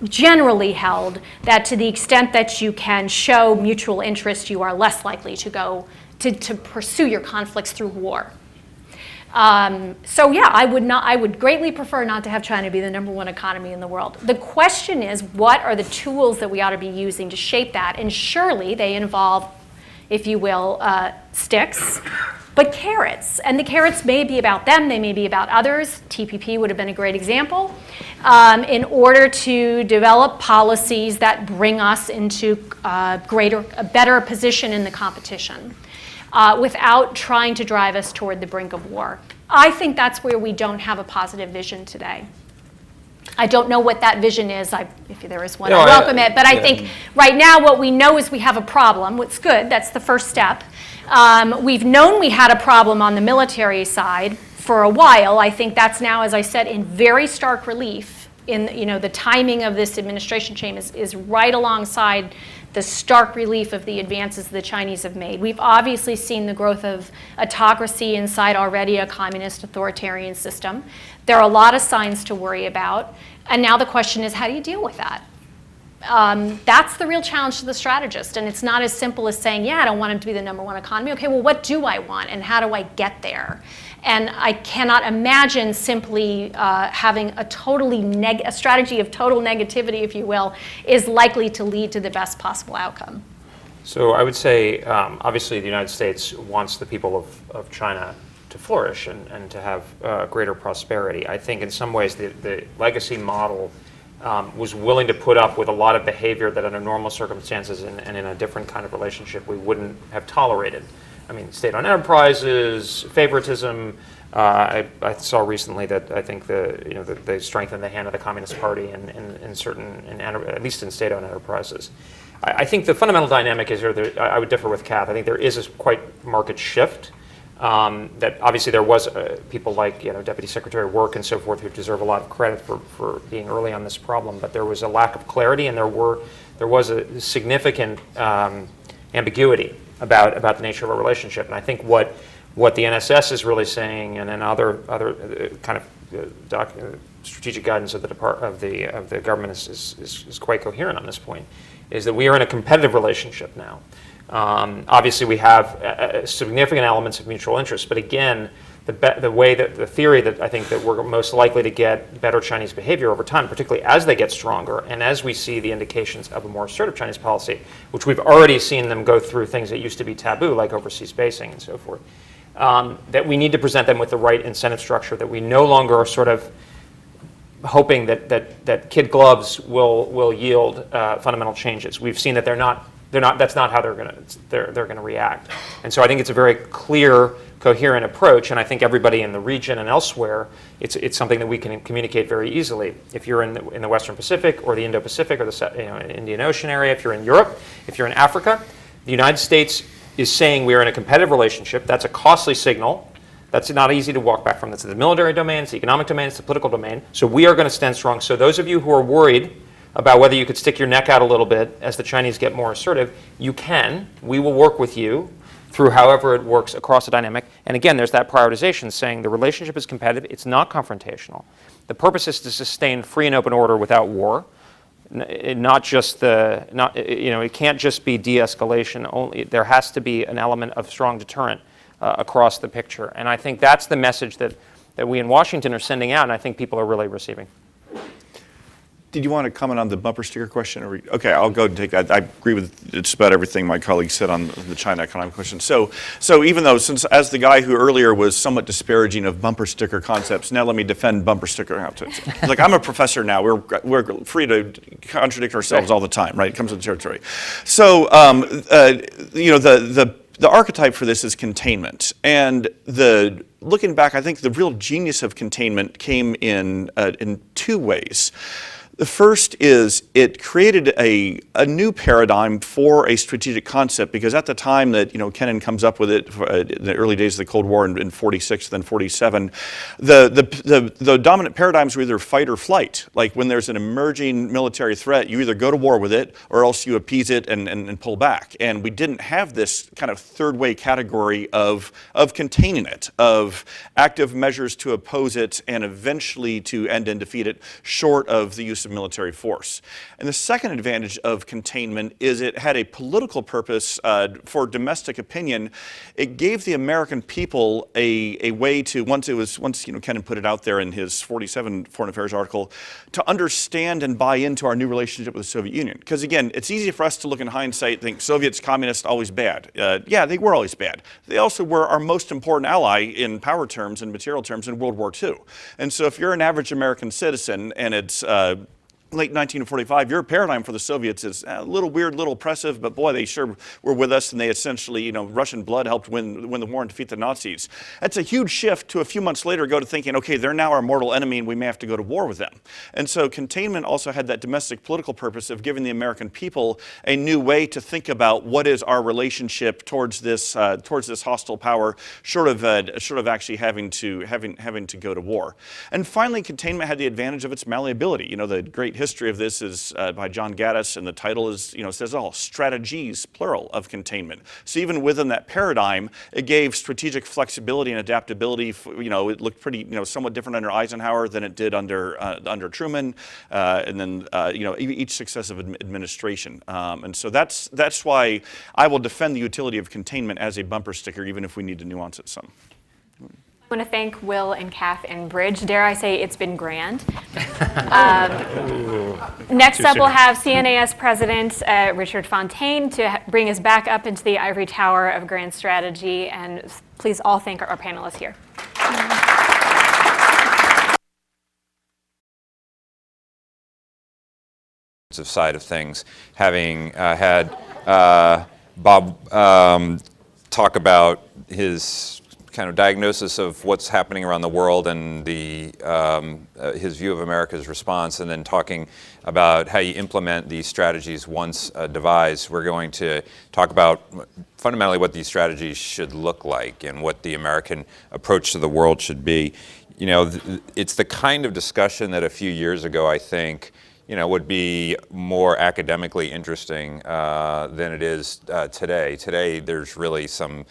generally held that to the extent that you can show mutual interest, you are less likely to go to pursue your conflicts through war. So yeah, I would greatly prefer not to have China be the #1 economy in the world. The question is, what are the tools that we ought to be using to shape that? And surely they involve, if you will, sticks, but carrots. And the carrots may be about them, they may be about others. TPP would have been a great example. In order to develop policies that bring us into a better position in the competition. Without trying to drive us toward the brink of war. I think that's where we don't have a positive vision today. I don't know what that vision is. If there is one, I welcome it. But I think right now what we know is we have a problem. What's good, that's the first step. We've known we had a problem on the military side for a while. I think that's now, as I said, in very stark relief. The timing of this administration change is right alongside the stark relief of the advances the Chinese have made. We've obviously seen the growth of autocracy inside already a communist authoritarian system. There are a lot of signs to worry about. And now the question is, how do you deal with that? That's the real challenge to the strategist. And it's not as simple as saying, yeah, I don't want it to be the #1 economy. Okay, well, what do I want and how do I get there? And I cannot imagine simply having a strategy of total negativity, if you will, is likely to lead to the best possible outcome. So I would say, obviously, the United States wants the people of China to flourish and to have greater prosperity. I think in some ways the legacy model was willing to put up with a lot of behavior that under normal circumstances and in a different kind of relationship we wouldn't have tolerated. I mean, state-owned enterprises, favoritism. I saw recently that I think they strengthened the hand of the Communist Party at least in state-owned enterprises. I think the fundamental dynamic is here. I would differ with Kath. I think there is a quite marked shift. That obviously there was people like Deputy Secretary of Work and so forth who deserve a lot of credit for being early on this problem. But there was a lack of clarity, and there was a significant ambiguity about the nature of a relationship. And I think what the NSS is really saying, and then other kind of strategic guidance of the government is quite coherent on this point, is that we are in a competitive relationship now. Obviously, we have significant elements of mutual interest, but again, the theory that I think that we're most likely to get better Chinese behavior over time, particularly as they get stronger, and as we see the indications of a more assertive Chinese policy, which we've already seen them go through things that used to be taboo, like overseas basing and so forth, that we need to present them with the right incentive structure, that we no longer are sort of hoping that kid gloves will yield fundamental changes. We've seen that that's not how they're going to react. And so I think it's a very clear, coherent approach, and I think everybody in the region and elsewhere, it's something that we can communicate very easily. If you're in the Western Pacific or the Indo-Pacific or the Indian Ocean area, if you're in Europe, if you're in Africa, the United States is saying we are in a competitive relationship. That's a costly signal. That's not easy to walk back from. That's the military domain, it's the economic domain, it's the political domain. So we are going to stand strong. So those of you who are worried about whether you could stick your neck out a little bit as the Chinese get more assertive, you can. We will work with you through however it works across the dynamic. And again, there's that prioritization saying the relationship is competitive, it's not confrontational. The purpose is to sustain free and open order without war. It can't just be de-escalation only. There has to be an element of strong deterrent across the picture. And I think that's the message that we in Washington are sending out, and I think people are really receiving. Did you want to comment on the bumper sticker question? Okay, I'll go and take that. I agree with just about everything my colleague said on the China economic question. So even though, as the guy who earlier was somewhat disparaging of bumper sticker concepts, now let me defend bumper sticker concepts. Like, I'm a professor now. We're free to contradict ourselves all the time, right? It comes with the territory. So, the archetype for this is containment. And looking back, I think the real genius of containment came in two ways. The first is it created a new paradigm for a strategic concept, because at the time that Kennan comes up with it in the early days of the Cold War in 46, then 47, the dominant paradigms were either fight or flight. Like, when there's an emerging military threat, you either go to war with it or else you appease it and pull back. And we didn't have this kind of third way category of containing it, of active measures to oppose it and eventually to end and defeat it, short of the use of military force. And the second advantage of containment is it had a political purpose for domestic opinion. It gave the American people a way to, once Kennan put it out there in his 47 Foreign Affairs article, to understand and buy into our new relationship with the Soviet Union. Because again, it's easy for us to look in hindsight and think Soviets, communists, always bad. Yeah, they were always bad. They also were our most important ally in power terms and material terms in World War II. And so if you're an average American citizen and it's late 1945, your paradigm for the Soviets is a little weird, little oppressive, but boy, they sure were with us, and they essentially, Russian blood helped win the war and defeat the Nazis. That's a huge shift to a few months later go to thinking, okay, they're now our mortal enemy and we may have to go to war with them. And so containment also had that domestic political purpose of giving the American people a new way to think about what is our relationship towards this hostile power, short of actually having to go to war. And finally, containment had the advantage of its malleability. The great history of this is by John Gaddis, and the title is, says all, strategies, plural, of containment. So even within that paradigm, it gave strategic flexibility and adaptability. It looked pretty, somewhat different under Eisenhower than it did under Truman, and then, each successive administration. And so that's why I will defend the utility of containment as a bumper sticker, even if we need to nuance it some. I want to thank Will and Kath and Bridge. Dare I say it's been grand. Next up, we'll have CNAS President Richard Fontaine to bring us back up into the ivory tower of grand strategy. And please all thank our panelists here. Side of things, having had Bob talk about his kind of diagnosis of what's happening around the world and his view of America's response, and then talking about how you implement these strategies once devised. We're going to talk about fundamentally what these strategies should look like and what the American approach to the world should be. It's the kind of discussion that a few years ago, I think, would be more academically interesting than it is today. Today, there's really some,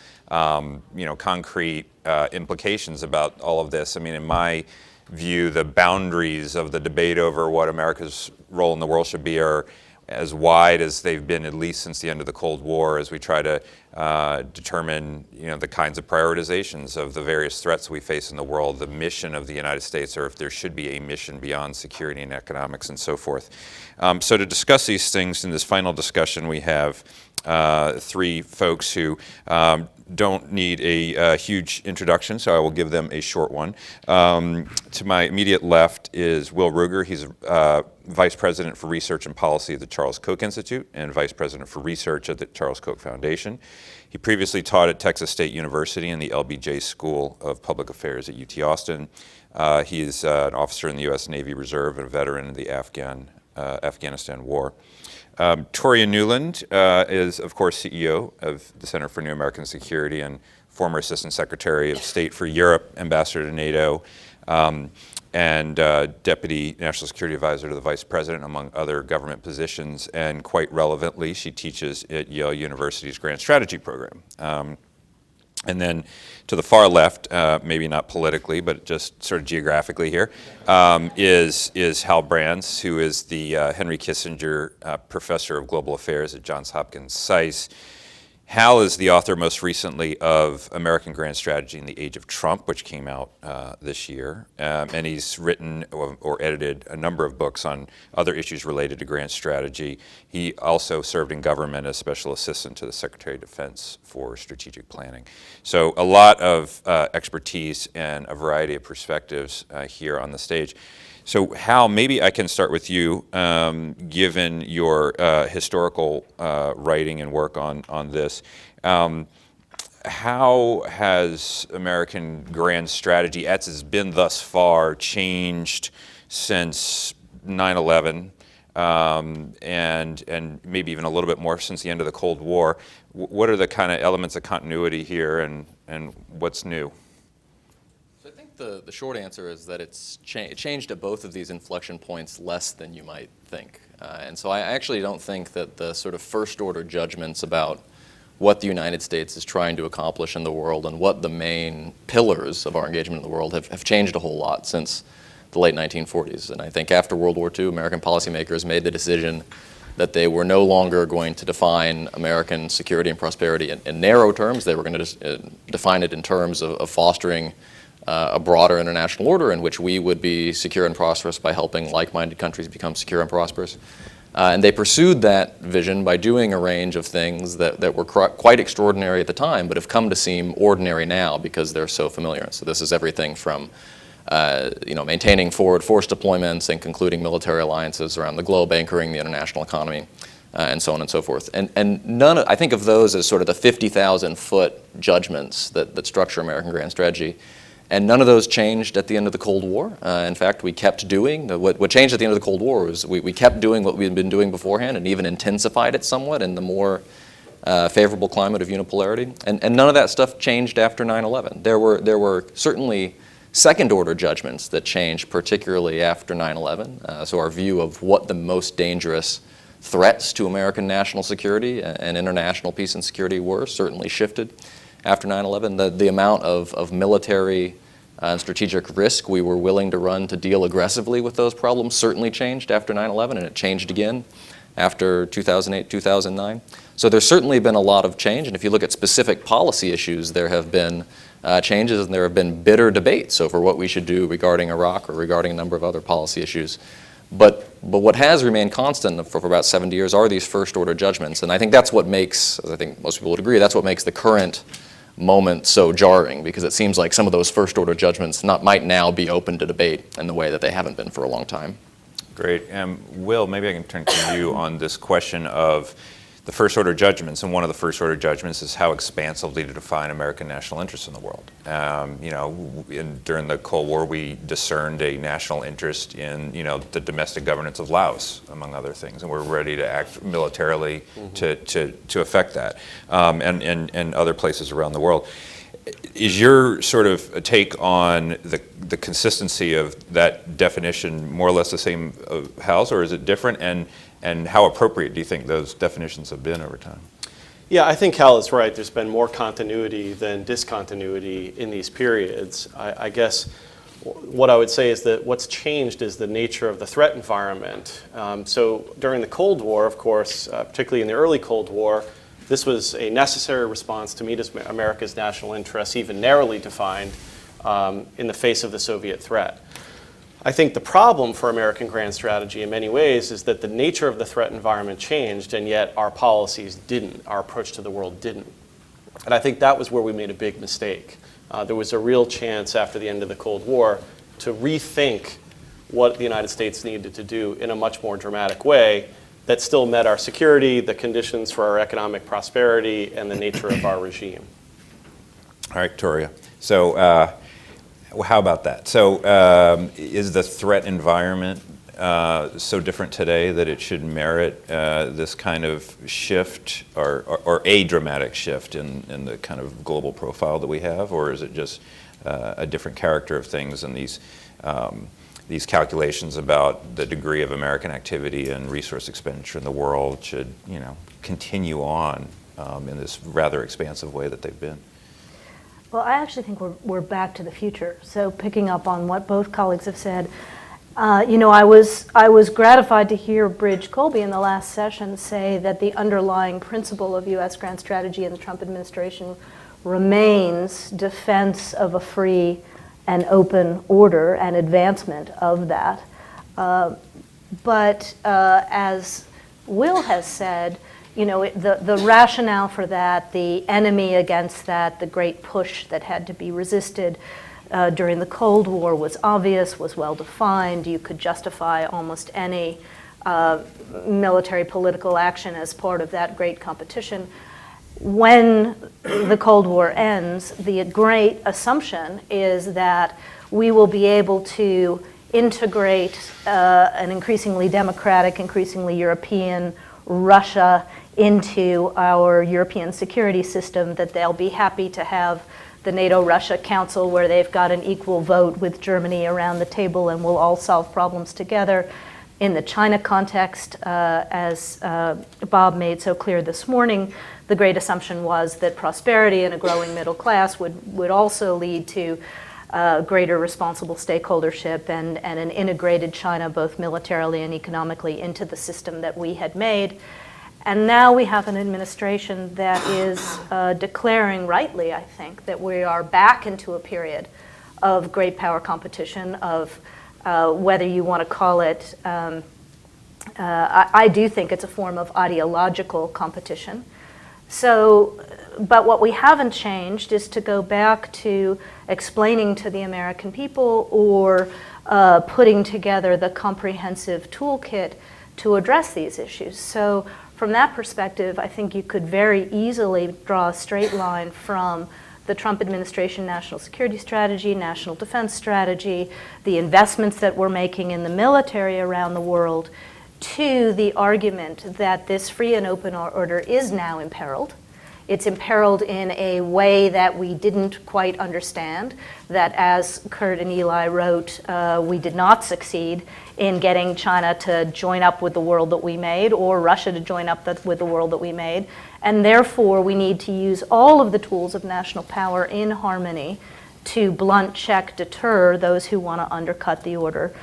concrete implications about all of this. I mean, in my view, the boundaries of the debate over what America's role in the world should be are as wide as they've been, at least since the end of the Cold War, as we try to determine, the kinds of prioritizations of the various threats we face in the world, the mission of the United States, or if there should be a mission beyond security and economics and so forth. So to discuss these things in this final discussion, we have three folks who don't need a huge introduction, so I will give them a short one. To my immediate left is Will Ruger. He's Vice President for Research and Policy at the Charles Koch Institute and Vice President for Research at the Charles Koch Foundation. He previously taught at Texas State University in the LBJ School of Public Affairs at UT Austin. He is an officer in the U.S. Navy Reserve and a veteran of the Afghanistan War. Toria Newland is, of course, CEO of the Center for New American Security and former Assistant Secretary of State for Europe, Ambassador to NATO, and Deputy National Security Advisor to the Vice President, among other government positions. And quite relevantly, she teaches at Yale University's Grand Strategy program. And then to the far left, maybe not politically, but just sort of geographically here, is Hal Brands, who is the Henry Kissinger Professor of Global Affairs at Johns Hopkins SAIS. Hal is the author most recently of American Grand Strategy in the Age of Trump, which came out this year. And he's written or edited a number of books on other issues related to grand strategy. He also served in government as Special Assistant to the Secretary of Defense for Strategic Planning. So a lot of expertise and a variety of perspectives here on the stage. So Hal, maybe I can start with you, given your historical writing and work on this. How has American grand strategy, as it's been thus far, changed since 9/11, and maybe even a little bit more since the end of the Cold War? What are the kind of elements of continuity here, and what's new? I think the short answer is that it's changed at both of these inflection points less than you might think. And so I actually don't think that the sort of first order judgments about what the United States is trying to accomplish in the world and what the main pillars of our engagement in the world have changed a whole lot since the late 1940s. And I think after World War II, American policymakers made the decision that they were no longer going to define American security and prosperity in narrow terms. They were going to define it in terms of fostering a broader international order in which we would be secure and prosperous by helping like-minded countries become secure and prosperous. And they pursued that vision by doing a range of things that were quite extraordinary at the time, but have come to seem ordinary now because they're so familiar. So this is everything from maintaining forward force deployments and concluding military alliances around the globe, anchoring the international economy, and so on and so forth. And I think of those as sort of the 50,000-foot judgments that structure American grand strategy. And none of those changed at the end of the Cold War. In fact, we kept doing, what changed at the end of the Cold War was we kept doing what we had been doing beforehand and even intensified it somewhat in the more favorable climate of unipolarity. And none of that stuff changed after 9/11. There were certainly second-order judgments that changed, particularly after 9/11. So our view of what the most dangerous threats to American national security and international peace and security were certainly shifted after 9/11. The amount of military and strategic risk we were willing to run to deal aggressively with those problems certainly changed after 9/11, and it changed again after 2008, 2009. So there's certainly been a lot of change, and if you look at specific policy issues, there have been changes, and there have been bitter debates over what we should do regarding Iraq or regarding a number of other policy issues. But what has remained constant for about 70 years are these first-order judgments, and I think that's what makes, as I think most people would agree, that's what makes the current moment so jarring, because it seems like some of those first-order judgments might now be open to debate in the way that they haven't been for a long time. Great. Will, maybe I can turn to you on this question of the first-order judgments, and one of the first-order judgments is how expansively to define American national interests in the world. During the Cold War, we discerned a national interest in, the domestic governance of Laos, among other things, and we're ready to act militarily to affect that, and other places around the world. Is your sort of a take on the consistency of that definition more or less the same house, or is it different? And how appropriate do you think those definitions have been over time? Yeah, I think Hal is right. There's been more continuity than discontinuity in these periods. I guess what I would say is that what's changed is the nature of the threat environment. So during the Cold War, of course, particularly in the early Cold War, this was a necessary response to meet America's national interests, even narrowly defined, in the face of the Soviet threat. I think the problem for American grand strategy in many ways is that the nature of the threat environment changed, and yet our policies didn't, our approach to the world didn't. And I think that was where we made a big mistake. There was a real chance after the end of the Cold War to rethink what the United States needed to do in a much more dramatic way that still met our security, the conditions for our economic prosperity, and the nature of our regime. All right, Toria. So how about that? So is the threat environment so different today that it should merit this kind of shift, or a dramatic shift in the kind of global profile that we have, or is it just a different character of things, and these calculations about the degree of American activity and resource expenditure in the world should, continue on in this rather expansive way that they've been? Well, I actually think we're back to the future. So picking up on what both colleagues have said, I was gratified to hear Bridge Colby in the last session say that the underlying principle of U.S. grand strategy in the Trump administration remains defense of a free and open order and advancement of that. But as Will has said, the rationale for that, the enemy against that, the great push that had to be resisted during the Cold War was obvious, was well defined. You could justify almost any military political action as part of that great competition. When the Cold War ends, the great assumption is that we will be able to integrate an increasingly democratic, increasingly European Russia into our European security system, that they'll be happy to have the NATO-Russia Council where they've got an equal vote with Germany around the table and we'll all solve problems together. In the China context, as Bob made so clear this morning, the great assumption was that prosperity and a growing middle class would also lead to greater responsible stakeholdership and an integrated China, both militarily and economically, into the system that we had made. And now we have an administration that is declaring rightly, I think, that we are back into a period of great power competition, of whether you want to call it, I do think it's a form of ideological competition. So, but what we haven't changed is to go back to explaining to the American people or putting together the comprehensive toolkit to address these issues. So from that perspective, I think you could very easily draw a straight line from the Trump administration national security strategy, national defense strategy, the investments that we're making in the military around the world, to the argument that this free and open order is now imperiled. It's imperiled in a way that we didn't quite understand, that as Kurt and Eli wrote, we did not succeed in getting China to join up with the world that we made, or Russia to join up with the world that we made. And therefore, we need to use all of the tools of national power in harmony to blunt, check, deter those who want to undercut the order.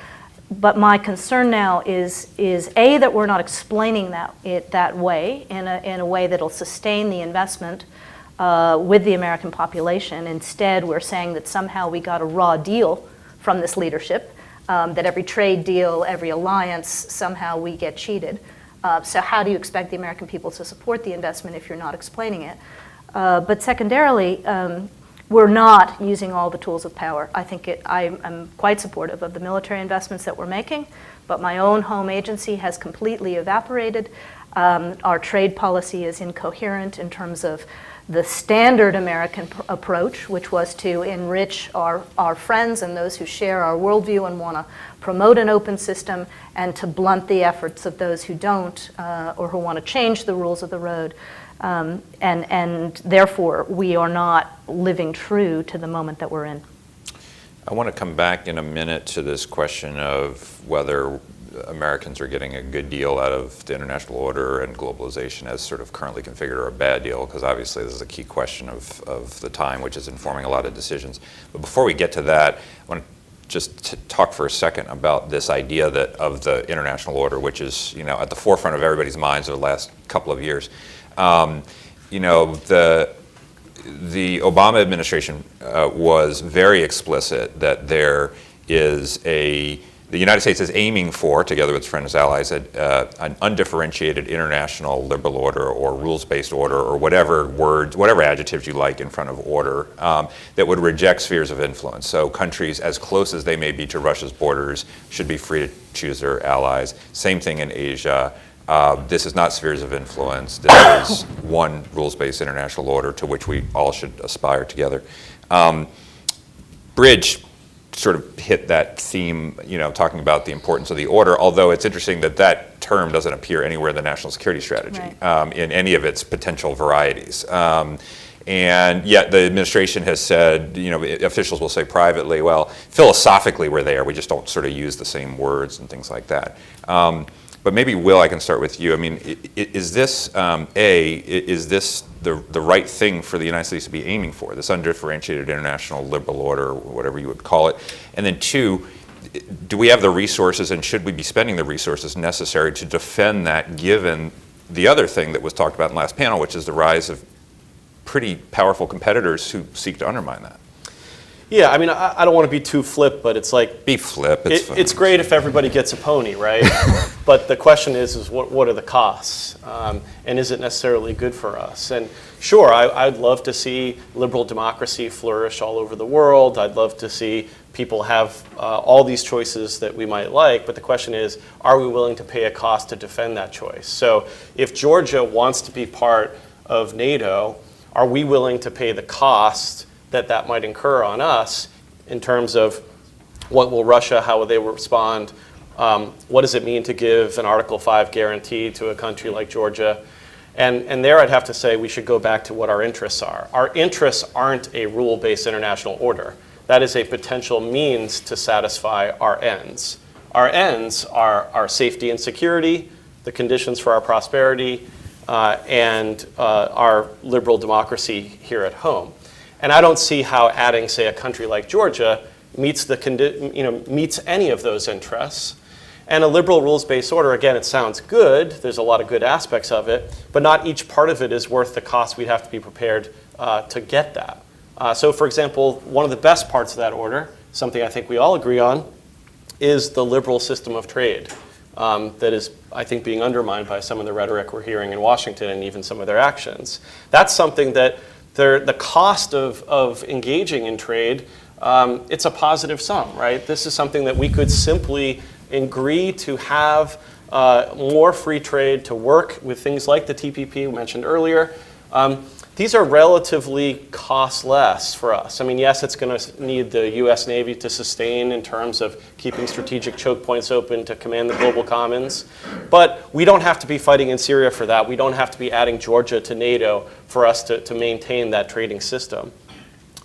But my concern now is A, that we're not explaining it that way, in a way that'll sustain the investment with the American population. Instead, we're saying that somehow we got a raw deal from this leadership, that every trade deal, every alliance, somehow we get cheated. So how do you expect the American people to support the investment if you're not explaining it? But secondarily, we're not using all the tools of power. I think I'm quite supportive of the military investments that we're making, but my own home agency has completely evaporated. Our trade policy is incoherent in terms of the standard American approach, which was to enrich our friends and those who share our worldview and want to promote an open system, and to blunt the efforts of those who don't or who want to change the rules of the road. And therefore, we are not living true to the moment that we're in. I want to come back in a minute to this question of whether Americans are getting a good deal out of the international order and globalization as sort of currently configured, or a bad deal, because obviously this is a key question of the time, which is informing a lot of decisions. But before we get to that, I want to just talk for a second about this idea of the international order, which is, at the forefront of everybody's minds over the last couple of years. The Obama administration was very explicit that the United States is aiming for, together with its friends and allies, an undifferentiated international liberal order or rules-based order, or whatever adjectives you like in front of order, that would reject spheres of influence. So countries, as close as they may be to Russia's borders, should be free to choose their allies. Same thing in Asia. This is not spheres of influence. This is one rules-based international order to which we all should aspire together. Bridge sort of hit that theme, talking about the importance of the order, although it's interesting that term doesn't appear anywhere in the national security strategy, in any of its potential varieties. And yet the administration has said, officials will say privately, well, philosophically we're there, we just don't sort of use the same words and things like that. But maybe, Will, I can start with you. I mean, is this, is this the right thing for the United States to be aiming for, this undifferentiated international liberal order, or whatever you would call it? And then two, do we have the resources, and should we be spending the resources necessary to defend that, given the other thing that was talked about in the last panel, which is the rise of pretty powerful competitors who seek to undermine that? Yeah, I mean, I don't want to be too flip, but it's like... Be flip, it's great if everybody gets a pony, right? But the question is what are the costs? And is it necessarily good for us? And sure, I'd love to see liberal democracy flourish all over the world. I'd love to see people have all these choices that we might like, but the question is, are we willing to pay a cost to defend that choice? So if Georgia wants to be part of NATO, are we willing to pay the cost that might incur on us in terms of what will Russia, how will they respond, what does it mean to give an Article 5 guarantee to a country like Georgia? And there I'd have to say we should go back to what our interests are. Our interests aren't a rule-based international order. That is a potential means to satisfy our ends. Our ends are our safety and security, the conditions for our prosperity, and our liberal democracy here at home. And I don't see how adding, say, a country like Georgia meets any of those interests. And a liberal rules-based order, again, it sounds good. There's a lot of good aspects of it, but not each part of it is worth the cost we'd have to be prepared to get that. So, for example, one of the best parts of that order, something I think we all agree on, is the liberal system of trade. that is, I think, being undermined by some of the rhetoric we're hearing in Washington and even some of their actions. That's something that the cost of engaging in trade, it's a positive sum, right? This is something that we could simply agree to have more free trade, to work with things like the TPP we mentioned earlier. These are relatively costless for us. I mean, yes, it's going to need the US Navy to sustain in terms of keeping strategic choke points open to command the global commons. But we don't have to be fighting in Syria for that. We don't have to be adding Georgia to NATO for us to maintain that trading system.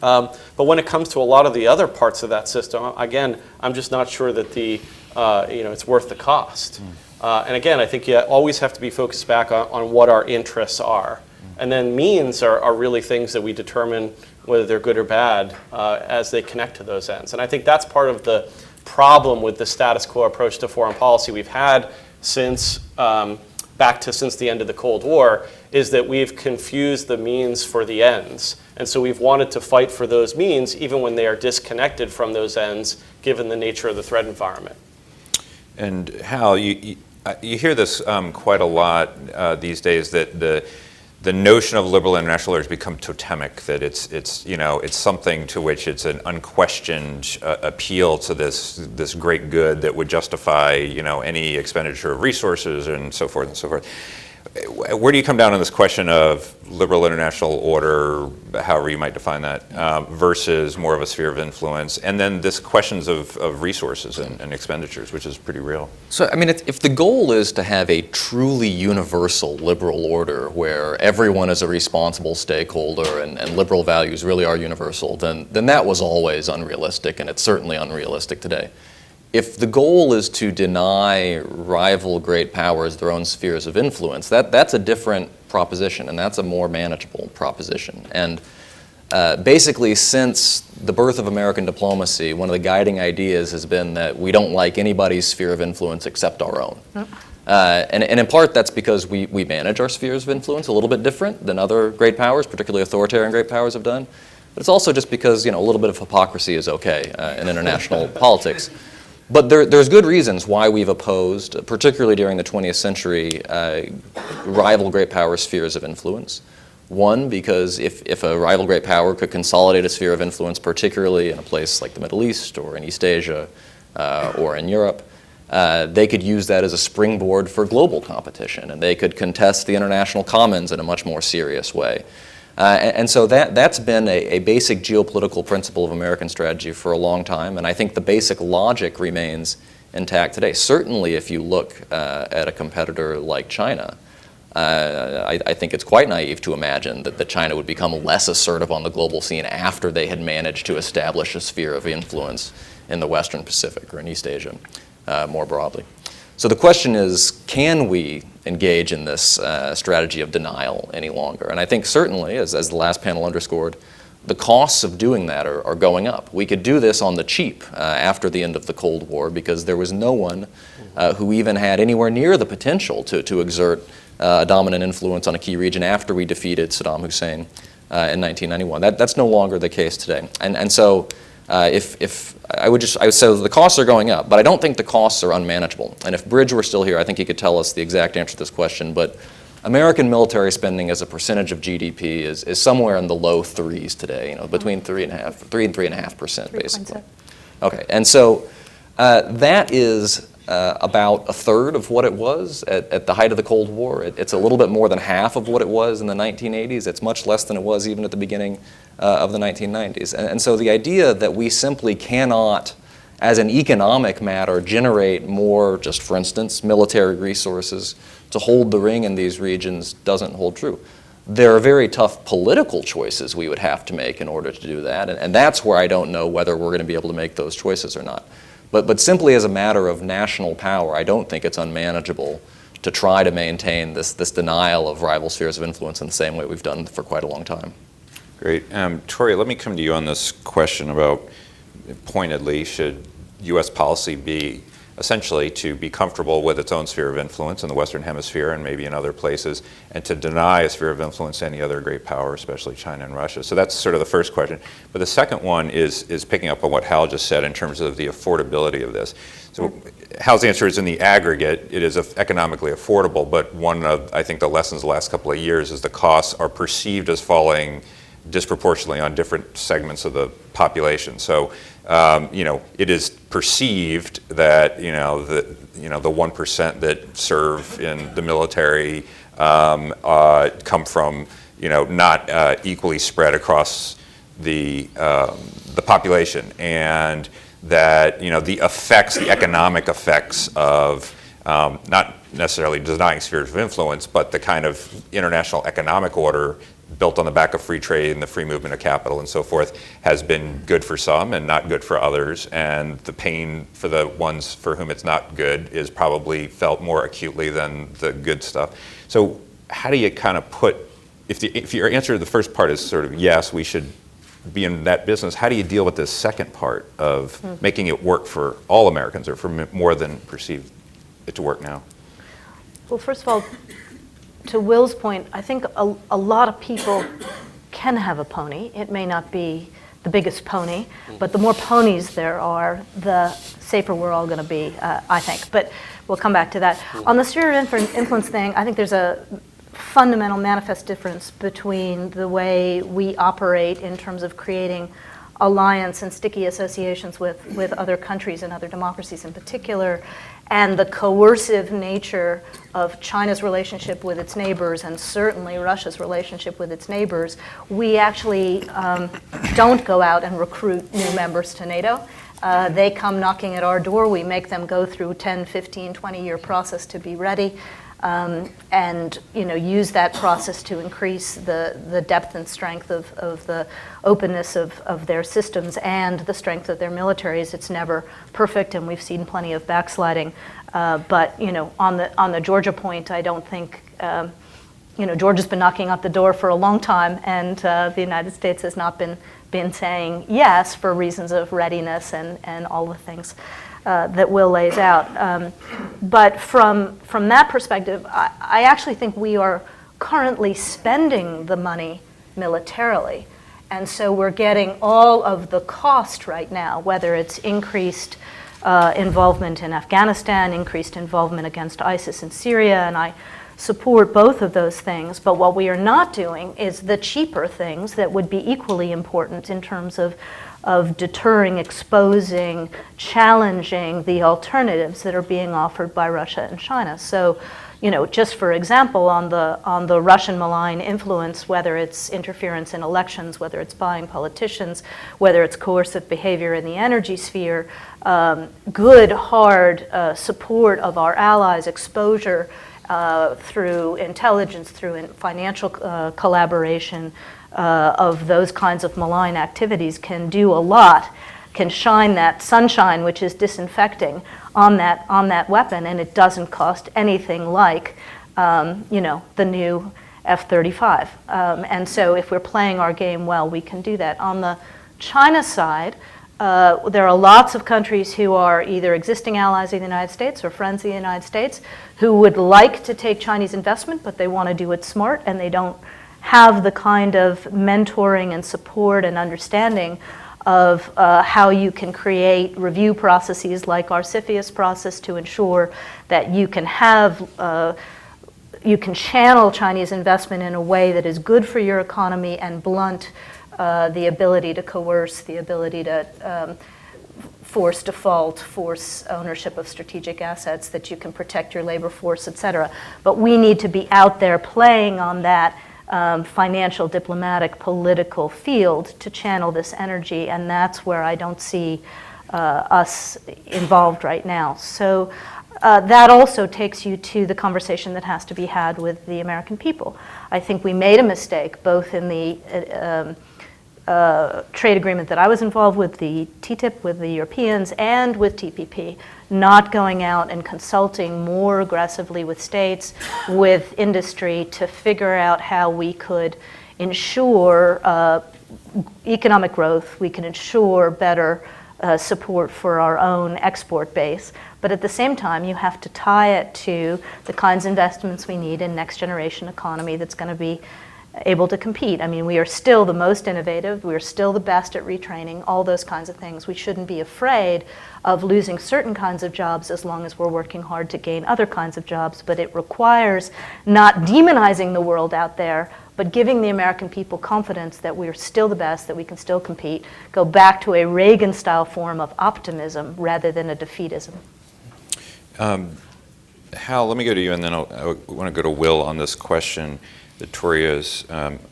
But when it comes to a lot of the other parts of that system, again, I'm just not sure that it's worth the cost. And again, I think you always have to be focused back on what our interests are. And then means are really things that we determine whether they're good or bad as they connect to those ends. And I think that's part of the problem with the status quo approach to foreign policy we've had since since the end of the Cold War, is that we've confused the means for the ends. And so we've wanted to fight for those means even when they are disconnected from those ends, given the nature of the threat environment. And Hal, you hear this quite a lot these days, that the notion of liberal international order has become totemic, that it's something to which it's an unquestioned appeal to this great good that would justify any expenditure of resources and so forth and so forth. Where do you come down on this question of liberal international order, however you might define that, versus more of a sphere of influence, and then this questions of resources and expenditures, which is pretty real? So, I mean, if the goal is to have a truly universal liberal order where everyone is a responsible stakeholder and liberal values really are universal, then that was always unrealistic, and it's certainly unrealistic today. If the goal is to deny rival great powers their own spheres of influence, that's a different proposition, and that's a more manageable proposition. And basically, since the birth of American diplomacy, one of the guiding ideas has been that we don't like anybody's sphere of influence except our own. And in part, that's because we manage our spheres of influence a little bit different than other great powers, particularly authoritarian great powers have done. But it's also just because a little bit of hypocrisy is okay in international politics. But there's good reasons why we've opposed, particularly during the 20th century, rival great power spheres of influence. One, because if a rival great power could consolidate a sphere of influence, particularly in a place like the Middle East or in East Asia or in Europe, they could use that as a springboard for global competition, and they could contest the international commons in a much more serious way. And so that's been a basic geopolitical principle of American strategy for a long time, and I think the basic logic remains intact today. Certainly if you look at a competitor like China, I think it's quite naive to imagine that China would become less assertive on the global scene after they had managed to establish a sphere of influence in the Western Pacific or in East Asia more broadly. So the question is, can we engage in this strategy of denial any longer? And I think certainly, as the last panel underscored, the costs of doing that are going up. We could do this on the cheap after the end of the Cold War because there was no one who even had anywhere near the potential to exert a dominant influence on a key region after we defeated Saddam Hussein in 1991. That's no longer the case today. And so I would say the costs are going up, but I don't think the costs are unmanageable. And if Bridge were still here, I think he could tell us the exact answer to this question. But American military spending as a percentage of GDP is somewhere in the low threes today, between 3 and 3.5%, basically. Okay, and so that is about a third of what it was at the height of the Cold War. It's a little bit more than half of what it was in the 1980s. It's much less than it was even at the beginning of the 1990s. And so the idea that we simply cannot, as an economic matter, generate more, just for instance, military resources to hold the ring in these regions doesn't hold true. There are very tough political choices we would have to make in order to do that, and that's where I don't know whether we're going to be able to make those choices or not. But simply as a matter of national power, I don't think it's unmanageable to try to maintain this denial of rival spheres of influence in the same way we've done for quite a long time. Great. Tori, let me come to you on this question about, pointedly, should U.S. policy be essentially to be comfortable with its own sphere of influence in the Western Hemisphere and maybe in other places, and to deny a sphere of influence to any other great power, especially China and Russia. So that's sort of the first question. But the second one is picking up on what Hal just said in terms of the affordability of this. So Hal's answer is, in the aggregate, it is economically affordable, but one of, I think, the lessons the last couple of years is the costs are perceived as falling disproportionately on different segments of the population. So, it is perceived that, the 1% that serve in the military come from, not equally spread across the population, and that, the effects, the economic effects of not necessarily denying spheres of influence, but the kind of international economic order built on the back of free trade and the free movement of capital and so forth has been good for some and not good for others. And the pain for the ones for whom it's not good is probably felt more acutely than the good stuff. So how do you kind of put, if your answer to the first part is sort of yes, we should be in that business, how do you deal with this second part of making it work for all Americans, or for more than perceive it to work now? Well, first of all, to Will's point, I think a lot of people can have a pony. It may not be the biggest pony, but the more ponies there are, the safer we're all going to be, I think. But we'll come back to that. On the sphere of influence thing, I think there's a fundamental manifest difference between the way we operate in terms of creating alliance and sticky associations with other countries and other democracies in particular, and the coercive nature of China's relationship with its neighbors, and certainly Russia's relationship with its neighbors. We actually don't go out and recruit new members to NATO. They come knocking at our door. We make them go through 10, 15, 20-year process to be ready. And use that process to increase the depth and strength of the openness of their systems and the strength of their militaries. It's never perfect, and we've seen plenty of backsliding. But on the Georgia point, I don't think Georgia's been knocking at the door for a long time, and the United States has not been saying yes for reasons of readiness and all the things that Will lays out. But from that perspective, I actually think we are currently spending the money militarily. And so we're getting all of the cost right now, whether it's increased involvement in Afghanistan, increased involvement against ISIS in Syria, and I support both of those things. But what we are not doing is the cheaper things that would be equally important in terms of deterring, exposing, challenging the alternatives that are being offered by Russia and China. So, just for example, on the Russian malign influence, whether it's interference in elections, whether it's buying politicians, whether it's coercive behavior in the energy sphere, good, hard support of our allies, exposure through intelligence, through financial collaboration, of those kinds of malign activities can do a lot, can shine that sunshine, which is disinfecting, on that weapon, and it doesn't cost anything like, the new F-35. And so if we're playing our game well, we can do that. On the China side, there are lots of countries who are either existing allies of the United States or friends of the United States who would like to take Chinese investment, but they want to do it smart, and they don't have the kind of mentoring and support and understanding of how you can create review processes like our CFIUS process to ensure that you can channel Chinese investment in a way that is good for your economy and blunt the ability to coerce, the ability to force default, force ownership of strategic assets, that you can protect your labor force, et cetera. But we need to be out there playing on that financial, diplomatic, political field to channel this energy, and that's where I don't see us involved right now. So that also takes you to the conversation that has to be had with the American people. I think we made a mistake both in the trade agreement that I was involved with, the TTIP with the Europeans, and with TPP, not going out and consulting more aggressively with states, with industry, to figure out how we could ensure economic growth, we can ensure better support for our own export base. But at the same time, you have to tie it to the kinds of investments we need in next generation economy that's going to be able to compete. I mean, we are still the most innovative, we are still the best at retraining, all those kinds of things. We shouldn't be afraid of losing certain kinds of jobs as long as we're working hard to gain other kinds of jobs, but it requires not demonizing the world out there, but giving the American people confidence that we are still the best, that we can still compete, go back to a Reagan-style form of optimism rather than a defeatism. Hal, let me go to you, and then I want to go to Will on this question that Toria's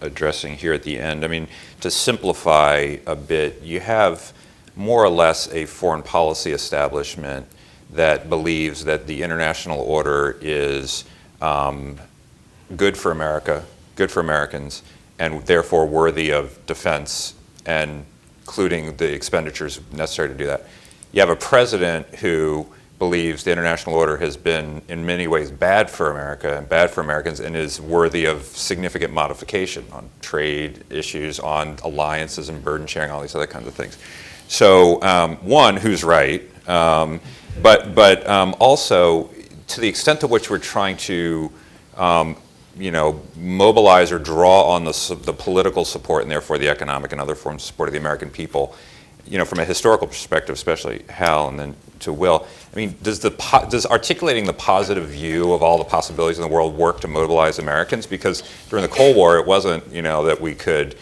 addressing here at the end. I mean, to simplify a bit, you have more or less a foreign policy establishment that believes that the international order is good for America, good for Americans, and therefore worthy of defense, and including the expenditures necessary to do that. You have a president who believes the international order has been in many ways bad for America and bad for Americans, and is worthy of significant modification on trade issues, on alliances and burden sharing, all these other kinds of things. So one, who's right, but also to the extent to which we're trying to mobilize or draw on the political support and therefore the economic and other forms of support of the American people, from a historical perspective, especially Hal, and then to Will, I mean, does articulating the positive view of all the possibilities in the world work to mobilize Americans? Because during the Cold War, it wasn't, that we could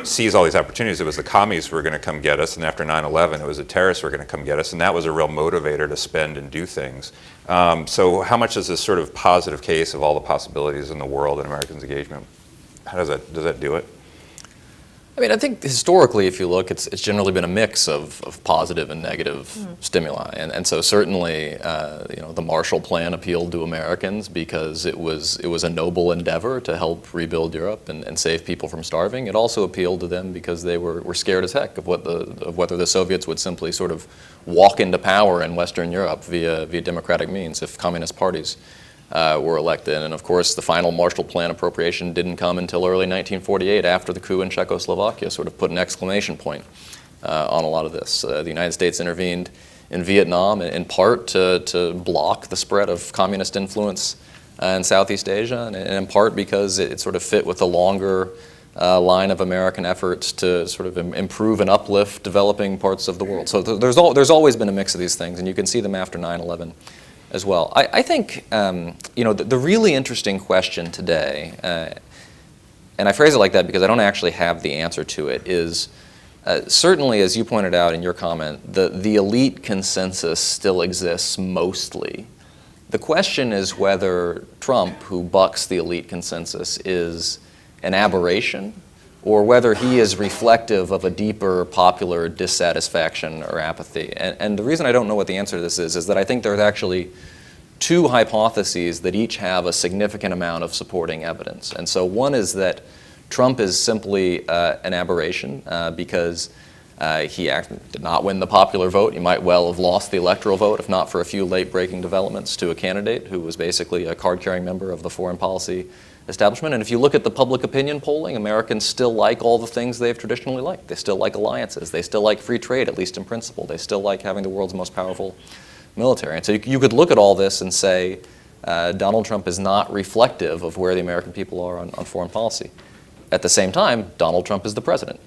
seize all these opportunities. It was the commies who were going to come get us, and after 9/11, it was the terrorists who were going to come get us, and that was a real motivator to spend and do things. So how much is this sort of positive case of all the possibilities in the world and Americans' engagement? How does that do it? I mean, I think historically, if you look, it's generally been a mix of positive and negative stimuli. And so certainly, the Marshall Plan appealed to Americans because it was a noble endeavor to help rebuild Europe and save people from starving. It also appealed to them because they were scared as heck of whether the Soviets would simply sort of walk into power in Western Europe via democratic means if communist parties were elected. And of course, the final Marshall Plan appropriation didn't come until early 1948, after the coup in Czechoslovakia sort of put an exclamation point on a lot of this. The United States intervened in Vietnam in part to block the spread of communist influence in Southeast Asia, and in part because it sort of fit with the longer line of American efforts to sort of improve and uplift developing parts of the world. So there's always been a mix of these things, and you can see them after 9/11. As well. I think, the really interesting question today, and I phrase it like that because I don't actually have the answer to it, is certainly, as you pointed out in your comment, the elite consensus still exists mostly. The question is whether Trump, who bucks the elite consensus, is an aberration, or whether he is reflective of a deeper popular dissatisfaction or apathy. And the reason I don't know what the answer to this is that I think there's actually two hypotheses that each have a significant amount of supporting evidence. And so one is that Trump is simply an aberration because he did not win the popular vote. He might well have lost the electoral vote if not for a few late-breaking developments to a candidate who was basically a card-carrying member of the foreign policy establishment. And if you look at the public opinion polling, Americans still like all the things they've traditionally liked. They still like alliances. They still like free trade, at least in principle. They still like having the world's most powerful military. And so you could look at all this and say Donald Trump is not reflective of where the American people are on foreign policy. At the same time, Donald Trump is the president.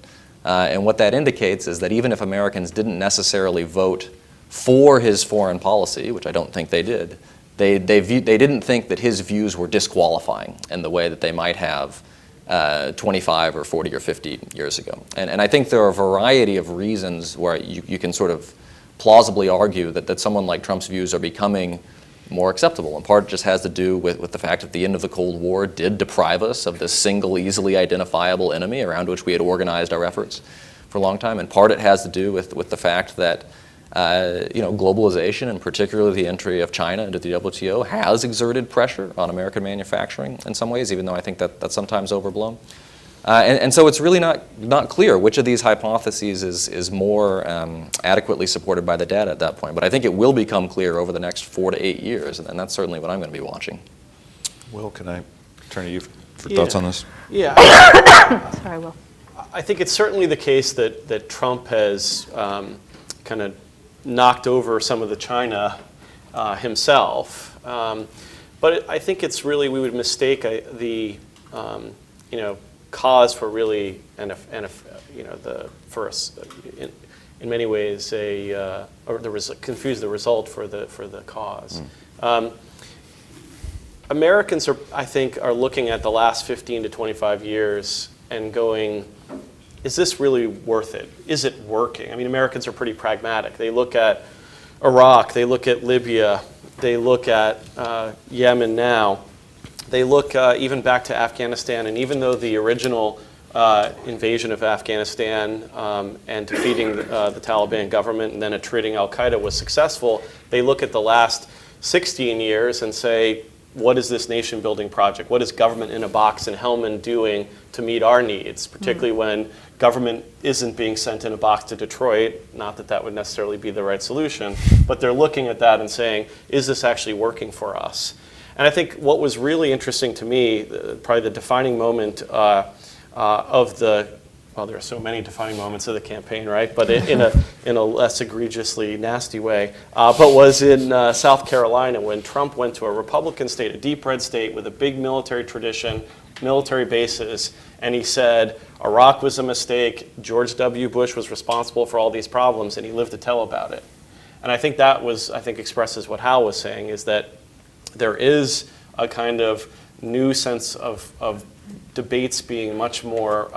And what that indicates is that even if Americans didn't necessarily vote for his foreign policy, which I don't think they did, they didn't think that his views were disqualifying in the way that they might have 25 or 40 or 50 years ago. And I think there are a variety of reasons where you can sort of plausibly argue that someone like Trump's views are becoming more acceptable. In part, it just has to do with the fact that the end of the Cold War did deprive us of this single, easily identifiable enemy around which we had organized our efforts for a long time. In part, it has to do with the fact that globalization, and particularly the entry of China into the WTO, has exerted pressure on American manufacturing in some ways, even though I think that's sometimes overblown. And so it's really not clear which of these hypotheses is more adequately supported by the data at that point. But I think it will become clear over the next 4 to 8 years, and that's certainly what I'm going to be watching. Will, can I turn to you for thoughts on this? Yeah. Sorry, Will. I think it's certainly the case that Trump has kind of knocked over some of the China himself. But I think it's really, we would mistake the cause for really, in many ways, confuse the result for the cause. Americans I think, are looking at the last 15 to 25 years and going, is this really worth it? Is it working? I mean, Americans are pretty pragmatic. They look at Iraq, they look at Libya, they look at Yemen now. They look even back to Afghanistan, and even though the original invasion of Afghanistan and defeating the Taliban government and then attriting al-Qaeda was successful, they look at the last 16 years and say, what is this nation-building project? What is government in a box and Hellman doing to meet our needs, particularly when government isn't being sent in a box to Detroit? Not that that would necessarily be the right solution, but they're looking at that and saying, is this actually working for us? And I think what was really interesting to me, probably the defining moment of the, well, there are so many defining moments of the campaign, right? But in a less egregiously nasty way, but was in South Carolina when Trump went to a Republican state, a deep red state with a big military tradition, military bases, and he said Iraq was a mistake, George W. Bush was responsible for all these problems, and he lived to tell about it. And I think that expresses what Hal was saying, is that there is a kind of new sense of debates being much more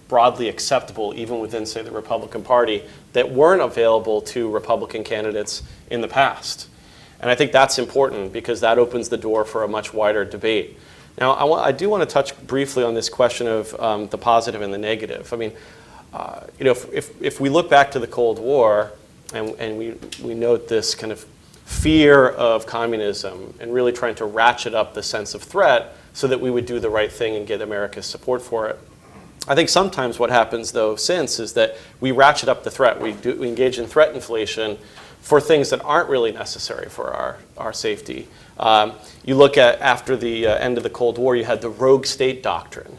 broadly acceptable, even within, say, the Republican Party, that weren't available to Republican candidates in the past. And I think that's important because that opens the door for a much wider debate. Now, I do want to touch briefly on this question of the positive and the negative. I mean, if we look back to the Cold War, and we note this kind of fear of communism and really trying to ratchet up the sense of threat so that we would do the right thing and get America's support for it. I think sometimes what happens, though, since is that we ratchet up the threat. We engage in threat inflation for things that aren't really necessary for our safety. You look at, after the end of the Cold War, you had the rogue state doctrine.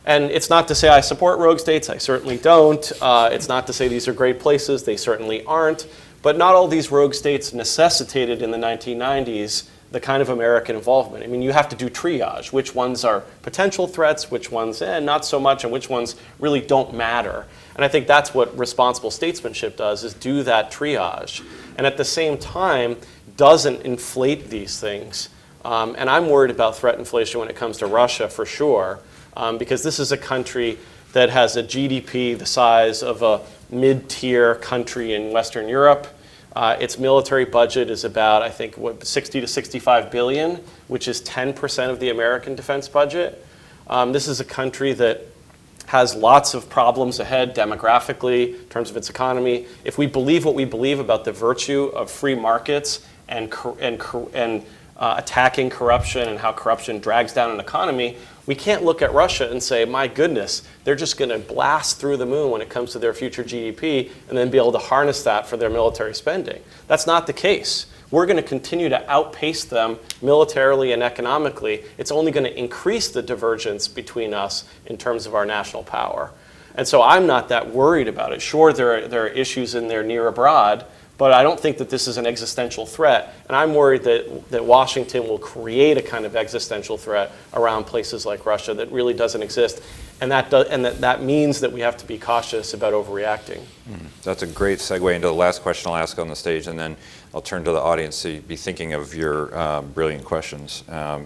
And it's not to say I support rogue states. I certainly don't. It's not to say these are great places. They certainly aren't. But not all these rogue states necessitated in the 1990s the kind of American involvement. I mean, you have to do triage. Which ones are potential threats, which ones not so much, and which ones really don't matter. And I think that's what responsible statesmanship does, is do that triage. And at the same time, doesn't inflate these things. And I'm worried about threat inflation when it comes to Russia, for sure, because this is a country that has a GDP the size of a mid-tier country in Western Europe. Its military budget is about, I think, 60 to 65 billion, which is 10% of the American defense budget. This is a country that has lots of problems ahead demographically in terms of its economy. If we believe what we believe about the virtue of free markets and attacking corruption and how corruption drags down an economy, we can't look at Russia and say, my goodness, they're just going to blast through the moon when it comes to their future GDP and then be able to harness that for their military spending. That's not the case. We're going to continue to outpace them militarily and economically. It's only going to increase the divergence between us in terms of our national power. And so I'm not that worried about it. Sure, there are issues in there near abroad, but I don't think that this is an existential threat. And I'm worried that Washington will create a kind of existential threat around places like Russia that really doesn't exist. And that means that we have to be cautious about overreacting. That's a great segue into the last question I'll ask on the stage, and then I'll turn to the audience to be thinking of your brilliant questions,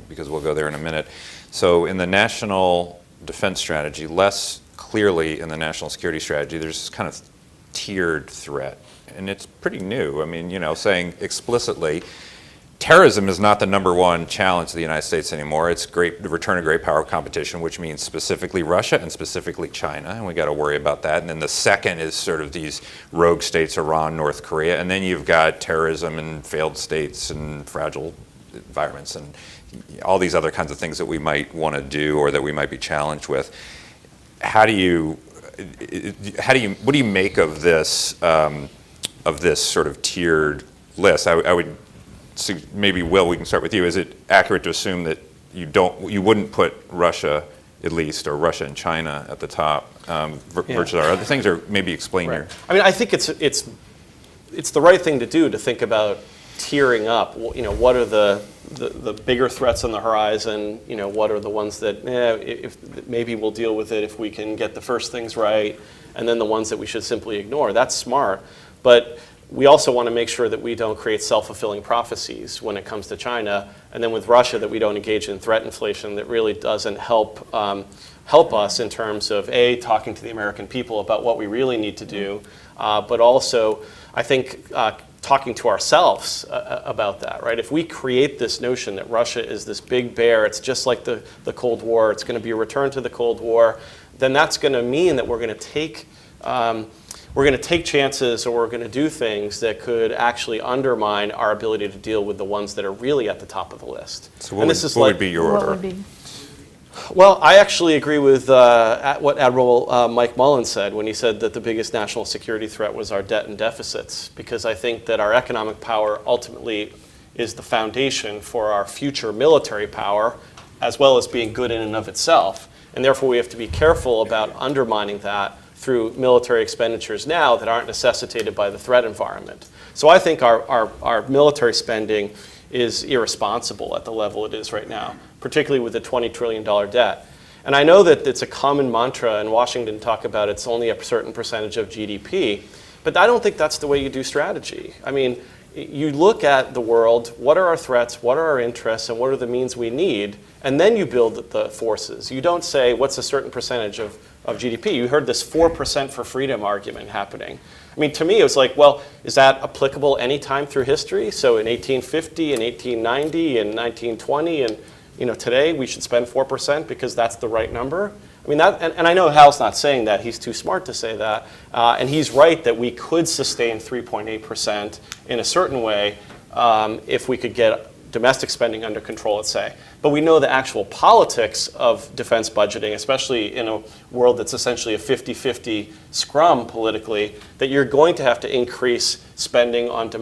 because we'll go there in a minute. So in the national defense strategy, less clearly in the national security strategy, there's this kind of tiered threat. And it's pretty new. I mean, saying explicitly, terrorism is not the number one challenge to the United States anymore. It's the return of great power competition, which means specifically Russia and specifically China, and we got to worry about that. And then the second is sort of these rogue states, Iran, North Korea, and then you've got terrorism in failed states and fragile environments and all these other kinds of things that we might want to do or that we might be challenged with. What do you make of this? Of this sort of tiered list? I would maybe, Will, we can start with you. Is it accurate to assume that you wouldn't put Russia, at least, or Russia and China at the top versus our other things, or maybe explain your? I mean, I think it's it's the right thing to do to think about tiering up. What are the bigger threats on the horizon? What are the ones that if maybe we'll deal with it if we can get the first things right, and then the ones that we should simply ignore. That's smart, but we also want to make sure that we don't create self-fulfilling prophecies when it comes to China, and then with Russia that we don't engage in threat inflation that really doesn't help us in terms of talking to the American people about what we really need to do, but also I think talking to ourselves about that, right? If we create this notion that Russia is this big bear, it's just like the Cold War, it's going to be a return to the Cold War, then that's going to mean that we're going to take chances, or we're going to do things that could actually undermine our ability to deal with the ones that are really at the top of the list. So what would be your order? Well, I actually agree with what Admiral Mike Mullen said when he said that the biggest national security threat was our debt and deficits, because I think that our economic power ultimately is the foundation for our future military power, as well as being good in and of itself. And therefore, we have to be careful about undermining that through military expenditures now that aren't necessitated by the threat environment. So I think our military spending is irresponsible at the level it is right now, particularly with the $20 trillion debt. And I know that it's a common mantra in Washington to talk about it's only a certain percentage of GDP, but I don't think that's the way you do strategy. I mean, you look at the world, what are our threats, what are our interests, and what are the means we need, and then you build the forces. You don't say, what's a certain percentage of GDP? You heard this 4% for freedom argument happening. I mean, to me, it was like, well, is that applicable any time through history? So in 1850, in 1890, in 1920, and today we should spend 4% because that's the right number? I mean, and I know Hal's not saying that. He's too smart to say that. And he's right that we could sustain 3.8% in a certain way if we could get domestic spending under control, let's say. But we know the actual politics of defense budgeting, especially in a world that's essentially a 50-50 scrum politically, that you're going to have to increase spending on the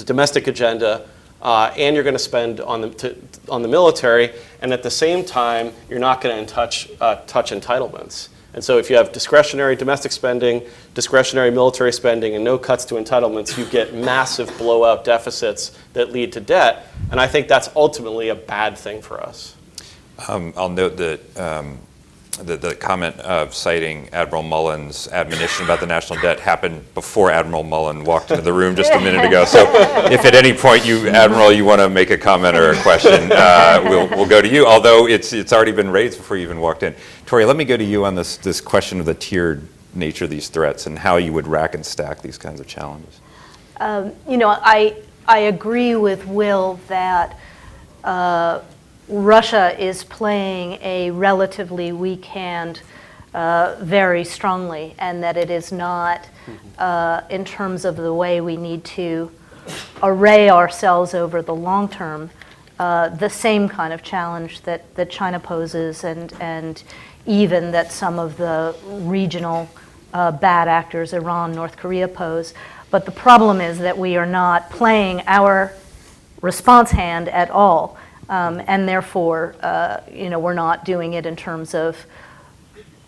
domestic agenda, and you're going to spend on the military, and at the same time, you're not going to touch entitlements. And so if you have discretionary domestic spending, discretionary military spending, and no cuts to entitlements, you get massive blowout deficits that lead to debt. And I think that's ultimately a bad thing for us. I'll note that the comment of citing Admiral Mullen's admonition about the national debt happened before Admiral Mullen walked into the room just a minute ago. So if at any point Admiral, you want to make a comment or a question, we'll go to you, although it's already been raised before you even walked in. Tori, let me go to you on this question of the tiered nature of these threats and how you would rack and stack these kinds of challenges. I agree with Will that Russia is playing a relatively weak hand very strongly, and that it is not, in terms of the way we need to array ourselves over the long term, the same kind of challenge that China poses, and even that some of the regional bad actors, Iran, North Korea, pose. But the problem is that we are not playing our response hand at all. And therefore, we're not doing it in terms of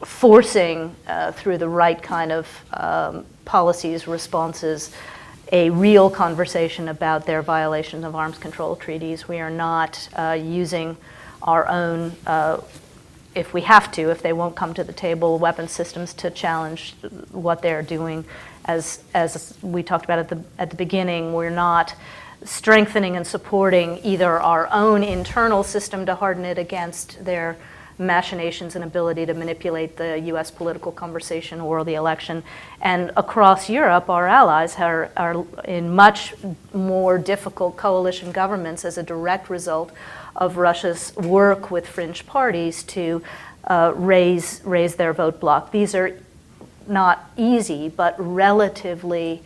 forcing, through the right kind of policies, responses, a real conversation about their violation of arms control treaties. We are not using our own, if we have to, if they won't come to the table, weapon systems to challenge what they're doing. As we talked about at the beginning, we're not strengthening and supporting either our own internal system to harden it against their machinations and ability to manipulate the U.S. political conversation or the election. And across Europe, our allies are in much more difficult coalition governments as a direct result of Russia's work with fringe parties to raise their vote bloc. These are not easy, but relatively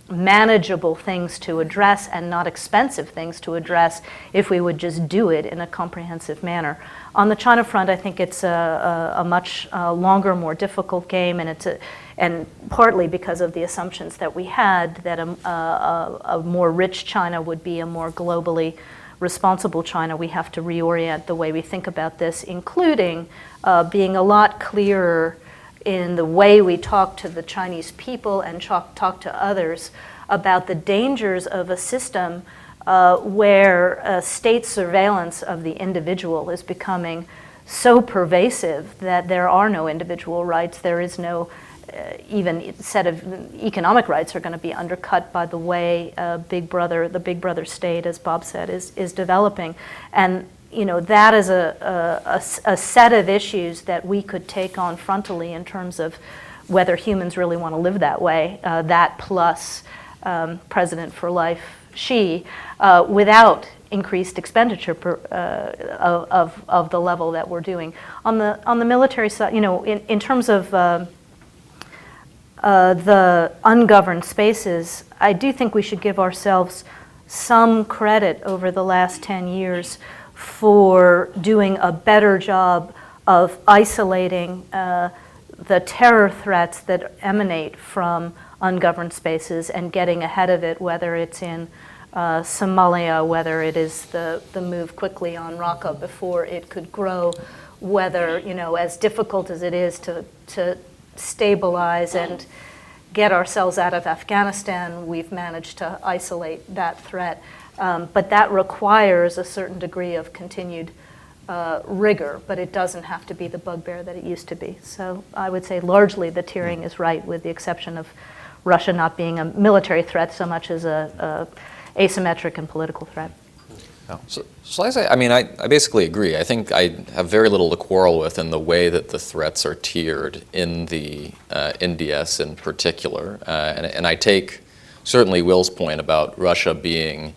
manageable things to address, and not expensive things to address if we would just do it in a comprehensive manner. On the China front, I think it's a much longer, more difficult game, and partly because of the assumptions that we had that a more rich China would be a more globally responsible China. We have to reorient the way we think about this, including being a lot clearer in the way we talk to the Chinese people and talk to others about the dangers of a system where state surveillance of the individual is becoming so pervasive that there are no individual rights, there is no even set of economic rights are going to be undercut by the way the Big Brother state, as Bob said, is developing. And that is a set of issues that we could take on frontally in terms of whether humans really want to live that way, that plus President for Life, Xi, without increased expenditure of the level that we're doing. On the military side, in terms of the ungoverned spaces, I do think we should give ourselves some credit over the last 10 years for doing a better job of isolating the terror threats that emanate from ungoverned spaces and getting ahead of it, whether it's in Somalia, whether it is the move quickly on Raqqa before it could grow, whether, as difficult as it is to stabilize and get ourselves out of Afghanistan, we've managed to isolate that threat. But that requires a certain degree of continued rigor, but it doesn't have to be the bugbear that it used to be. So I would say largely the tiering is right, with the exception of Russia not being a military threat so much as a asymmetric and political threat. So I say, I basically agree. I think I have very little to quarrel with in the way that the threats are tiered in the NDS in particular. And I take certainly Will's point about Russia being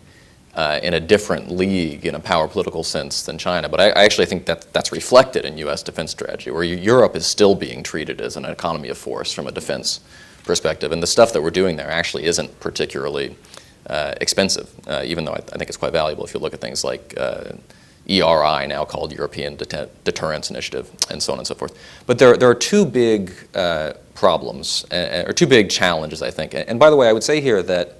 in a different league in a power political sense than China. But I actually think that's reflected in U.S. defense strategy, where Europe is still being treated as an economy of force from a defense perspective. And the stuff that we're doing there actually isn't particularly expensive, even though I think it's quite valuable if you look at things like ERI, now called European Deterrence Initiative, and so on and so forth. But there are two big problems, or two big challenges, I think. And by the way, I would say here that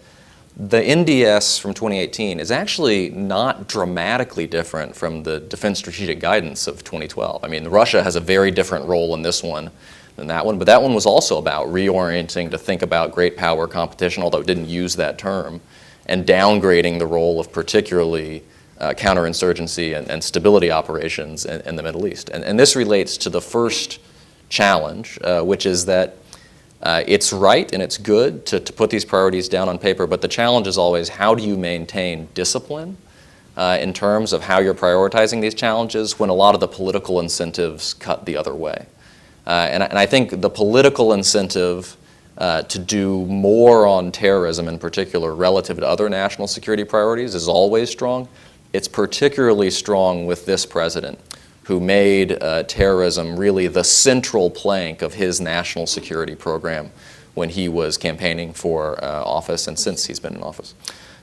the NDS from 2018 is actually not dramatically different from the Defense Strategic Guidance of 2012. Russia has a very different role in this one than that one, but that one was also about reorienting to think about great power competition, although it didn't use that term, and downgrading the role of particularly counterinsurgency and stability operations in the Middle East. And this relates to the first challenge, which is that it's right and it's good to put these priorities down on paper, but the challenge is always, how do you maintain discipline in terms of how you're prioritizing these challenges when a lot of the political incentives cut the other way? And I think the political incentive to do more on terrorism in particular relative to other national security priorities is always strong. It's particularly strong with this president, who made terrorism really the central plank of his national security program when he was campaigning for office and since he's been in office.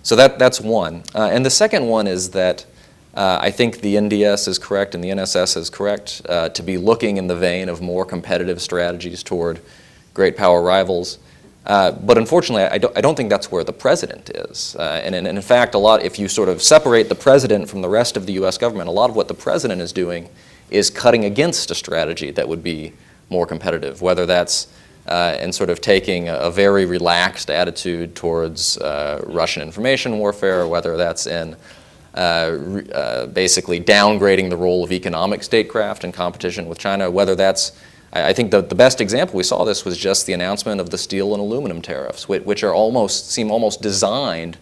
So that's one. And the second one is that I think the NDS is correct and the NSS is correct to be looking in the vein of more competitive strategies toward great power rivals. But unfortunately, I don't think that's where the president is. And in fact, if you sort of separate the president from the rest of the US government, a lot of what the president is doing is cutting against a strategy that would be more competitive, whether that's in sort of taking a very relaxed attitude towards Russian information warfare, or whether that's in basically downgrading the role of economic statecraft in competition with China, whether that's, I think the best example we saw this was just the announcement of the steel and aluminum tariffs, which are seem almost designed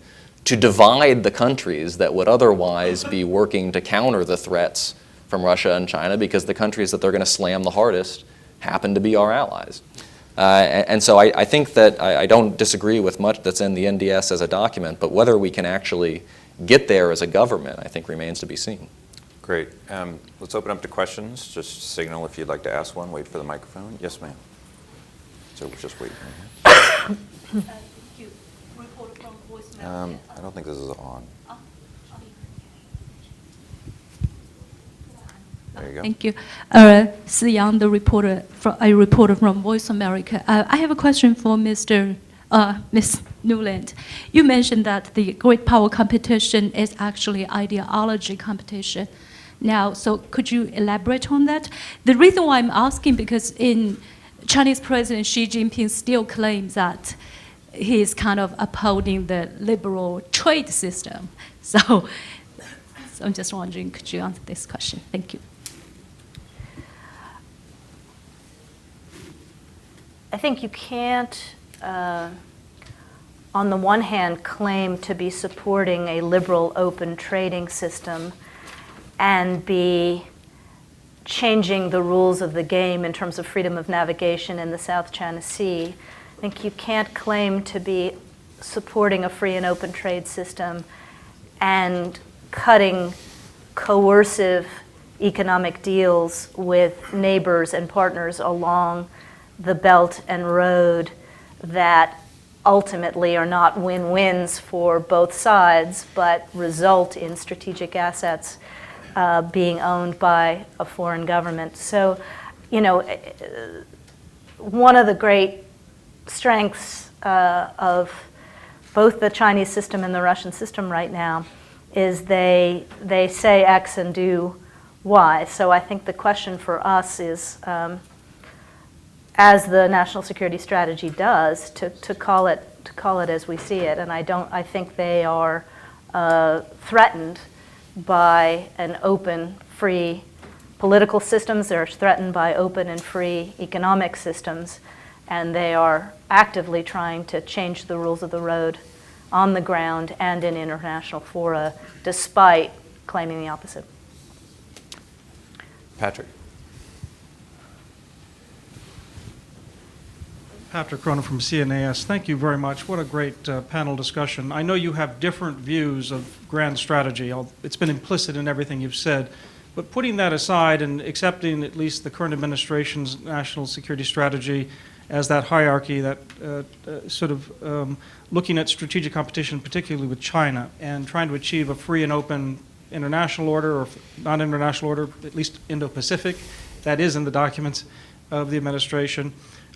to divide the countries that would otherwise be working to counter the threats from Russia and China, because the countries that they're going to slam the hardest happen to be our allies. And so I think that I don't disagree with much that's in the NDS as a document, but whether we can actually get there as a government, I think, remains to be seen. Great. Let's open up to questions. Just signal if you'd like to ask one. Wait for the microphone. Yes, ma'am. So we'll just wait. I don't think this is on. There you go. Thank you. Si Yang, a reporter from Voice America. I have a question for Ms. Nuland. You mentioned that the great power competition is actually ideology competition. Now, so could you elaborate on that? The reason why I'm asking, because in Chinese President Xi Jinping still claims that he is kind of upholding the liberal trade system. So I'm just wondering, could you answer this question? Thank you. I think you can't, on the one hand, claim to be supporting a liberal open trading system and be changing the rules of the game in terms of freedom of navigation in the South China Sea. I think you can't claim to be supporting a free and open trade system and cutting coercive economic deals with neighbors and partners along the Belt and Road that ultimately are not win-wins for both sides, but result in strategic assets being owned by a foreign government. So, you know, one of the great strengths of both the Chinese system and the Russian system right now is they say X and do Y. So I think the question for us is, as the national security strategy does, to call it as we see it. And I think they are threatened by an open, free political systems. They're threatened by open and free economic systems, and they are actively trying to change the rules of the road on the ground and in international fora, despite claiming the opposite. Patrick. Patrick Cronin from CNAS. Thank you very much. What a great panel discussion. I know you have different views of grand strategy. It's been implicit in everything you've said. But putting that aside and accepting at least the current administration's national security strategy as that hierarchy, that looking at strategic competition, particularly with China, and trying to achieve a free and open international order, or non-international order, at least Indo-Pacific, that is in the documents of the administration.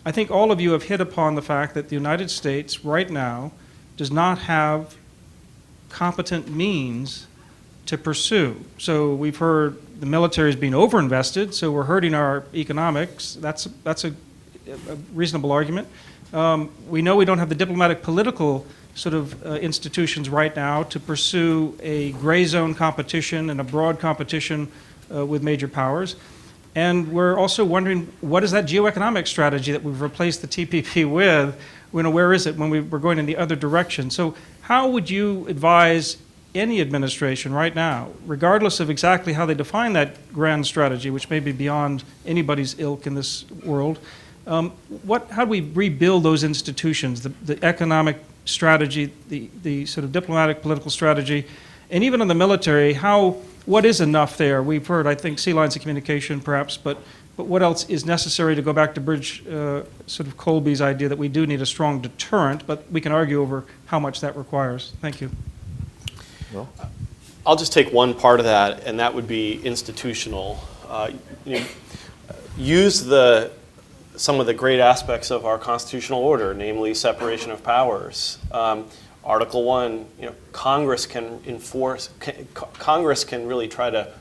I think all of you have hit upon the fact that the United States right now does not have competent means to pursue. So we've heard the military is being overinvested, so we're hurting our economics. That's a reasonable argument. We know we don't have the diplomatic political sort of institutions right now to pursue a gray zone competition and a broad competition with major powers. And we're also wondering, what is that geoeconomic strategy that we've replaced the TPP with? You know, where is it when we're going in the other direction? So how would you advise any administration right now, regardless of exactly how they define that grand strategy, which may be beyond anybody's ilk in this world, how do we rebuild those institutions, the economic strategy, the sort of diplomatic political strategy, and even in the military, what is enough there? We've heard, I think, sea lines of communication perhaps, but what else is necessary to go back to Bridge sort of Colby's idea that we do need a strong deterrent, but we can argue over how much that requires. Thank you. Well, I'll just take one part of that, and that would be institutional. Use some of the great aspects of our constitutional order, namely separation of powers. Article 1, Congress can Congress can really try to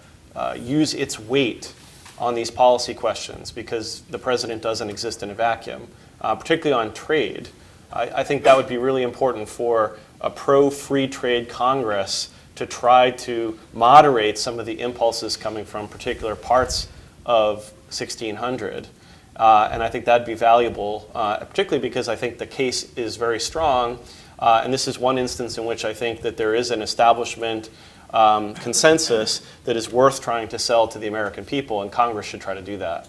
use its weight on these policy questions because the president doesn't exist in a vacuum, particularly on trade. I think that would be really important for a pro-free trade Congress to try to moderate some of the impulses coming from particular parts of 1600. And I think that'd be valuable, particularly because I think the case is very strong. And this is one instance in which I think that there is an establishment consensus that is worth trying to sell to the American people, and Congress should try to do that.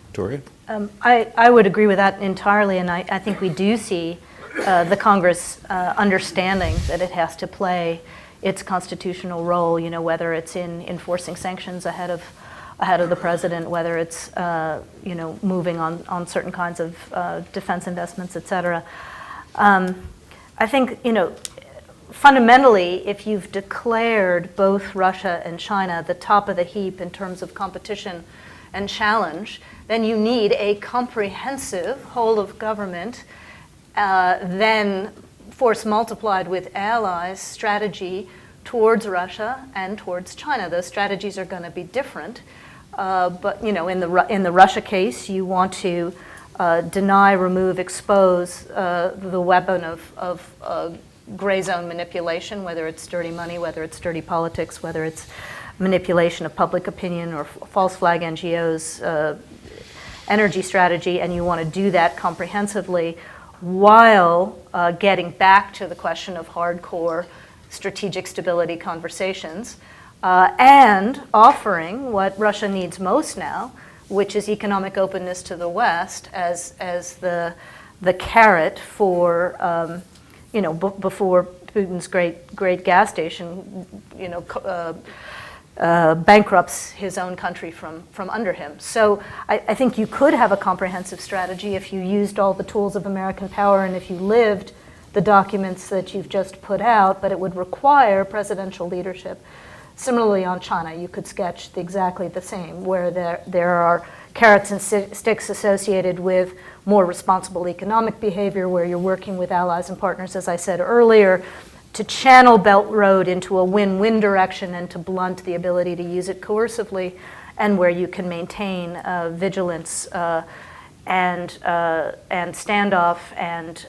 Victoria? I would agree with that entirely, and I think we do see the Congress understanding that it has to play its constitutional role, whether it's in enforcing sanctions ahead of the president, whether it's moving on certain kinds of defense investments, et cetera. I think, fundamentally, if you've declared both Russia and China the top of the heap in terms of competition and challenge, then you need a comprehensive whole of government, then force multiplied with allies strategy towards Russia and towards China. Those strategies are going to be different. But in the Russia case, you want to deny, remove, expose the weapon of gray zone manipulation, whether it's dirty money, whether it's dirty politics, whether it's manipulation of public opinion or false flag NGOs, energy strategy, and you want to do that comprehensively while getting back to the question of hardcore strategic stability conversations and offering what Russia needs most now, which is economic openness to the West as the carrot for before Putin's great gas station bankrupts his own country from under him. So I think you could have a comprehensive strategy if you used all the tools of American power and if you lived the documents that you've just put out, but it would require presidential leadership. Similarly on China, you could sketch exactly the same, where there are carrots and sticks associated with more responsible economic behavior, where you're working with allies and partners, as I said earlier, to channel Belt Road into a win-win direction and to blunt the ability to use it coercively, and where you can maintain vigilance and standoff and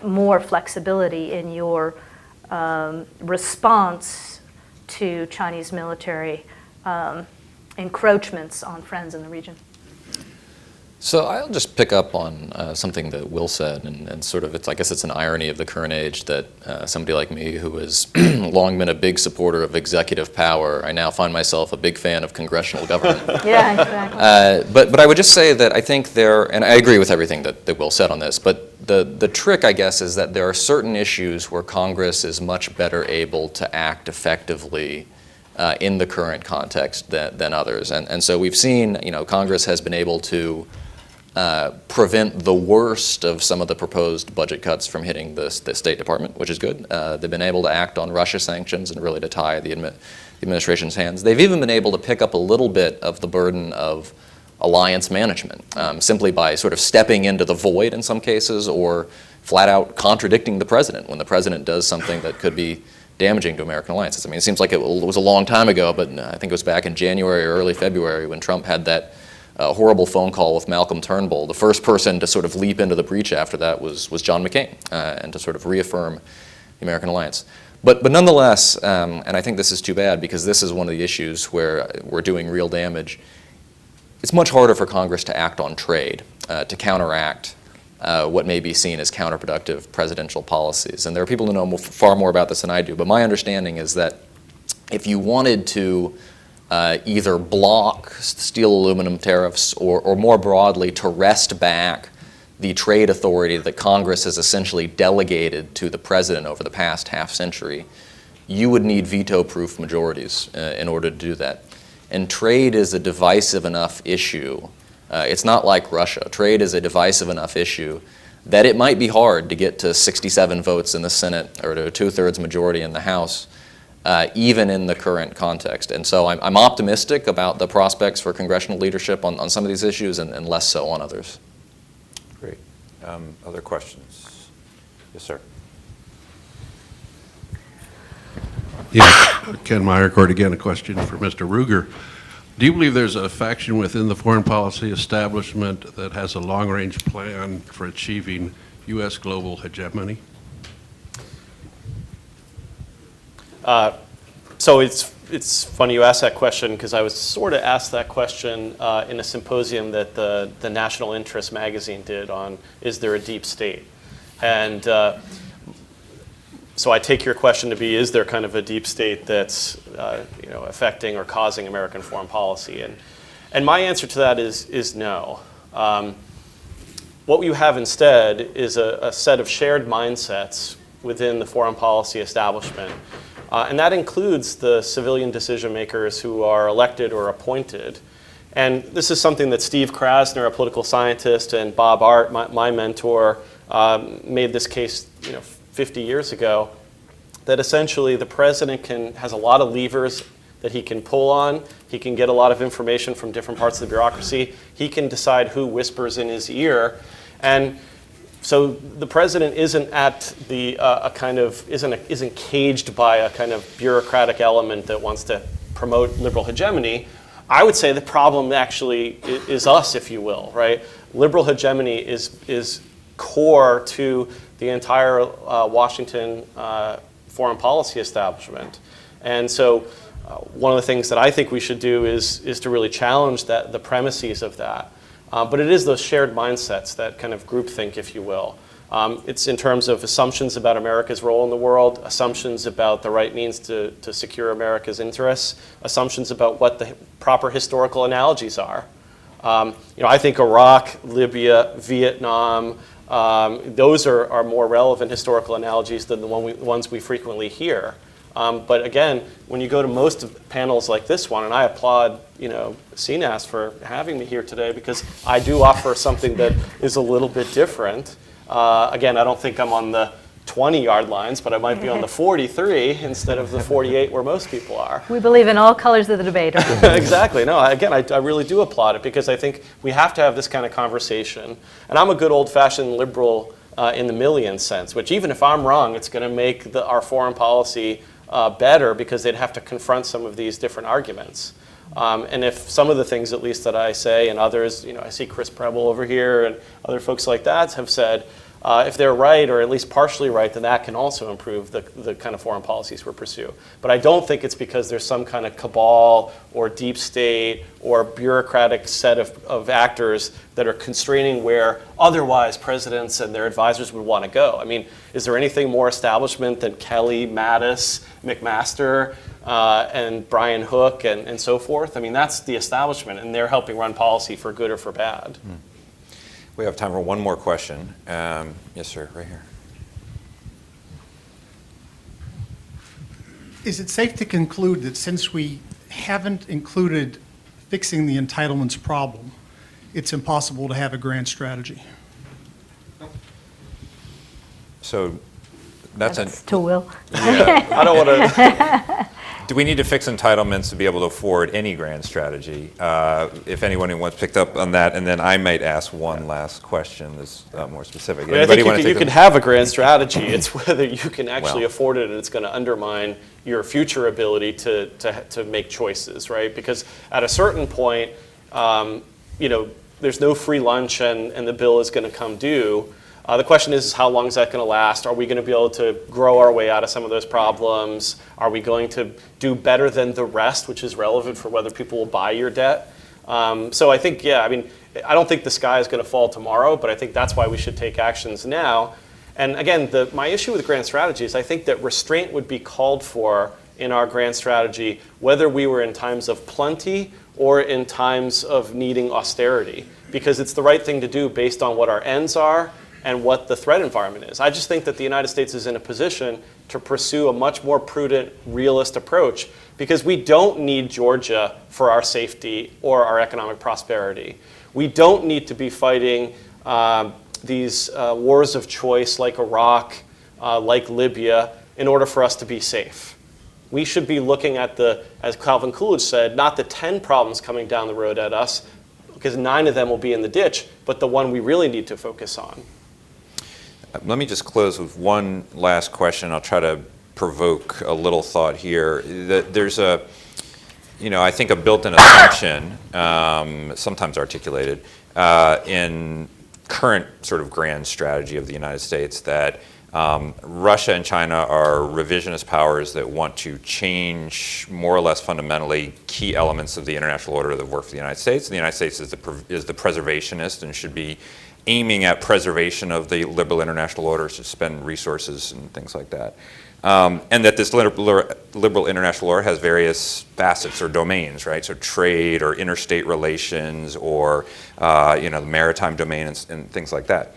more flexibility in your response to Chinese military encroachments on friends in the region. So I'll just pick up on something that Will said, and sort of, I guess it's an irony of the current age that somebody like me, who has long been a big supporter of executive power, I now find myself a big fan of congressional government. Yeah, exactly. But I would just say that I think and I agree with everything that Will said on this, but the trick, I guess, is that there are certain issues where Congress is much better able to act effectively in the current context than others. And so we've seen, Congress has been able to prevent the worst of some of the proposed budget cuts from hitting the State Department, which is good. They've been able to act on Russia sanctions and really to tie the administration's hands. They've even been able to pick up a little bit of the burden of alliance management, simply by sort of stepping into the void in some cases, or flat out contradicting the president when the president does something that could be damaging to American alliances. I mean, it seems like it was a long time ago, but I think it was back in January or early February when Trump had that horrible phone call with Malcolm Turnbull. The first person to sort of leap into the breach after that was John McCain, and to sort of reaffirm the American alliance. But nonetheless, and I think this is too bad because this is one of the issues where we're doing real damage, it's much harder for Congress to act on trade, to counteract what may be seen as counterproductive presidential policies. And there are people who know far more about this than I do, but my understanding is that if you wanted to either block steel aluminum tariffs or more broadly to wrest back the trade authority that Congress has essentially delegated to the president over the past half century, you would need veto-proof majorities in order to do that. And trade is a divisive enough issue. It's not like Russia. Trade is a divisive enough issue that it might be hard to get to 67 votes in the Senate or to a two-thirds majority in the House, even in the current context. And so I'm optimistic about the prospects for congressional leadership on some of these issues and less so on others. Great. Other questions? Yes, sir. Yeah, Ken Meyercourt again, a question for Mr. Ruger. Do you believe there's a faction within the foreign policy establishment that has a long-range plan for achieving U.S. global hegemony? So it's funny you asked that question because I was sort of asked that question in a symposium that the National Interest magazine did on is there a deep state? And so I take your question to be, is there kind of a deep state that's affecting or causing American foreign policy? And my answer to that is no. What you have instead is a set of shared mindsets within the foreign policy establishment. And that includes the civilian decision makers who are elected or appointed. And this is something that Steve Krasner, a political scientist, and Bob Art, my mentor, made this case 50 years ago, that essentially the president has a lot of levers that he can pull on. He can get a lot of information from different parts of the bureaucracy. He can decide who whispers in his ear. And so the president isn't at the isn't caged by a kind of bureaucratic element that wants to promote liberal hegemony. I would say the problem actually is us, if you will, right? Liberal hegemony is core to the entire Washington foreign policy establishment. And so one of the things that I think we should do is to really challenge the premises of that. But it is those shared mindsets, that kind of groupthink, if you will. It's in terms of assumptions about America's role in the world, assumptions about the right means to secure America's interests, assumptions about what the proper historical analogies are. I think Iraq, Libya, Vietnam, those are more relevant historical analogies than the ones we frequently hear. But again, when you go to most panels like this one, and I applaud CNAS for having me here today, because I do offer something that is a little bit different. Again, I don't think I'm on the 20-yard lines, but I might be on the 43 instead of the 48 where most people are. We believe in all colors of the debate. Exactly. No, again, I really do applaud it, because I think we have to have this kind of conversation. And I'm a good old-fashioned liberal in the Millian sense, which even if I'm wrong, it's going to make our foreign policy better, because they'd have to confront some of these different arguments. And if some of the things, at least that I say, and others, I see Chris Preble over here and other folks like that have said, if they're right, or at least partially right, then that can also improve the kind of foreign policies we pursue. But I don't think it's because there's some kind of cabal or deep state or bureaucratic set of actors that are constraining where otherwise presidents and their advisors would want to go. I mean, is there anything more establishment than Kelly, Mattis, McMaster, and Brian Hook, and so forth? I mean, that's the establishment, and they're helping run policy for good or for bad. We have time for one more question. Yes, sir, right here. Is it safe to conclude that since we haven't included fixing the entitlements problem, it's impossible to have a grand strategy? So that's to Will. Yeah, I don't want to. Do we need to fix entitlements to be able to afford any grand strategy? If anyone wants picked up on that, and then I might ask one last question that's more specific. I think you can have a grand strategy. It's whether you can actually afford it, and it's going to undermine your future ability to make choices, right? Because at a certain point, there's no free lunch, and the bill is going to come due. The question is, how long is that going to last? Are we going to be able to grow our way out of some of those problems? Are we going to do better than the rest, which is relevant for whether people will buy your debt? So I think, I don't think the sky is going to fall tomorrow, but I think that's why we should take actions now. And again, my issue with grand strategy is I think that restraint would be called for in our grand strategy, whether we were in times of plenty or in times of needing austerity, because it's the right thing to do based on what our ends are and what the threat environment is. I just think that the United States is in a position to pursue a much more prudent, realist approach, because we don't need Georgia for our safety or our economic prosperity. We don't need to be fighting these wars of choice like Iraq, like Libya, in order for us to be safe. We should be looking at as Calvin Coolidge said, not the 10 problems coming down the road at us, because 9 of them will be in the ditch, but the one we really need to focus on. Let me just close with one last question. I'll try to provoke a little thought here. There's I think a built-in assumption, sometimes articulated, in current sort of grand strategy of the United States that Russia and China are revisionist powers that want to change more or less fundamentally key elements of the international order that work for the United States. And the United States is the preservationist and should be aiming at preservation of the liberal international order, to spend resources and things like that. And that this liberal international order has various facets or domains, right? So trade or interstate relations or the maritime domain and things like that.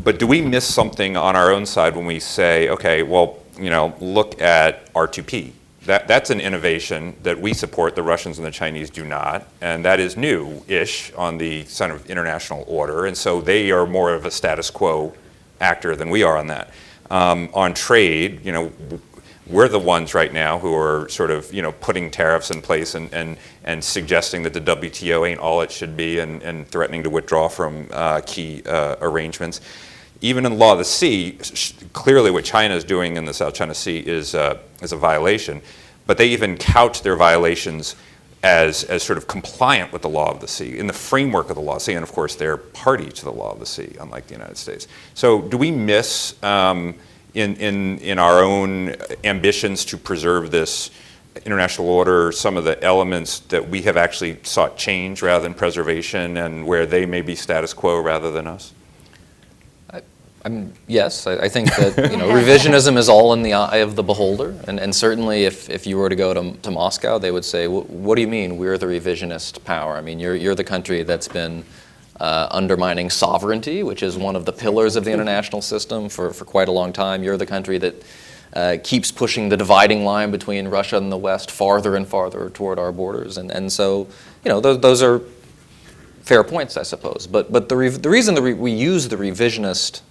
But do we miss something on our own side when we say, okay, well, look at R2P. That's an innovation that we support, the Russians and the Chinese do not, and that is new-ish on the sort of international order, and so they are more of a status quo actor than we are on that. On trade, we're the ones right now who are sort of, putting tariffs in place and suggesting that the WTO ain't all it should be and threatening to withdraw from key arrangements. Even in the law of the sea, clearly what China is doing in the South China Sea is a violation, but they even couch their violations as sort of compliant with the law of the sea, in the framework of the law of the sea, and of course they're party to the law of the sea, unlike the United States. So do we miss in our own ambitions to preserve this international order some of the elements that we have actually sought change rather than preservation, and where they may be status quo rather than us? Yes, I think that revisionism is all in the eye of the beholder, and certainly if you were to go to Moscow, they would say, what do you mean we're the revisionist power? I mean, you're the country that's been undermining sovereignty, which is one of the pillars of the international system for quite a long time. You're the country that keeps pushing the dividing line between Russia and the West farther and farther toward our borders, and so those are fair points, I suppose. But the reason that we use the revisionist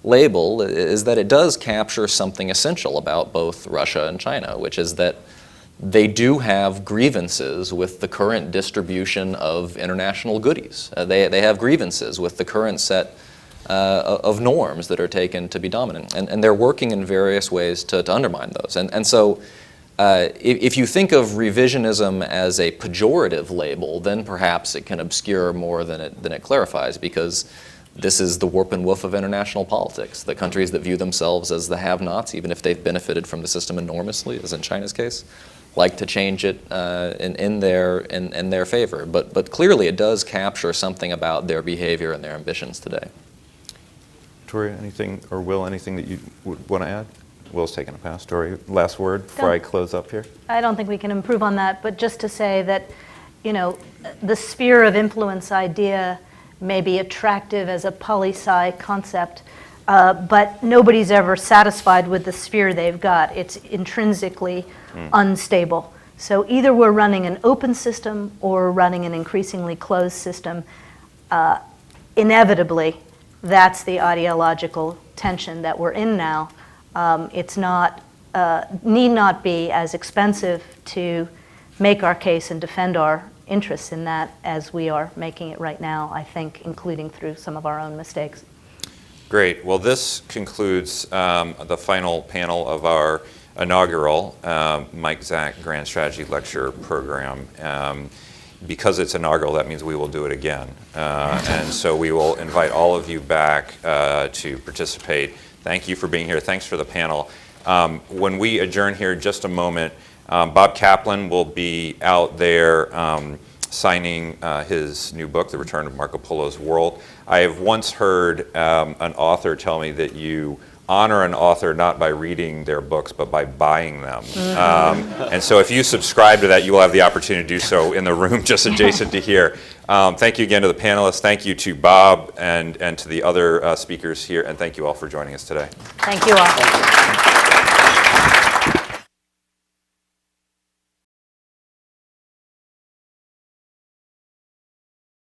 label is that it does capture something essential about both Russia and China, which is that they do have grievances with the current distribution of international goodies. They have grievances with the current set of norms that are taken to be dominant, and they're working in various ways to undermine those. And so if you think of revisionism as a pejorative label, then perhaps it can obscure more than it clarifies, because this is the warp and woof of international politics. The countries that view themselves as the have-nots, even if they've benefited from the system enormously, as in China's case, like to change it in their favor. But clearly it does capture something about their behavior and their ambitions today. Victoria, anything, or Will, anything that you would want to add? Will's taking a pass. Tori, last word before I close up here. I don't think we can improve on that, but just to say that, the sphere of influence idea may be attractive as a poli-sci concept, but nobody's ever satisfied with the sphere they've got. It's intrinsically unstable. So either we're running an open system or we're running an increasingly closed system. Inevitably, that's the ideological tension that we're in now. It's not, need not be as expensive to make our case and defend our interests in that as we are making it right now, I think, including through some of our own mistakes. Great. Well, this concludes the final panel of our inaugural Zak Grand Strategy lecture program. Because it's inaugural, that means we will do it again. And so we will invite all of you back to participate. Thank you for being here. Thanks for the panel. When we adjourn here in just a moment, Bob Kaplan will be out there signing his new book, The Return of Marco Polo's World. I have once heard an author tell me that you honor an author not by reading their books, but by buying them. And so if you subscribe to that, you will have the opportunity to do so in the room just adjacent to here. Thank you again to the panelists. Thank you to Bob and to the other speakers here. And thank you all for joining us today. Thank you all.